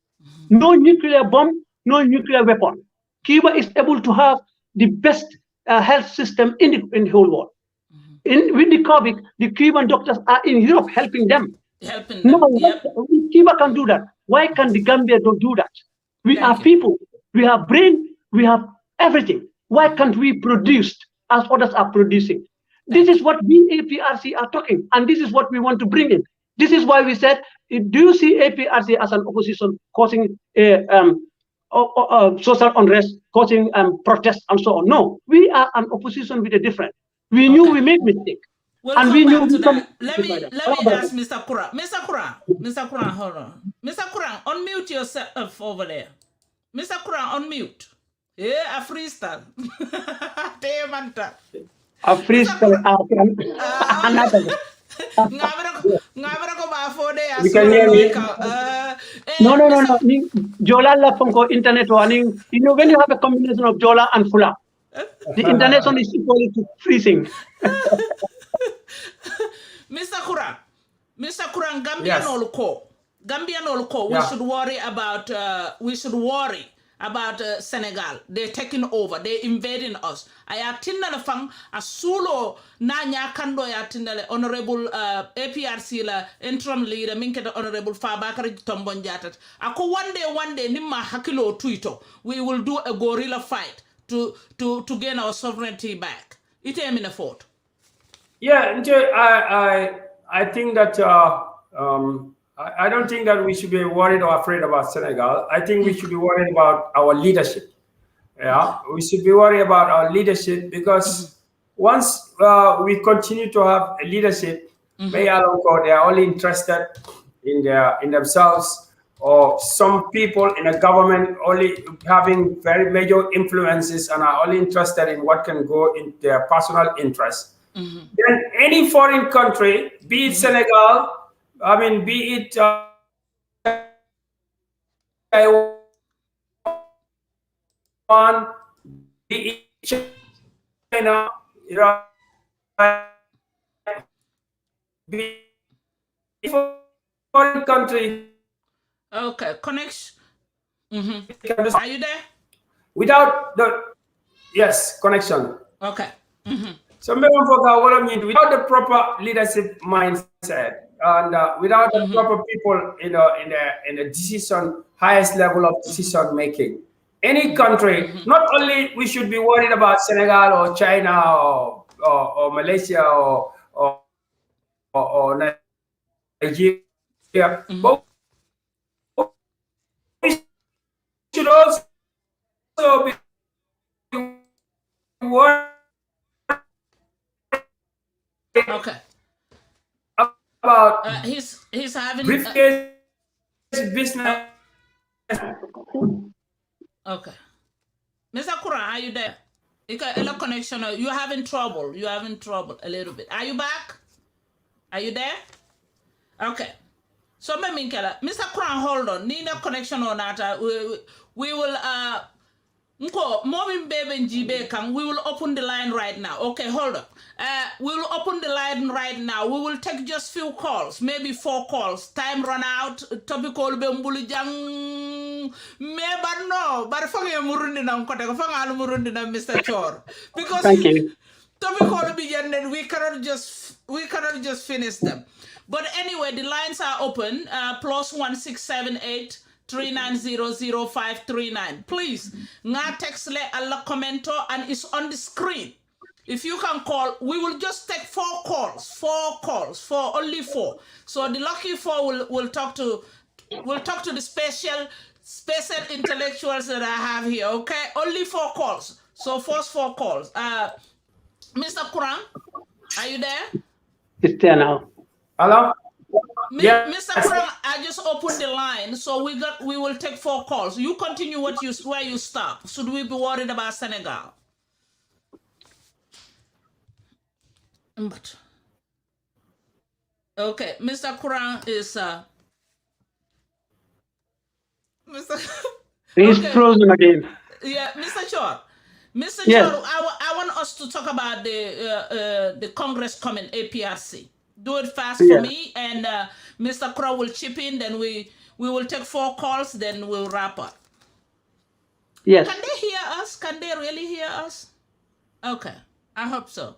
No nuclear bomb, no nuclear weapon. Cuba is able to have the best health system in the whole world. With the COVID, the Cuban doctors are in Europe helping them. Cuba can do that. Why can the Gambia don't do that? We are people. We have brain. We have everything. Why can't we produce as others are producing? This is what we APRC are talking, and this is what we want to bring in. This is why we said, do you see APRC as an opposition causing social unrest, causing protests and so on? No, we are an opposition with a difference. We knew we made mistake. We'll and we knew that. Let me ask Mr. Kurang. Mr. Kurang, hold on. Mr. Kurang, unmute yourself over there. Mr. Kurang, unmute. Yeah, a freestyle. A freestyle. You can hear me. No. Jola la fonko internet warning. You know, when you have a combination of Jola and Fula, the internet is equal to freezing. Mr. Kurang, Gambian Olko. We should worry about Senegal. They're taking over. They're invading us. I attended a fang a solo nanya kando ya attended honorable APRC la interim leader minke the honorable Fabakari Tombonjatat. Ako one day nimma hakilo tuito. We will do a guerrilla fight to gain our sovereignty back. It ain't in a fort. Yeah, I think that I don't think that we should be worried or afraid about Senegal. I think we should be worried about our leadership. Yeah, we should be worried about our leadership, because once we continue to have a leadership, they are only interested in themselves, or some people in a government only having very major influences and are only interested in what can go in their personal interests. Then any foreign country, be it Senegal, be it Taiwan, be it China, be it foreign country. Okay, connection. Are you there? Without yes, connection. Okay. So without the proper leadership mindset, and without the proper people in the decision, highest level of decision making, any country, not only we should be worried about Senegal or China or Malaysia or Nigeria, but we should also be worried about he's having business. Okay, Mr. Kurang, are you there? A connection. You're having trouble. A little bit. Are you back? Are you there? Okay. So Mr. Kurang, hold on. Need a connection or not? We will We will open the line right now. Okay, hold up. We will open the line right now. We will take just few calls, maybe 4 calls. Time run out. Topic call be mbulu jang. Maybe no, but fange murundi na mkote. Fange murundi na Mr. Chorr. Because thank you. topic call be and we cannot just finish them. But anyway, the lines are open. +1678. 3900539. Please, nga text le alla commento and it's on the screen. If you can call, we will just take 4 calls. 4 calls, only 4. So the lucky 4 will talk to the special intellectuals that I have here. Okay, only 4 calls. So first 4 calls. Mr. Kurang, are you there? It's there now. Hello. Yeah. Mr. Kurang, I just opened the line, so we will take 4 calls. You continue where you stop. Should we be worried about Senegal? Okay, Mr. Kurang is Mr. He's frozen again. Yeah, Mr. Chorr. Mr. Yes. Chorr, I want us to talk about the Congress coming, APRC. Do it fast for me, and Mr. Crow will chip in. Then we will take 4 calls. Then we'll wrap up. Yes. Can they hear us? Can they really hear us? Okay, I hope so.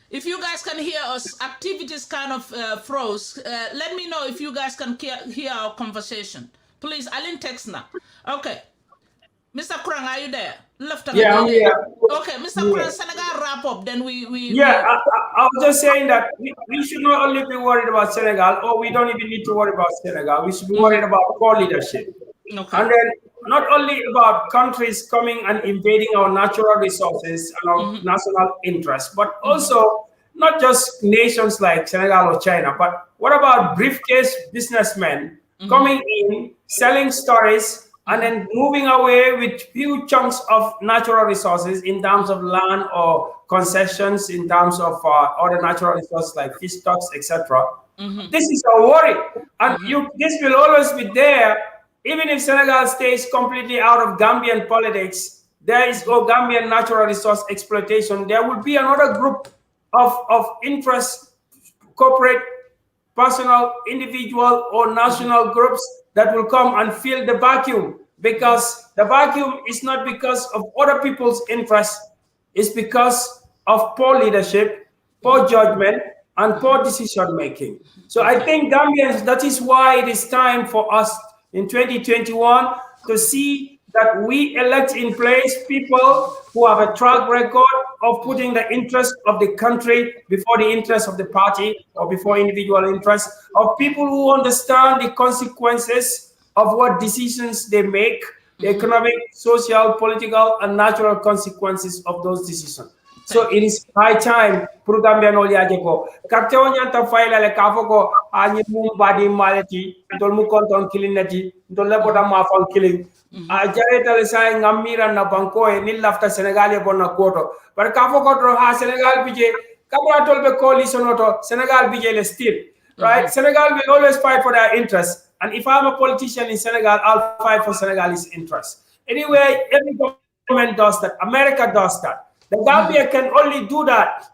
If you guys can hear us, activities kind of froze. Let me know if you guys can hear our conversation. Please, I'll text now. Okay. Mr. Kurang, are you there? Yeah, I'm here. Okay, Mr. Kurang, Senegal wrap up. Then I was just saying that we should not only be worried about Senegal, or we don't even need to worry about Senegal. We should be worried about core leadership. Okay. And then not only about countries coming and invading our natural resources and our national interests, but also not just nations like Senegal or China, but what about briefcase businessmen coming in, selling stories, and then moving away with huge chunks of natural resources in terms of land or concessions, in terms of other natural resources like fish stocks, etc. This is a worry. And this will always be there. Even if Senegal stays completely out of Gambian politics, there is Gambian natural resource exploitation. There will be another group of interest, corporate, personal, individual, or national groups that will come and fill the vacuum, because the vacuum is not because of other people's interests, it's because of poor leadership, poor judgment, and poor decision making. So I think Gambians, that is why it is time for us in 2021 to see that we elect in place people who have a track record of putting the interest of the country before the interest of the party or before individual interests, of people who understand the consequences of what decisions they make, the economic, social, political, and natural consequences of those decisions. So it is high time pour Gambia no liaje ko karte wonyanta fayla le kafoko anyi mum badi malati dol mu konton kilinati dol le boda ma fon kilin a jareta le say ngamira na banko e ni lafta Senegal e bonna koto par kafoko do ha Senegal bije kabra tol be coalition oto Senegal bije le still right. Senegal will always fight for their interests, and if I'm a politician in Senegal, I'll fight for Senegalese interests. Anyway, every government does that. America does that. The Gambia can only do that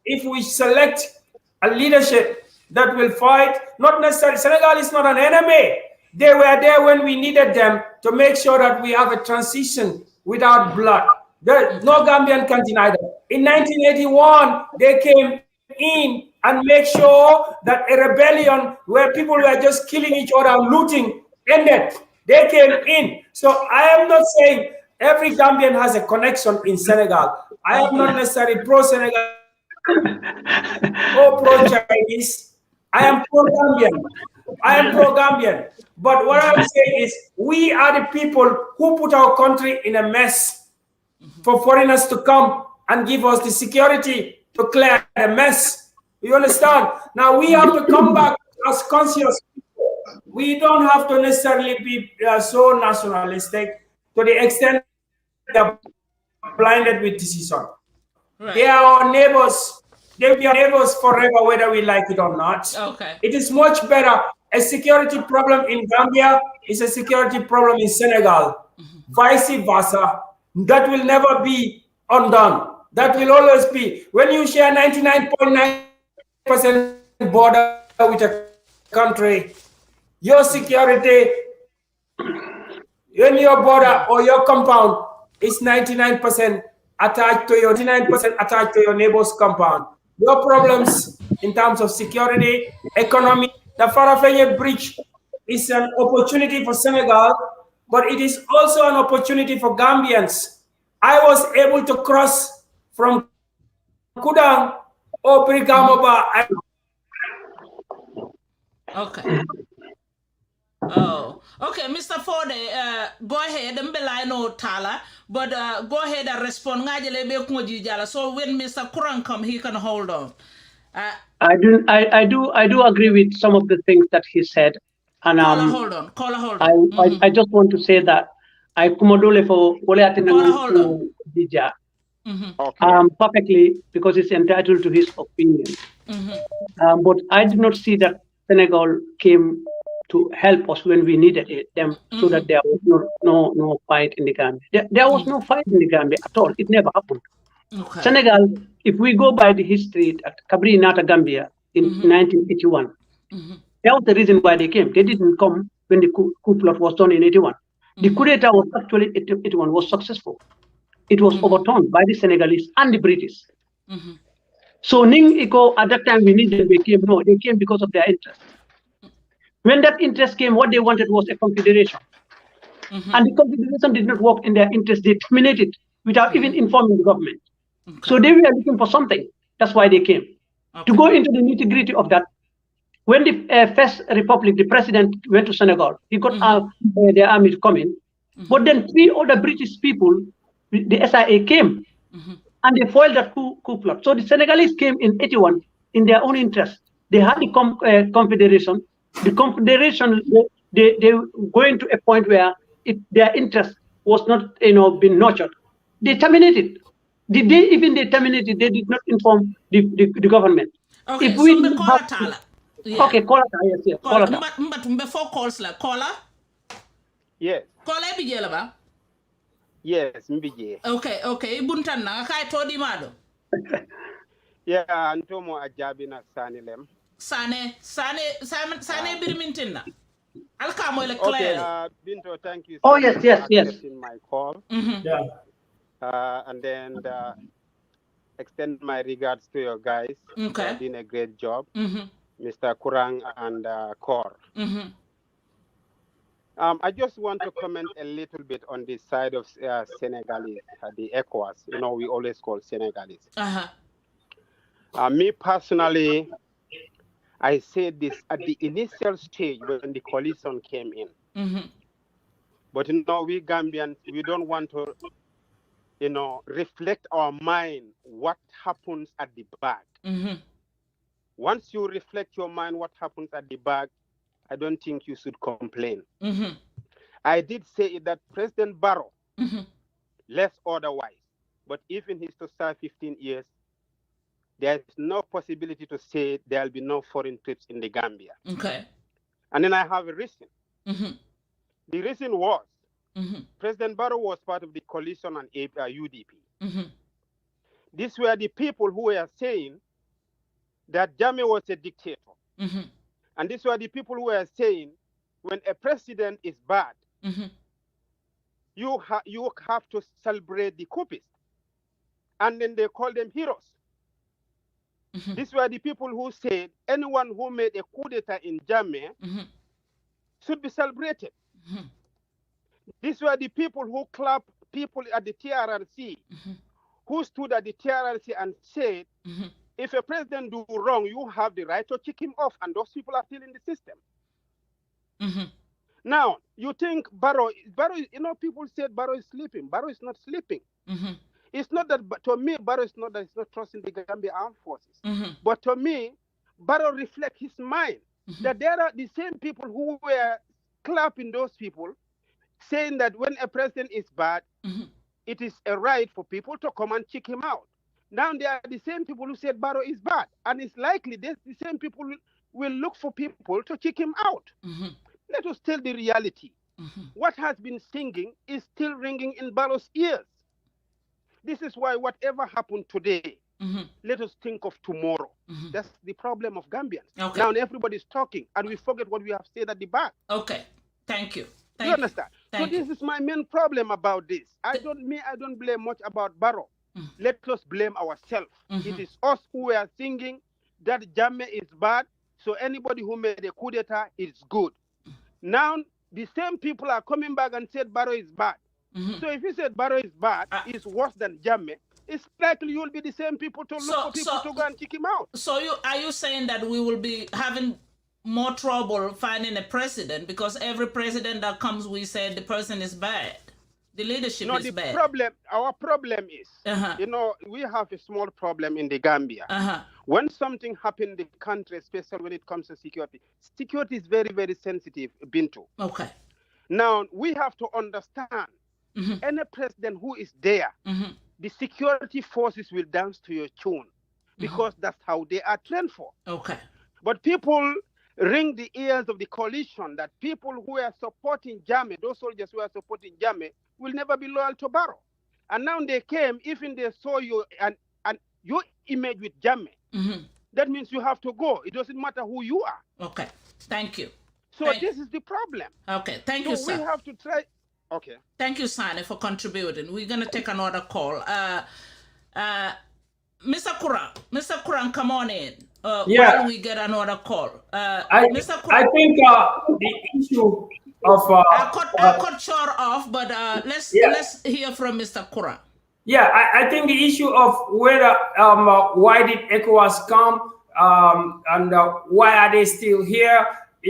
if we select a leadership that will fight. Not necessarily, Senegal is not an enemy. They were there when we needed them to make sure that we have a transition without blood. No Gambian can deny that. In 1981, they came in and make sure that a rebellion where people were just killing each other and looting ended. They came in. So I am not saying every Gambian has a connection in Senegal. I am not necessarily pro-Senegal or pro-Chinese. I am pro-Gambian. But what I'm saying is we are the people who put our country in a mess for foreigners to come and give us the security to clear the mess. You understand? Now we have to come back as conscious people. We don't have to necessarily be so nationalistic to the extent they're blinded with decision. Right. They are our neighbors. They'll be our neighbors forever, whether we like it or not. Okay. It is much better. A security problem in Gambia is a security problem in Senegal. Vice versa. That will never be undone. That will always be. When you share 99.9% border with a country, your security in your border or your compound is 99% attached to your 99% attached to your neighbor's compound. Your problems in terms of security, economy, the Farafenni Bridge is an opportunity for Senegal, but it is also an opportunity for Gambians. I was able to cross from Kudang or Brigamoba. Okay. Oh, okay, Mr. Foday, go ahead and no Tala, but go ahead and respond. So when Mr. Kurang come, he can hold on. I do agree with some of the things that he said, and hold on. I just want to say that I kumodole for hold on. Dija perfectly, because he's entitled to his opinion. But I did not see that Senegal came to help us when we needed them, so that there was no fight in the Gambia. There was no fight in the Gambia at all. It never happened. Okay. Senegal, if we go by the history at Kabri Nata Gambia in 1981, that was the reason why they came. They didn't come when the coup plot was done in 81. The coup d'etat was actually 81 was successful. It was overturned by the Senegalese and the British. So Ning Iko, at that time we needed, they came. No, they came because of their interest. When that interest came, what they wanted was a confederation. And the confederation did not work in their interest. They terminated without even informing the government. So they were looking for something. That's why they came. To go into the nitty-gritty of that, when the first republic, the president went to Senegal, he got their army to come in. But then 3 other British people, the SIA came, and they foiled that coup plot. So the Senegalese came in 81 in their own interest. They had the confederation. The confederation, they were going to a point where their interest was not, being nurtured. They terminated. The day even they terminated, they did not inform the government. Okay, if we so call okay, call it, yes. Call it. But before calls, like caller? Yes. Call it, ba? Yes, mbije. Okay. Buntan na kay to di mado. Yeah, antomo ajabi na sane lem. Sane birmintin na. Alka mo le clear. Okay, Binto, thank you. Oh yes. In my call. Yeah. And then extend my regards to your guys. Okay. Doing a great job. Mr. Kurang and Chorr. I just want to comment a little bit on this side of Senegalese, the ECOWAS. We always call Senegalese. Me personally, I said this at the initial stage when the coalition came in. But we Gambians, we don't want to, reflect our mind what happens at the back. Once you reflect your mind what happens at the back, I don't think you should complain. I did say that President Barrow left otherwise, but even he's to serve 15 years, there is no possibility to say there will be no foreign trips in the Gambia. Okay. And then I have a reason. The reason was President Barrow was part of the coalition on UDP. These were the people who were saying that Jammeh was a dictator. And these were the people who were saying when a president is bad, you have to celebrate the coupists. And then they call them heroes. These were the people who said anyone who made a coup d'etat in Jammeh should be celebrated. These were the people who clapped people at the TRRC, who stood at the TRRC and said, if a president do wrong, you have the right to kick him off, and those people are still in the system. Now, you think Barrow, people said Barrow is sleeping. Barrow is not sleeping. It's not that, to me, Barrow is not that he's not trusting the Gambia Armed Forces. But to me, Barrow reflects his mind that there are the same people who were clapping those people, saying that when a president is bad, it is a right for people to come and kick him out. Now they are the same people who said Barrow is bad. And it's likely that the same people will look for people to kick him out. Let us tell the reality. What has been singing is still ringing in Barrow's ears. This is why whatever happened today, let us think of tomorrow. That's the problem of Gambians. Okay. Now everybody's talking and we forget what we have said at the back. Okay. Thank you. You understand? So this is my main problem about this. I don't blame much about Barrow. Let us blame ourselves. It is us who are thinking that Jammeh is bad. So anybody who made a coup d'etat is good. Now the same people are coming back and said Barrow is bad. So if you said Barrow is bad, it's worse than Jammeh, it's likely you will be the same people to look for people to go and kick him out. So are you saying that we will be having more trouble finding a president because every president that comes, we say the person is bad, the leadership is bad? Our problem is, we have a small problem in the Gambia. When something happens in the country, especially when it comes to security is very, very sensitive, Bintu. Okay. Now, we have to understand, any president who is there, the security forces will dance to your tune because that's how they are trained for. Okay. But people ring the ears of the coalition that people who are supporting Jammeh, those soldiers who are supporting Jammeh, will never be loyal to Barrow. And now they came, even they saw you and your image with Jammeh, that means you have to go. It doesn't matter who you are. Okay. Thank you. So this is the problem. Okay. Thank you, sir. We have to try. Okay. Thank you, Sani, for contributing. We're going to take another call. Mr. Kurang, come on in. While we get another call. Mr. Kurang, I think the issue of... I cut Chorr off, but let's hear from Mr. Kurang. Yeah, I think the issue of whether why did ECOWAS come and why are they still here,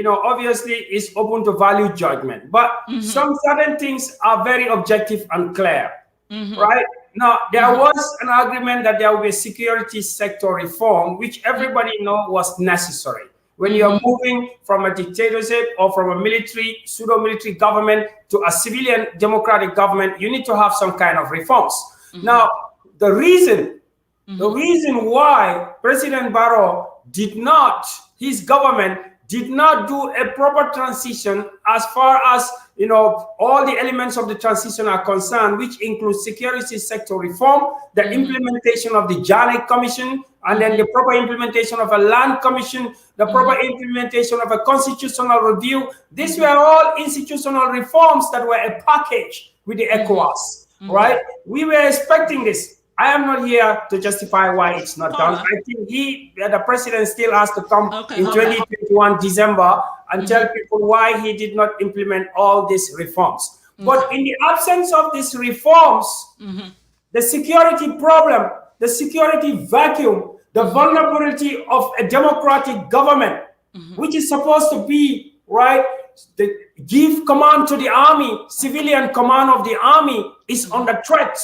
obviously it's open to value judgment. But some certain things are very objective and clear, right? Now, there was an agreement that there will be a security sector reform, which everybody knows was necessary. When you're moving from a dictatorship or from a military, pseudo-military government to a civilian democratic government, you need to have some kind of reforms. Now, the reason why President Barrow his government did not do a proper transition as far as, all the elements of the transition are concerned, which includes security sector reform, the implementation of the Janet Commission, and then the proper implementation of a land commission, the proper implementation of a constitutional review. These were all institutional reforms that were a package with the ECOWAS, right? We were expecting this. I am not here to justify why it's not done. I think the president still has to come in 2021 December and tell people why he did not implement all these reforms. But in the absence of these reforms, the security problem, the security vacuum, the vulnerability of a democratic government, which is supposed to be, right, give command to the army, civilian command of the army is under threat,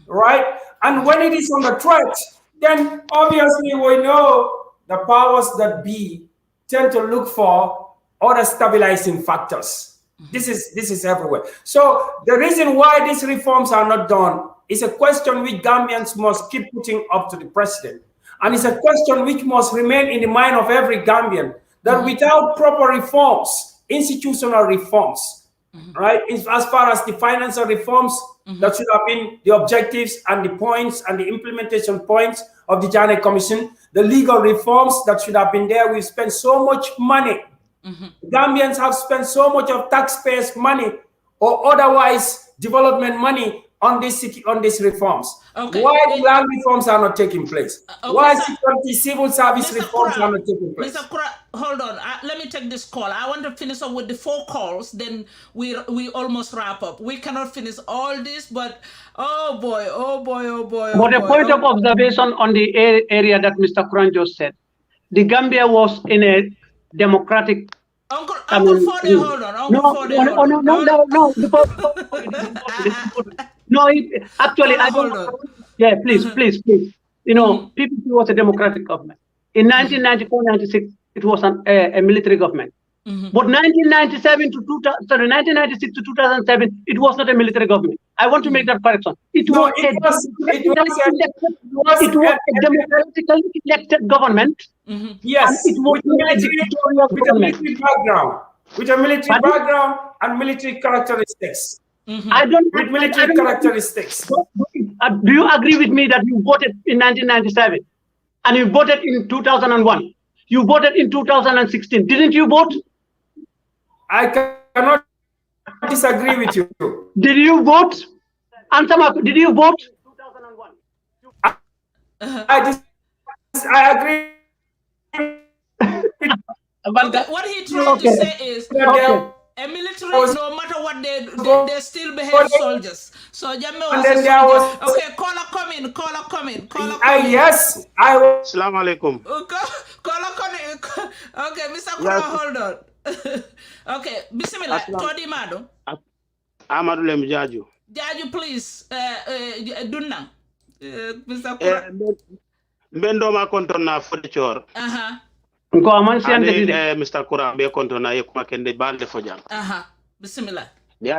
right? And when it is under threat, then obviously we know the powers that be tend to look for other stabilizing factors. This is everywhere. So the reason why these reforms are not done is a question which Gambians must keep putting up to the president. And it's a question which must remain in the mind of every Gambian, that without proper reforms, institutional reforms, right, as far as the financial reforms, that should have been the objectives and the points and the implementation points of the Janet Commission, the legal reforms that should have been there. We've spent so much money. Gambians have spent so much of taxpayers' money or otherwise development money on these reforms. Why the land reforms are not taking place? Why security civil service reforms are not taking place? Mr. Kurang, hold on. Let me take this call. I want to finish up with the 4 calls. Then we almost wrap up. We cannot finish all this, but oh boy. But a point of observation on the area that Mr. Kurang just said. The Gambia was in a democratic. Uncle Foday, hold on. No, actually, I don't. Yeah, please. PPP was a democratic government. In 1994-96, it was a military government. But 1996 to 2007, it was not a military government. I want to make that correction. It was a democratically elected government. Yes, it was with a military background. With a military background and military characteristics. With military characteristics. do you agree with me that you voted in 1997 and you voted in 2001? You voted in 2016. Didn't you vote? I cannot disagree with you. Did you vote? Answer my, did you vote? I agree. But what he tried to say is a military, no matter what they still behave soldiers. So Jammeh was a soldier. Okay, caller coming. Yes, I will. Assalamu alaikum. Caller coming. Okay, Mr. Kurang, hold on. Okay, Bismillah. Todi Mado. Amadou Lem Jaju. Jaju, please. Dunang. Mr. Kurang. Mbendo ma kontona Foday Chorr. Go aman si ande Mr. Kurang be kontona yekuma kende balde fojang. Bismillah. Ni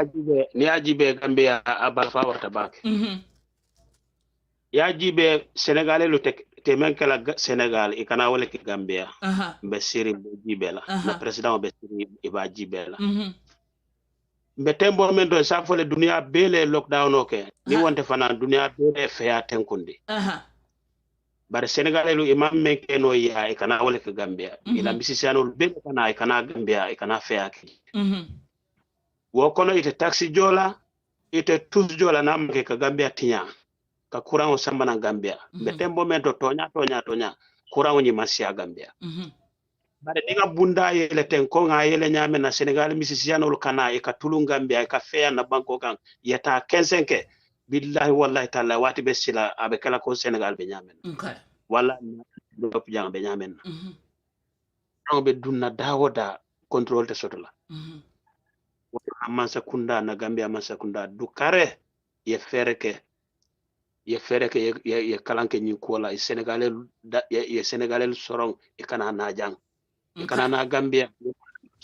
ajibe Gambia abalfa warta bak. Ya jibe Senegal lu te men kala Senegal e kana wala ki Gambia. Be siri be jibe la. Le president be siri e ba jibe la. Mbe tembo men do sa fole dunia bele lockdown oke. Ni wonte fana dunia bele feya tenkundi. Bare Senegal lu imam men keno ya e kana wala ki Gambia. Ila misisiano be kana e kana Gambia e kana feya ki. Wo kono ite taxi jola ite tus jola na mke ka Gambia tinya ka Kurang samba na Gambia mbe tembo mento tonya Kurang ni masia Gambia bare dinga bunda yele tenko nga yele nyame na Senegal misisiano kana e ka tulun Gambia e ka feya na banko kan yeta 15 billahi wallahi taala wati be sila abe kala ko Senegal be nyame wala do jang be nyame na be dunna dawoda control te sotola amansa kunda na Gambia amansa kunda du kare ye fereke ye kalanke ni kola ye Senegalel sorong e kana na jang e kana na Gambia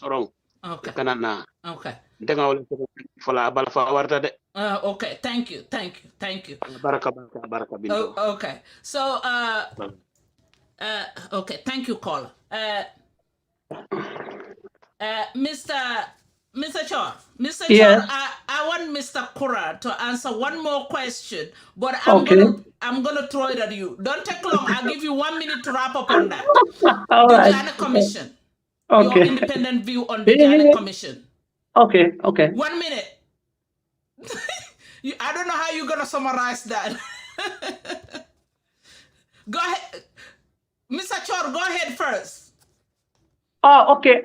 sorong e kana na denga wala fola bal fa warta de okay, thank you baraka bindo. Okay, so okay, thank you, caller. Mr. Chorr, yes. Chorr, I want Mr. Kurang to answer one more question, but I'm gonna throw it at you. Don't take long. I'll give you 1 minute to wrap up on that. All the right. Ghana Commission. Okay. Your independent view on the Ghana Commission. Okay. 1 minute. I don't know how you're gonna summarize that. Go ahead, Mr. Chorr. Go ahead first. Oh, okay.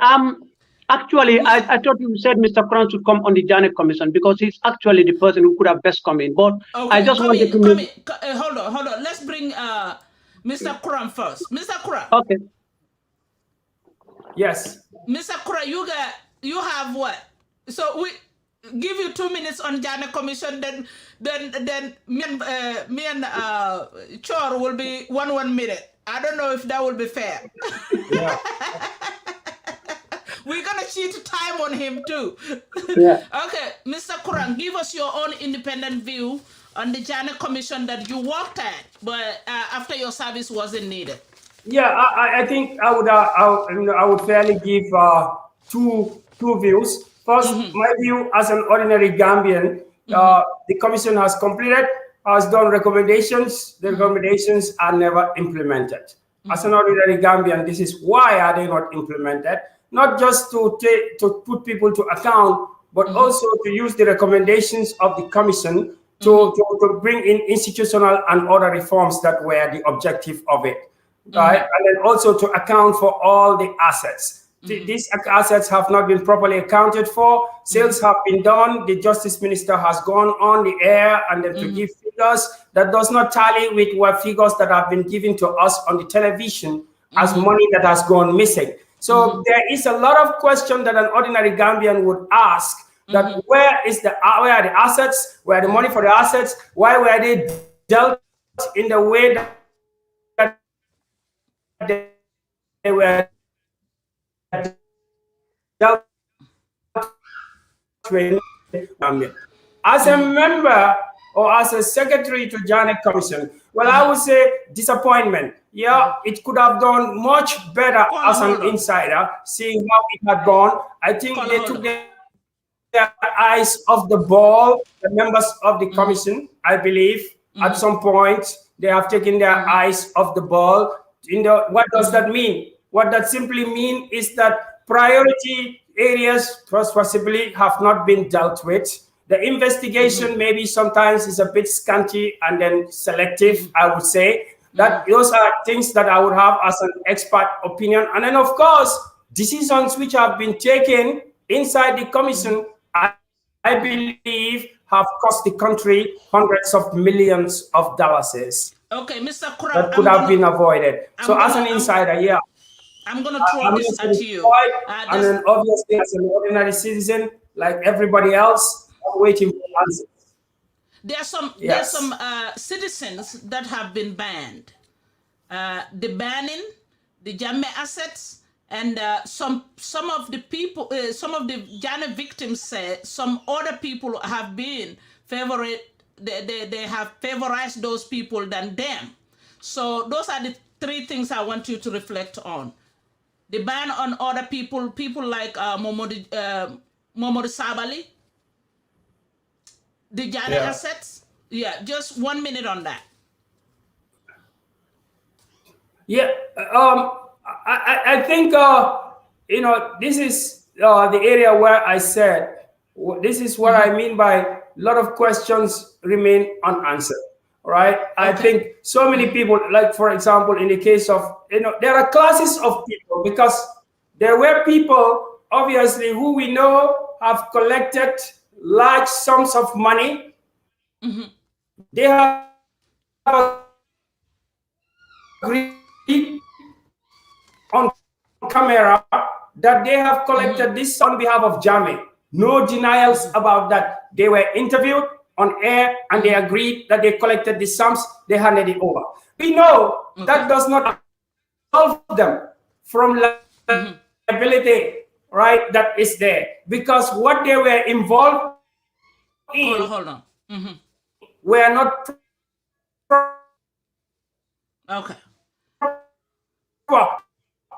Actually, I thought you said Mr. Kurang should come on the Ghana Commission because he's actually the person who could have best come in. But okay, I just wanted to hold on. Let's bring Mr. Kurang first. Mr. Kurang. Okay. Yes. Mr. Kurang, you have what? So we give you 2 minutes on Ghana Commission. Then me and Chorr will be 1 minute. I don't know if that will be fair. Yeah. We're gonna cheat time on him too. Yeah. Okay, Mr. Kurang, give us your own independent view on the Ghana Commission that you worked at, but after your service wasn't needed. Yeah, I think I would fairly give two views. First, my view as an ordinary Gambian, the commission has completed, has done recommendations. The recommendations are never implemented. As an ordinary Gambian, this is why are they not implemented? Not just to put people to account, but also to use the recommendations of the commission to bring in institutional and other reforms that were the objective of it, right? And then also to account for all the assets. These assets have not been properly accounted for. Sales have been done. The Justice Minister has gone on the air and then to give figures that does not tally with what figures that have been given to us on the television as money that has gone missing. So there is a lot of question that an ordinary Gambian would ask that where are the assets, where are the money for the assets, why were they dealt in the way that they were dealt with. As a member or as a secretary to Ghana Commission, well, I would say disappointment. Yeah, it could have done much better as an insider, seeing how it had gone. I think they took their eyes off the ball, the members of the commission, I believe, At some point, they have taken their eyes off the ball. What does that mean? What that simply means is that priority areas possibly have not been dealt with. The investigation maybe sometimes is a bit scanty and then selective, I would say. That those are things that I would have as an expert opinion. And then, of course, decisions which have been taken inside the commission, I believe, have cost the country hundreds of millions of dollars. Okay, Mr. Kurang, that could have been avoided. So as an insider, yeah. I'm going to throw this at you. And then obviously as an ordinary citizen, like everybody else, I'm waiting for answers. There are some citizens that have been banned. The banning, the Jammeh assets, and some of the people, some of the Jammeh victims say some other people have been they have favorized those people than them. So those are the three things I want you to reflect on. The ban on other people like Momodu Sabali, the Jammeh assets. Yeah, just 1 minute on that. Yeah, I think, this is the area where I said, this is what I mean by a lot of questions remain unanswered, right? I think so many people, like, for example, in the case of, there are classes of people, because there were people, obviously, who we know have collected large sums of money. They have agreed on camera that they have collected this on behalf of Jammeh. No denials about that. They were interviewed on air and they agreed that they collected the sums, they handed it over. We know that does not absolve them from liability, right? That is there. Because what they were involved in were not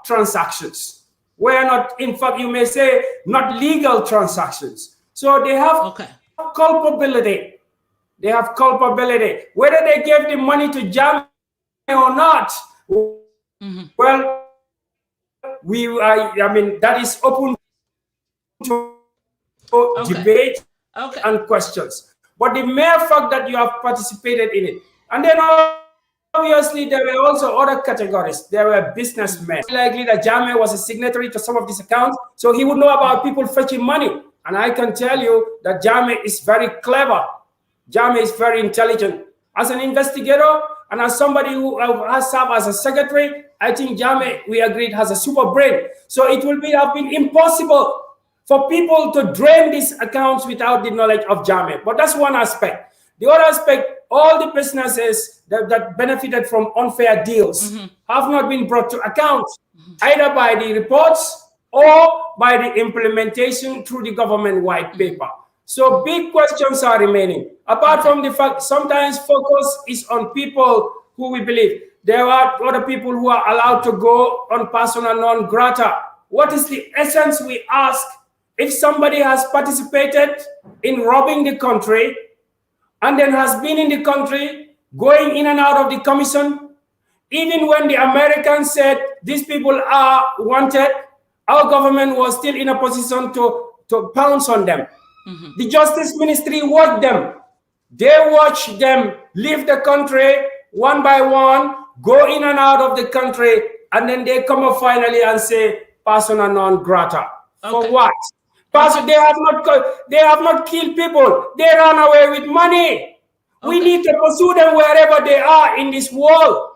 transactions. Were not, in fact, you may say, not legal transactions. So they have culpability. They have culpability. Whether they gave the money to Jammeh or not, well, I mean, that is open to debate and questions. But the mere fact that you have participated in it, and then obviously, there were also other categories. There were businessmen. Likely that Jammeh was a signatory to some of these accounts, so he would know about people fetching money. And I can tell you that Jammeh is very clever. Jammeh is very intelligent. As an investigator and as somebody who has served as a secretary, I think Jammeh, we agreed, has a super brain. So it will have been impossible for people to drain these accounts without the knowledge of Jammeh. But that's one aspect. The other aspect, all the businesses that benefited from unfair deals have not been brought to account, either by the reports or by the implementation through the government white paper. So big questions are remaining. Apart from the fact, sometimes focus is on people who we believe. There are other people who are allowed to go on persona non grata. What is the essence, we ask, if somebody has participated in robbing the country, and then has been in the country, going in and out of the commission, even when the Americans said these people are wanted, our government was still in a position to pounce on them. The Justice Ministry watched them. They watched them leave the country one by one, go in and out of the country, and then they come up finally and say, persona non grata. For what? Because they have not killed people. They ran away with money. We need to pursue them wherever they are in this world.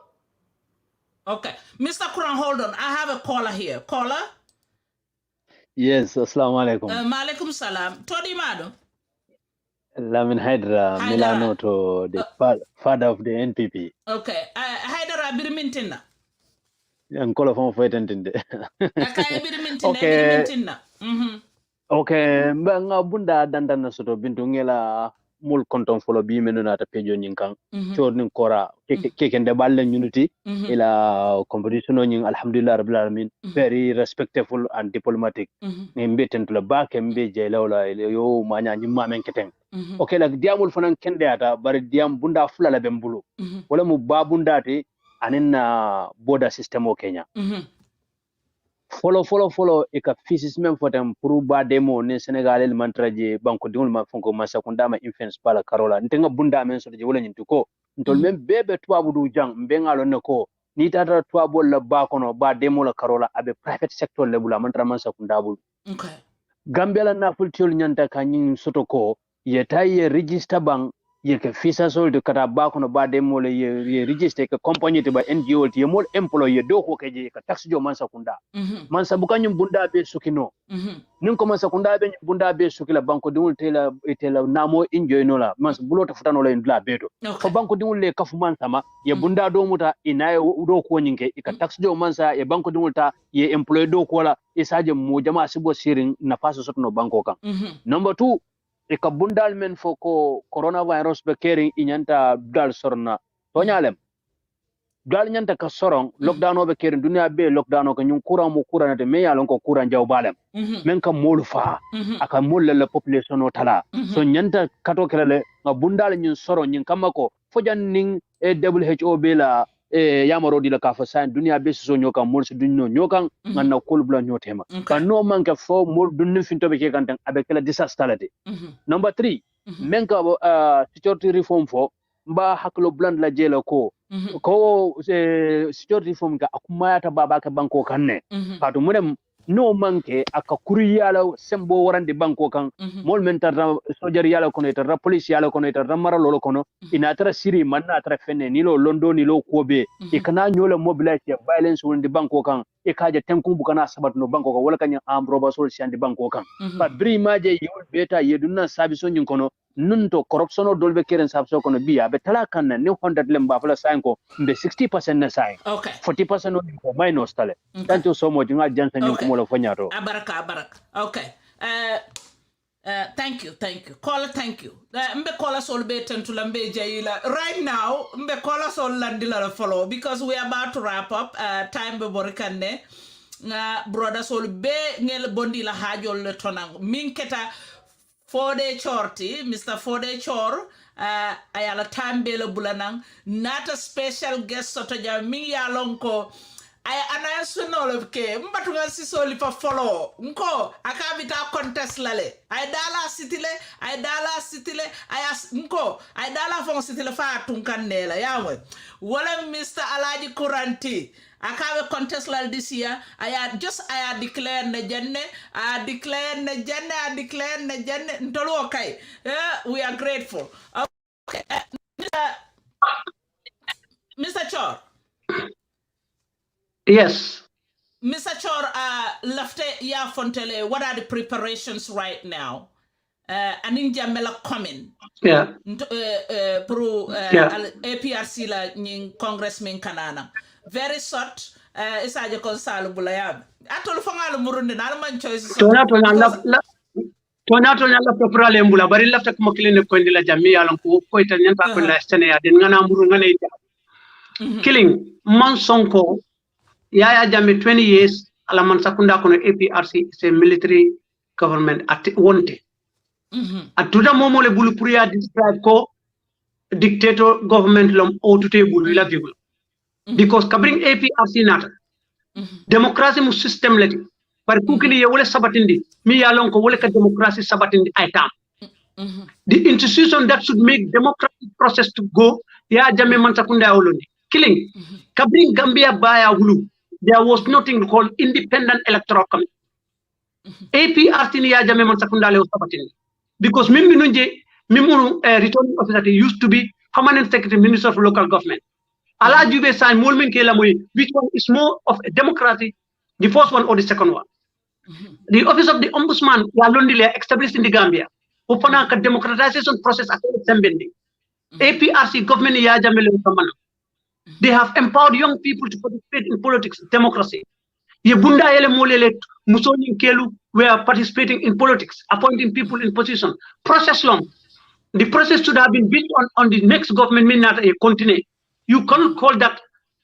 Okay. Mr. Kurang, hold on. I have a caller here. Caller? Yes, assalamu alaikum. Maalaikum salam. Todi Mado? Lamin Hydra, Milano to the father of the NPP. Okay. Hydra Birmintina. Nkola from Fetentinde. Okay. Okay, nga bunda dandana soto bintu ngela mul konton folo bi menuna ta pejo nyin kan chor nin kora keken de balle unity ila competition nyin alhamdulillah rabbil alamin very respectful and diplomatic mbe tentula ba kembe je lawla yo manya nyimma men keteng okay like diamul fanan kende ata bari diam bunda fulala bembulu wala mu babunda te anin border system o Kenya follow e ka fisis men fotem pour ba demo ne Senegal el mantraje banko dingul ma fonko masakunda ma influence pala karola ntenga bunda men so je wala nyintu ko ntol men bebe tuabu du jang mbe ngalo ne ko ni tata tuabu la ba kono ba demo la karola abe private sector le bula mantra masakunda bul okay Gambia la na fultiol nyanta kanyin soto ko ye register bang ye ke fisa sol de kata ba kono ba demo le ye register ke company te ba NGO te ye mol employee do ko ke je ka tax jo masakunda mansa bukanyum bunda be sukino nin ko mansa kunda be bunda be sukila banko dingul tela namo enjoy no la mansa bulota futano la indla beto ko banko dingul le kafu mansa ma ye bunda do muta inaye do ko nyinke ika tax jo mansa ye banko dingul ta ye employee do ko la isaje mo jama sibo sirin na faso sotno banko kan number 2 e ka bundal men fo ko coronavirus be kering inyanta dal sorna to nyalem gal nyanta ka sorong lockdown obe kering dunia be lockdown ko nyun kuran mo kuran de me yalon ko kuran jaw balem men ka molu fa aka mol la population o tala so nyanta kato kelele nga bundal nyun sorong nyin kamako fojan ning WHO be la yamaro di la ka fa san dunia be so nyoka mol su dunno nyokan nganna kol bla nyotema kan no manka fo mol dunni finto be ke kan abe kala disastrality number 3 men ka security reform fo mba haklo bland la jela ko security reform ga akuma ta baba ka banko kanne kadu munem no manke aka kuriyala sembo warande banko kan mol men tarra soldier yala kono tarra police yala kono tarra maralo kono ina tara siri manna tara fenne ni lo londo ni lo kobe e kana nyola mobilize violence wonde banko kan e kaje tenkum bukana sabat no banko kan wala kanya am roba sol siande banko kan ba bri maje yul beta yedunna sabiso nyin kono nunto corruption o dolbe keren sabso kono biya be tala kan ne 100 lemba fala sanko mbe 60% na sai 40% o minus tale thank you so much nga jansa nyin ko mo fanyato abaraka okay thank you thank you mbe kola sol be tentula mbe jayila right now mbe kola sol landila la follow because we are about to wrap up time be borikande nga brother sol be ngel bondi la hajol le tonang min keta Foday Chorr Mr. Foday Chorr ayala tambele bulanang not a special guest soto jam mi yalonko ay anayasuno ke mbatunga sisoli pa follow nko akabita contest lale ay dala sitile ay nko ay dala fon sitile fa tunkanela yawe wala Mr. Alhaji Kurang akabe contest lal this year I declare na janne I declare na janne ntolo okay we are grateful okay Mr. Chorr. Yes. Mr. Chorr, lafte ya fontele, what are the preparations right now? Aninja mela coming. Yeah. Pro APRC la nying congressman kanana. Very short. Isaje konsalu bulayab. Atol fangalu murundi na man choice. Tonato na lafta prale mbula bari lafta kuma kile ko ndila jamii yalon ko ita nyanta ko la stene ya den ngana muru ngana ita. Killing man sonko Yaya Jammeh 20 years alaman sakunda kono APRC is a military government at wonte. Atuda momo le bulu priya describe ko dictator government lom outute bulu la bigul. Because kabring APRC nata. Democracy mu system leti. Par kukili ye wole sabatindi mi yalon ko wole ka democracy sabatindi ay tam. The institution that should make democratic process to go Yaya Jammeh man sakunda olondi. Killing kabring Gambia baya hulu. There was nothing called independent electoral committee. APRC ni Yaya Jammeh man sakundale sabatindi. Because Mimbi Nunje, Mimunu returning officer used to be permanent secretary minister of local government. Alhaji Ube sign Mulmin Kelamui, which one is more of a democracy, the first one or the second one. The office of the ombudsman, Yalondile, established in the Gambia, Upanaka democratization process at Sembendi. APRC government Yaya Jammeh. They have empowered young people to participate in politics, democracy. Yebunda ele molele Musoni Kelu were participating in politics, appointing people in position. Process long. The process should have been built on the next government, mean not a continent. You cannot call that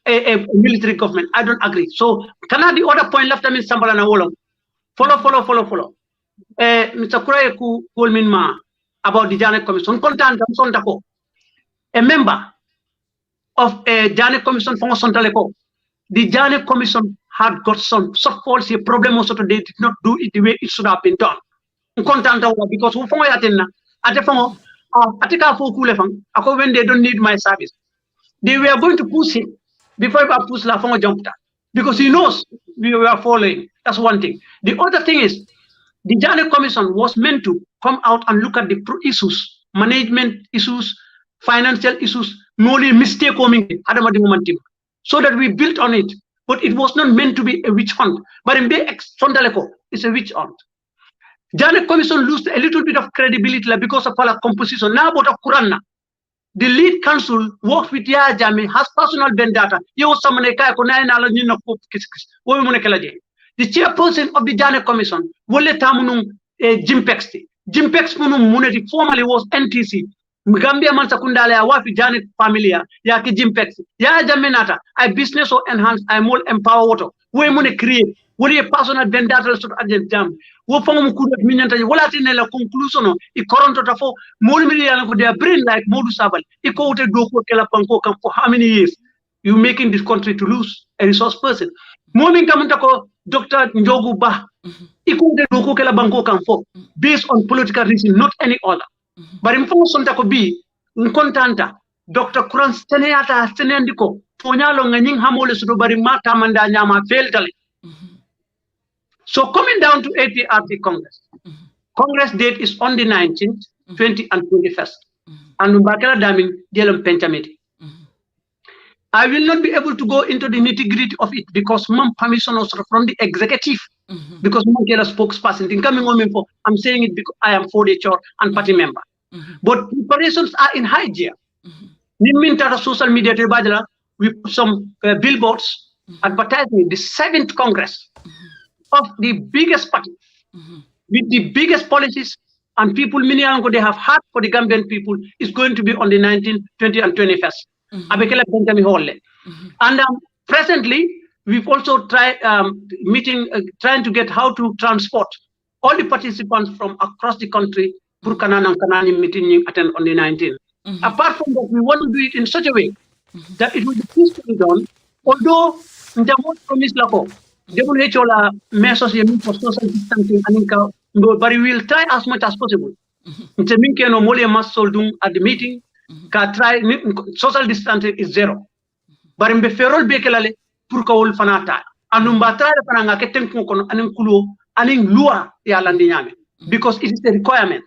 a military government. I don't agree. So, can I the other point left? I mean, Sambala na Wolong. Follow. Mr. Kuraye ku Kolmin ma about the Janet Commission. A member of a Janet Commission from Sontaleko. The Janet Commission had got some policy problem also they did not do it the way it should have been done. Because who from when they don't need my service. They were going to push him before I push La Fongo jumped because he knows we were following. That's one thing. The other thing is the Janet Commission was meant to come out and look at the issues, management issues, financial issues, no mistake coming so that we built on it. But it was not meant to be a witch hunt. But in Sondaleko, it's a witch hunt. Janet Commission lost a little bit of credibility because of our composition. Now about Kurang. The lead counsel works with Yaya Jammeh, has personal vendetta. The chairperson of the Janet Commission, Wole Tamunung Jimpex. Jimpex Munum formerly was NTC. Gambia man sakundale ya wapi Janet familia ya ki Jimpex. Yaya Jammeh nata, I business or enhance, I more empower water. We mune create. What a personal vendetta to Agent Jam. What form of good minanta, Wolatinella conclusion, it coronto for more million for their brain like Modus Abal. It quoted Doko Kelapanko for how many years? You making this country to lose a resource person. Morning Kamantako, Dr. Njogu Bah, he quoted Doko Kelabanko for based on political reason, not any other. But in Fonsontako B, Nkontanta, Dr. Kurang Seneata Senendiko, Ponyalo Naning Hamole Sudobari Mata Mandanyama failed. So coming down to APRC Congress, Congress date is on the 19th, 20th, and 21st. And Mbakela Damin, Jelum Pentamiti. I will not be able to go into the nitty-gritty of it because mom permission was from the executive. Because mom get a spokesperson. In coming home info, I'm saying it because I am Foday Chorr and party member. But preparations are in high gear. Nimintara social media we put some billboards advertising the 7th Congress of the biggest party with the biggest policies and people they have heart for the Gambian people is going to be on the 19th, 20th, and 21st. And presently, we've also tried trying to get how to transport all the participants from across the country for Kanan and Kanani meeting attend on the 19th. Apart from that, we want to do it in such a way that it will be peacefully done, although the most promised WHO measures for social distancing but we will try as much as possible. At the meeting, try social distancing is 0. But in Beferol Bekelale, Purkaul Fanata, and Umbatra Pananga Ketenko and Kulu, and Lua Yalandiame, because it is a requirement.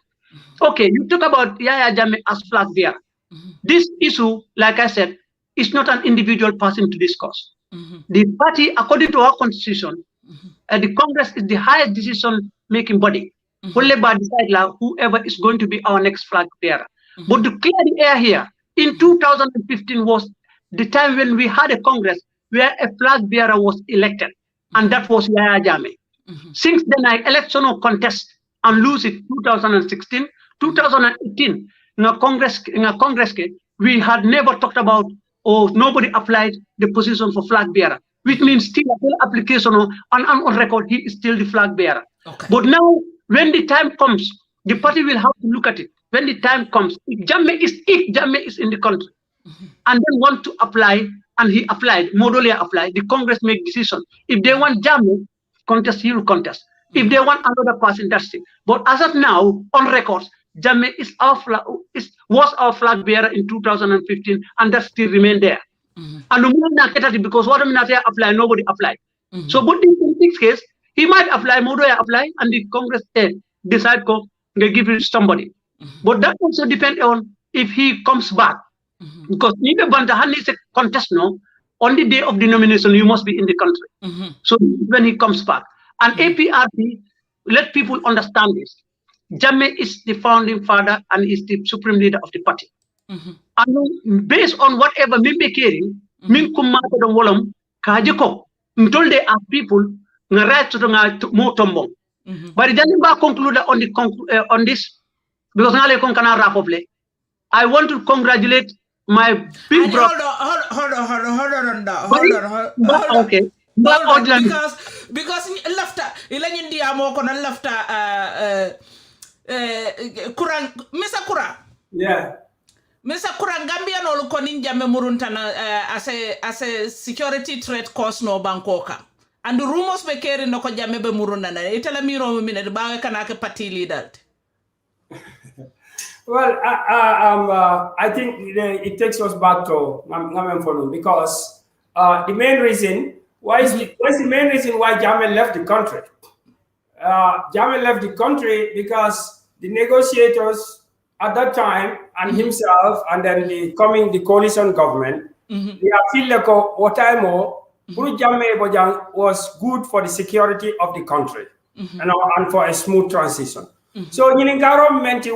Okay, you talk about Yaya Jammeh as flag bearer. This issue, like I said, is not an individual person to discuss. The party, according to our constitution, the Congress is the highest decision-making body. Only by decide whoever is going to be our next flag bearer. But to clear the air here, in 2015 was the time when we had a Congress where a flag bearer was elected, and that was Yaya Jammeh. Since then, I election or contest and lose it 2016, 2018. In a Congress, we had never talked about or nobody applied the position for flag bearer, which means still a application on record, he is still the flag bearer. Okay. But now, when the time comes, the party will have to look at it. When the time comes, if Jammeh is in the country and then want to apply, and he applied, Modolia applied, the Congress make decision. If they want Jammeh, contest, he will contest. If they want another person, that's it. But as of now, on records, Jammeh was our flag bearer in 2015, and that still remain there. And because what apply, nobody applied. So, but in this case, he might apply, Modoya apply, and the Congress decide to give it to somebody. But that also depends on if he comes back. Because even Bantahan is a contest now, on the day of the nomination, you must be in the country. So when he comes back. And APRC, let people understand this. Jammeh is the founding father and is the supreme leader of the party. And based on whatever Mimbe caring, Minkumata the Wolom, Kajiko, until they are people, right to the Motombo. But it doesn't conclude on this because now they can wrap up. I want to congratulate my big brother. Hold on. Okay. Hold on. Because lafta ilan hindi amo ko na lafta Kurang Mr. Kurang. Yeah. Mr. Kurang Gambia no ko ninja me muruntana as a security threat cause no bankoka. And the rumors be carrying no ko jamme be murunana. Itala miro mi ne ba kana ke party leader. Well, I think it takes us back to because the main reason what's the main reason why Jammeh left the country? Jammeh left the country because the negotiators at that time and himself and then the coalition government, they feel like Jammeh was good for the security of the country and for a smooth transition. So in government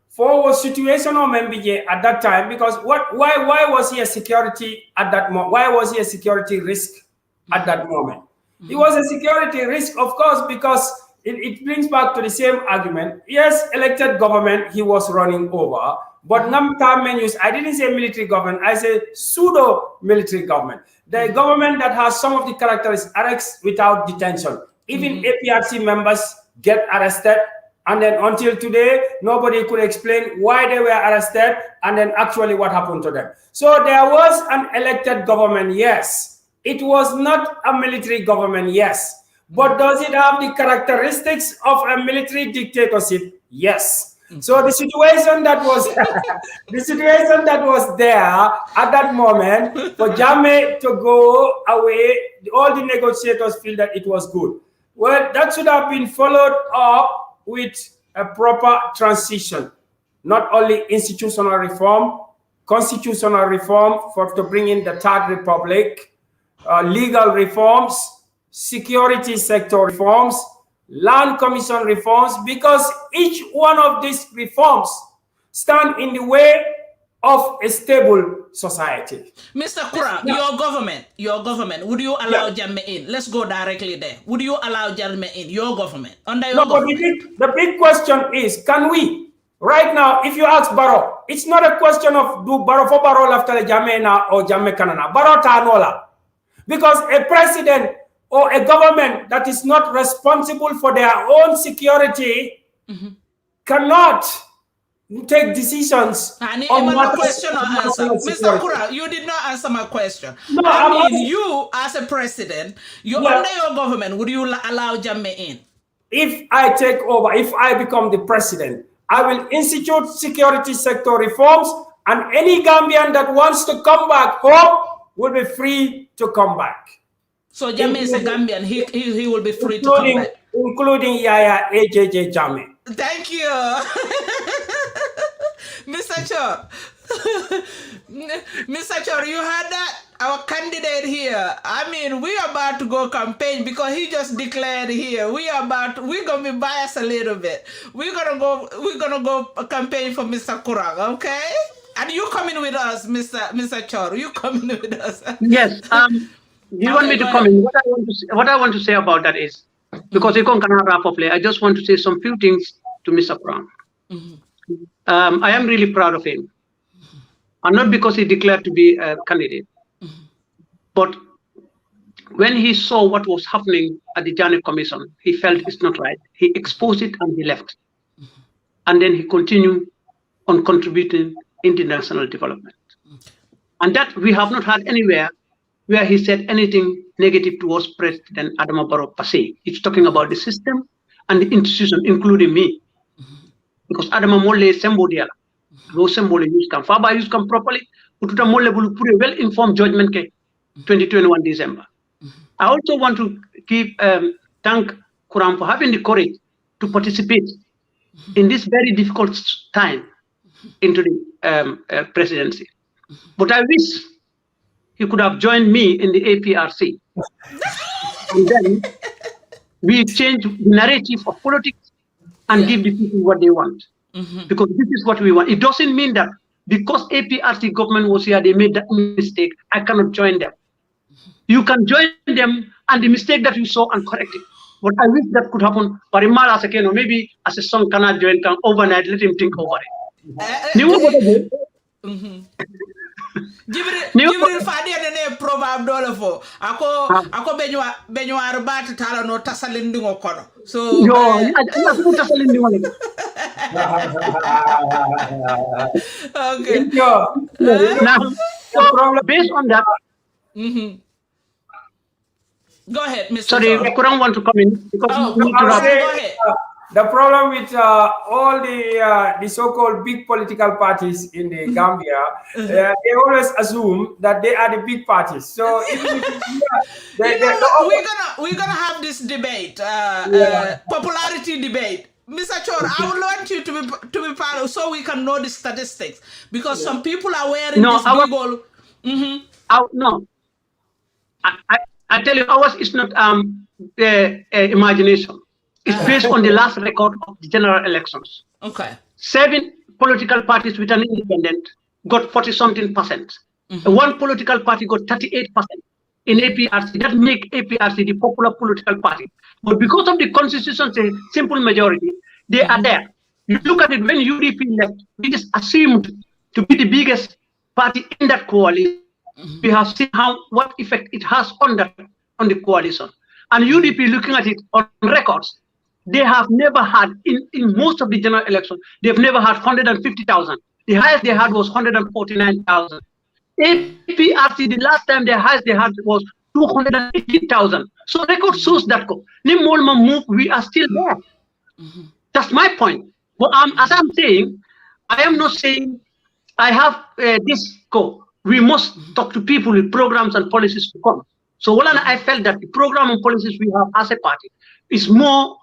for situational MBJ at that time, because why was he a security at that moment? Why was he a security risk at that moment? He was a security risk, of course, because it brings back to the same argument. Yes, elected government he was running over, but I didn't say military government, I said pseudo-military government. The government that has some of the characteristics, arrests without detention. Even APRC members get arrested, and then until today, nobody could explain why they were arrested and then actually what happened to them. So there was an elected government, yes. It was not a military government, yes. But does it have the characteristics of a military dictatorship? Yes. So the situation that was there at that moment for Jammeh to go away, all the negotiators feel that it was good. Well, that should have been followed up with a proper transition, not only institutional reform, constitutional reform to bring in the Third Republic, legal reforms, security sector reforms, land commission reforms, because each one of these reforms stand in the way of a stable society. Mr. Kurang, your government, would you allow Jammeh in? Let's go directly there. Would you allow Jammeh in, your government? Under your government? But the big question is, can we? Right now, if you ask Barrow, it's not a question of do Barrow after Jammeh na or Jammeh kanana. Barrow tanola. Because a president or a government that is not responsible for their own security cannot take decisions. On my question or answer. Mr. Kurang, you did not answer my question. No, you as a president, under your government, would you allow Jammeh in? If I take over, if I become the president, I will institute security sector reforms, and any Gambian that wants to come back home will be free to come back. So Jammeh is a Gambian, he will be free to come back. Including Yaya AJJ Jammeh. Thank you. Mr. Chorr. Mr. Chorr, you heard that? Our candidate here. I mean, we are about to go campaign because he just declared here. We're gonna be biased a little bit. We're gonna go campaign for Mr. Kurang, okay? And you coming with us, Mr. Chorr. You coming with us? Yes. You want me to comment? What I want to say about that is, because you can't wrap up, I just want to say some few things to Mr. Kurang. I am really proud of him, and not because he declared to be a candidate, but when he saw what was happening at the Jammeh Commission, he felt it's not right. He exposed it and he left, and then he continued on contributing international development, and that we have not had anywhere where he said anything negative towards President Adama Barrow per se. He's talking about the system and the institution, including me. Because Adama Molle Sembo Diala, no symbol use come. Faba use come properly, Ututa Molle will put a well-informed judgment 2021 December. I also want to thank Kurang for having the courage to participate in this very difficult time into the presidency. But I wish he could have joined me in the APRC. And then we change the narrative of politics and give the people what they want. Because this is what we want. It doesn't mean that because APRC government was here, they made that mistake, I cannot join them. You can join them and the mistake that you saw and correct it. But I wish that could happen. Maybe as a son cannot join, can overnight, let him think over it. Jibril Fadi ne proverb dole fo ako benywa bat tala no tasalindi kono so yo na ku tasalindi wala okay now based on that go ahead Mr. Sorry, Kurang want to come in because go ahead. The problem with all the so-called big political parties in the Gambia, they always assume that they are the big parties. So even if we're gonna have this debate, popularity debate. Mr. Chorr, I would want you to be part of so we can know the statistics because some people are wearing this big old. No, I tell you, ours is not imagination. It's based on the last record of the general elections. Okay. 7 political parties with an independent got 40-something%. One political party got 38% in APRC. That makes APRC the popular political party. But because of the constitution's simple majority, they are there. You look at it, when UDP left, it is assumed to be the biggest party in that coalition. We have seen what effect it has on the coalition. And UDP, looking at it on records, they have never had, in most of the general elections, they've never had 150,000. The highest they had was 149,000. APRC, the last time the highest they had was 280,000. So record shows that move, we are still there. That's my point. But as I'm saying, I am not saying I have this go. We must talk to people with programs and policies to come. So I felt that the program and policies we have as a party is more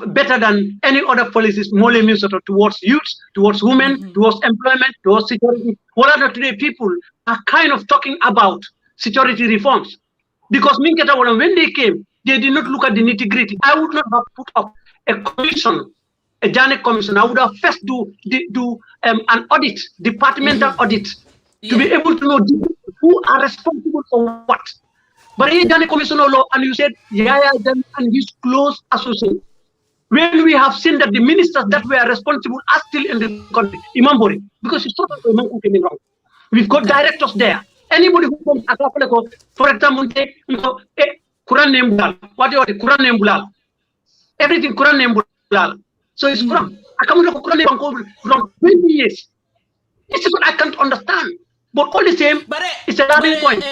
better than any other policies towards youth, towards women, towards employment, towards security. Today people are kind of talking about security reforms. Because when they came, they did not look at the nitty-gritty. I would not have put up a commission, a JANIC commission. I would have first do an audit, departmental audit, to be able to know who are responsible for what. But in the commission of law, and you said, and his close associate. When we have seen that the ministers that were responsible are still in the country, Imambori, because it's totally wrong. We've got directors there. Anybody who comes at for example, Kurang name Bulal. What is Kurang name Bulal? Everything Kurang name Bulal. So it's Kurang. I come to Kurang name from 20 years. This is what I can't understand. But all the same, it's a learning point.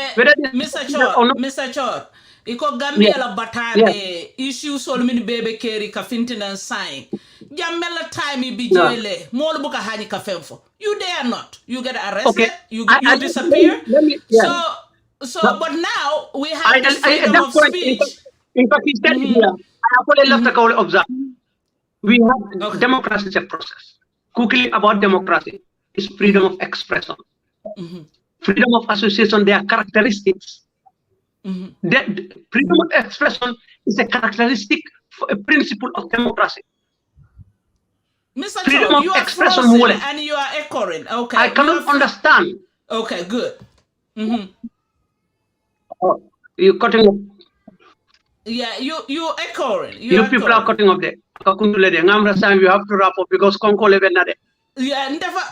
Mr. Chorr, iko Gambia la batabe issues all mini baby carry ka fintina sign. Jamela time be jele more buka hani ka femfo. You dare not. You get arrested. You disappear. But now we have this freedom of speech. In fact, he said here, I have only left a couple of observe. We have democracy is a process. Quickly about democracy is freedom of expression. Freedom of association, their characteristics. Freedom of expression is a characteristic, a principle of democracy. Mr. Freedom Chorr, of you are expression frozen and you are echoing. Okay. I cannot understand. Okay, good. You're cutting up. Yeah, you echoing. You people are cutting up there. You have to wrap up because Konko Levenade. Yeah, never.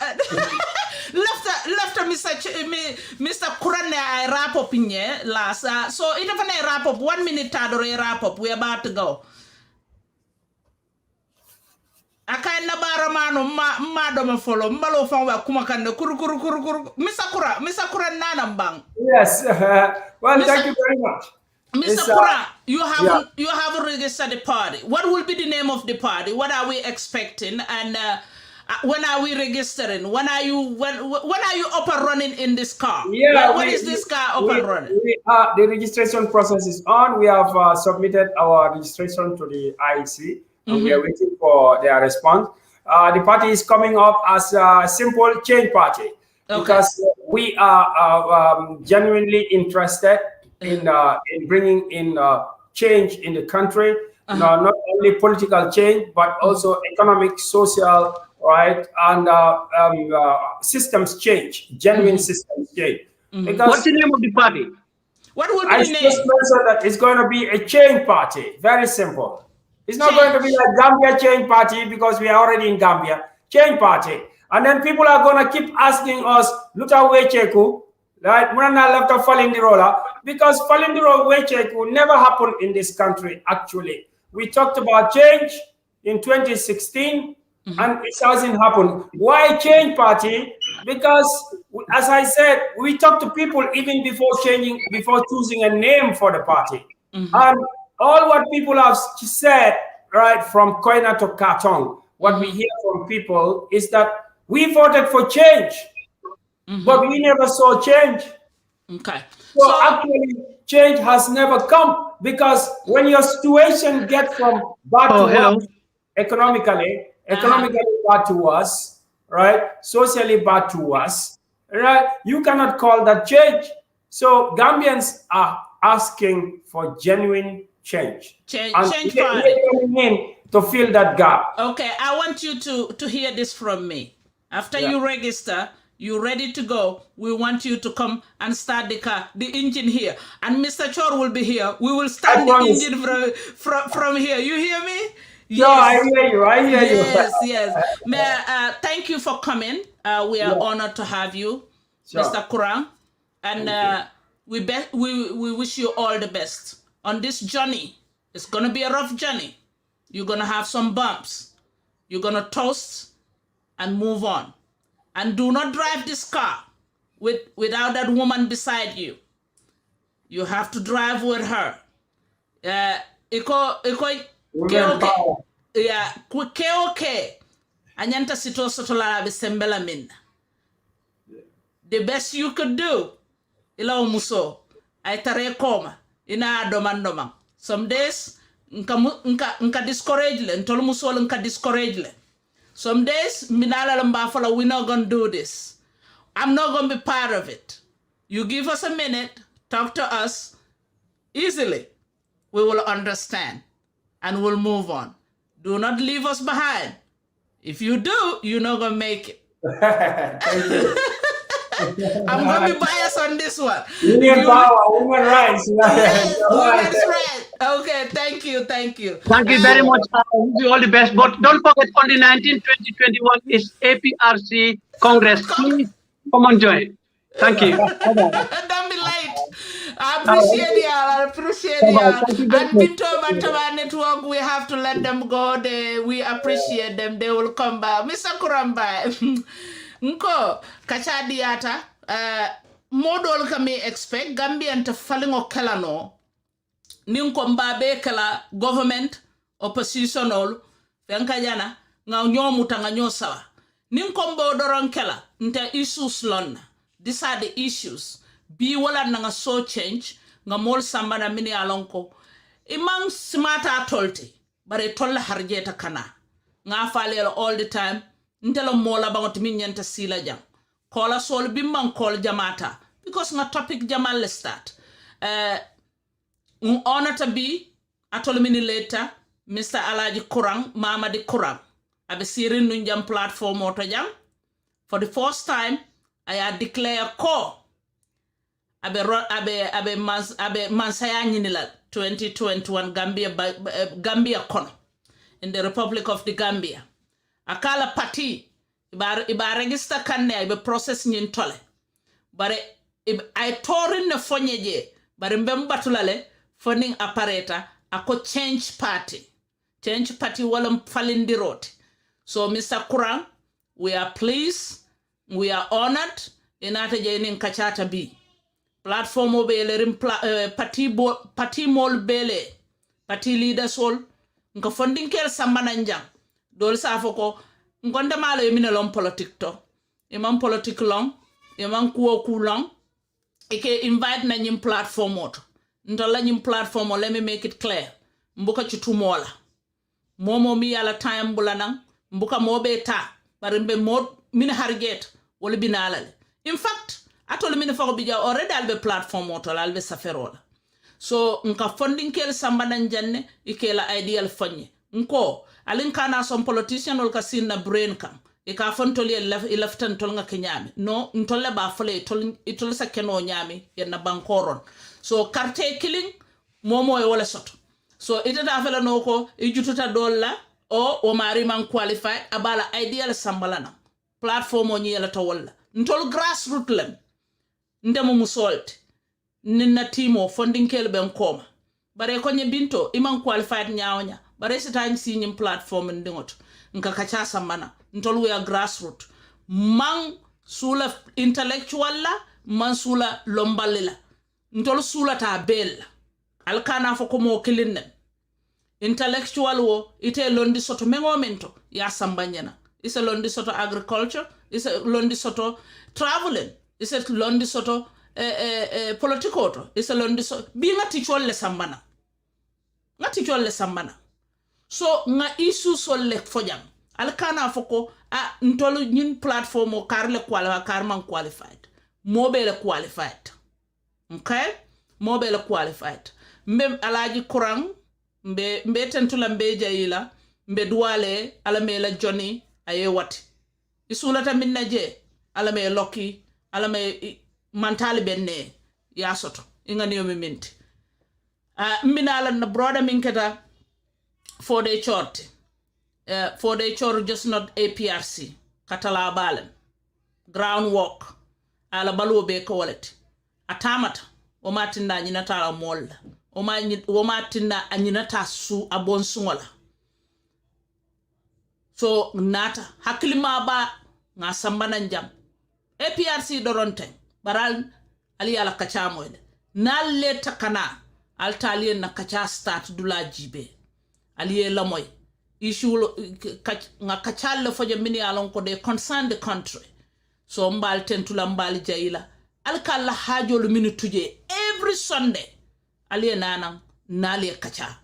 Left Mr. Kurang I wrap up in here last. So if I wrap up 1 minute, wrap up. We're about to go. I can't nabara mano madam follow mbalo fanwa kumakande kuru Mr. Kurang nanambang. Yes. Well, thank you very much. Mr. Kurang, you have registered the party. What will be the name of the party? What are we expecting? And when are we registering? When are you up and running in this car? Yeah, when is this car up and running? The registration process is on. We have submitted our registration to the IEC, and we are waiting for their response. The party is coming up as a simple change party because we are genuinely interested in bringing in change in the country. Not only political change, but also economic, social, right, and systems change, genuine systems change. What's the name of the party? What will be the name? I just mentioned that it's going to be a change party. Very simple. It's not going to be like Gambia Change Party because we are already in Gambia. Change Party. And then people are going to keep asking us, Luta Wecheku, right? Murana left of Falling Roller. Because Falling Wecheku never happened in this country, actually. We talked about change in 2016, and it hasn't happened. Why Change Party? Because, as I said, we talked to people even before choosing a name for the party. And all what people have said, right, from Koina to Katong, what we hear from people is that we voted for change, but we never saw change. Okay. So actually, change has never come, because when your situation gets from bad to worse, economically bad to worse, right, socially bad to worse, right, you cannot call that change. So Gambians are asking for genuine change. Change to fill that gap. Okay, I want you to hear this from me. After you register, you're ready to go. We want you to come and start the engine here. And Mr. Chorr will be here. We will start the engine from here. You hear me? Yes. No, I hear you. Yes, yes. Thank you for coming. We are honored to have you, Mr. Kurang. And we wish you all the best. On this journey, it's going to be a rough journey. You're going to have some bumps. You're going to toast and move on. And do not drive this car without that woman beside you. You have to drive with her. Anyanta sito sotola besembela min. The best you could do, ila umuso, ay tare koma, ina domandoma. Some days, nka discourage le, ntolu muso nka discourage le. Some days, minala lambafala, we're not going to do this. I'm not going to be part of it. You give us a minute, talk to us easily. We will understand and we'll move on. Do not leave us behind. If you do, you're not going to make it. I'm going to be biased on this one. Women power, women rights. Yes, women's rights. Okay, thank you. Thank you very much. Wish you all the best. But don't forget, on the 19th, 2021 is APRC Congress. Please come and join. Thank you. Don't be late. I appreciate y'all. And Bintoma Network, we have to let them go. We appreciate them. They will come back. Mr. Kuramba. Nko kachadiata modol kami expect Gambian to falling o kelano ninko mbabe kala government oppositional fenka jana nga nyomuta nga nyosawa ninko mbodoron kala nta issues lon. These are the issues bi wala nga so change nga mol sambana mini alonko imang smata tolte bare tolla harjeta kana nga falelo all the time ntelo mola bangot min nyanta sila jang kola sol bimman kol jamata because nga topic jamal le start honor to be atol mini later Mr. Alhaji Kurang Mama di Kurang abe sirin nunjam platform oto jang for the first time I declare ko abe mansaya nyinila 2021 Gambia kono in the Republic of the Gambia. Akala party iba register kanne iba process nyin tole bare ay torin ne fonyeje bare mbem batulale funding apparatus ako change party wala falindirote. So Mr. Kurang, we are pleased, we are honored inata jenin kachata bi platform obele party mol bele party leaders all nka funding kel samana njang dol safoko ngonda malo yemine lom politique to imam politique long imam kuo long ike invite na nyim platform oto ndola nyim platform let me make it clear mbuka chutumola momo mi yala time bulanang mbuka mobe ta barimbe mod min harget wala binalale. In fact atol min fako bija already albe platform oto albe saferola. So nka funding kel sambana njanne ike la ideal fanye nko alin kana some politician ol kasin na brain kam e ka fontoli leftan tol nga kenyami no ntolle ba fole tol sa keno nyami yen na bankoron. So carte killing momo e wala soto So ita ta fela noko ijututa dolla o mari man qualified abala ideal sambalana platform o nyela to walla ntol grassroots lem ndemo musolt ninna timo funding kel ben koma bare ko nye binto iman qualified nyaawnya bare sitan si nyim platform ndingot nka kacha sambana ntol we grassroots man sula intellectual la man sula lombalila ntol sula ta bella alkana fo ko mo kilinen intellectual wo ite londi soto mengo mento ya sambanyana isa londi soto agriculture isa londi soto traveling isa londi soto political isa londi soto bi ngati cholle sambana so nga isu solle fojam alkana fo ko ntolu nyin platform o karle qualified karman qualified mobile qualified okay mobile qualified mbem alaji kurang mbe tentula mbe jayila mbe duwale ala me la joni aye wati isulata minna je ala me loki ala me mantali benne ya soto ingani yomi minti mbina ala na brother minketa Foday Chorr Foday Chorr just not APRC katala balen groundwork ala baluo be ko wallet atamata o matinda nyinata la molla o matinda anyinata su abon sungola so nata hakilima ba nga sambana njam APRC doronte baral ali ala kacha moyle nalle takana altali na kacha start dula jibe ali la moy issue nga kacha le foje mini alon ko de concern the country so mbal tentula mbal jayila alkalla hajolu minu tuje every Sunday ali nanang nali kacha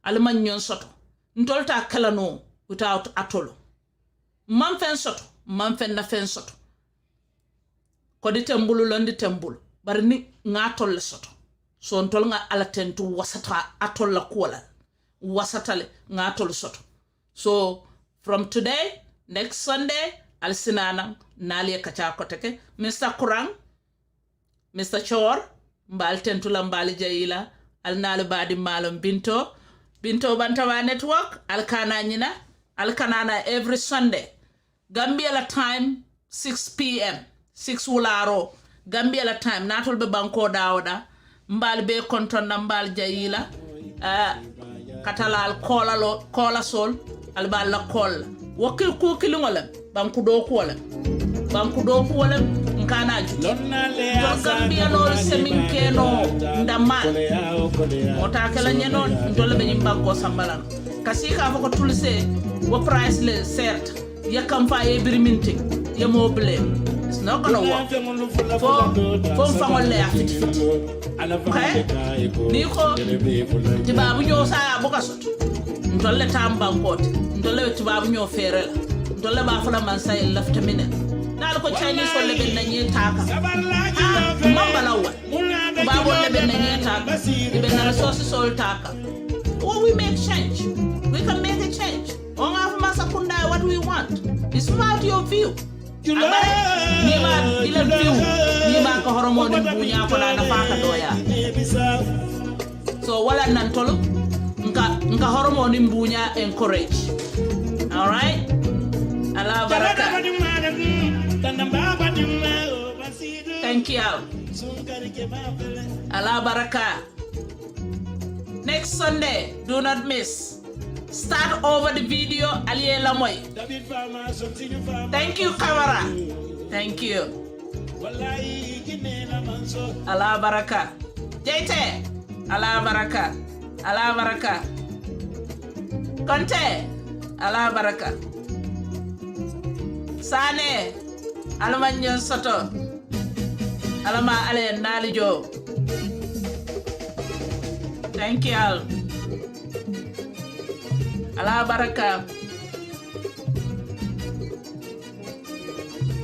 alman nyon soto ntolta kala no without atolo manfen soto manfen na fen soto ko di tembulu londi tembulu bar ni ngatol le soto so ntol nga ala tentu wasata atolla kola wasatale ngatol soto so from today next Sunday al sinana nali kacha koteke Mr. Kurang Mr. Chorr mbal tentula mbali jayila al nal badi malum binto bantawa network al kanana every Sunday Gambia la time 6 p.m. 6 wularo Gambia la time natol be banko dawda mbal be konton na mbal jayila katala al kola sol al bal la kol wakil ko kilingolem banku do ko wala nkana ju Gambia no semin keno ndamal otakela nyeno ndole be nyimbanko sambalan kasika fako tulse wo price le cert yakam fa e birminting ya mo blame it's not gonna work fo fangole afiti okay niko tibabu nyo sa boka soto ndole tambanko ndole tibabu nyo ferela ndole ba fala man say lafta mine nal ko Chinese wala ben nanye taka mambalawa ba wala ben nanye taka ibe na resources all taka oh we make change we can make a change on have masakunda what we want it's about your view ni ma ko hormone bunya ko na faka doya so wala nan tolo nka hormone bunya encourage all right ala baraka thank you ala baraka next Sunday do not miss start over the video aliye lamoy thank you Kamara thank you ala baraka jete ala baraka konte ala baraka sane almanyo soto alama ale nalijo thank you ala baraka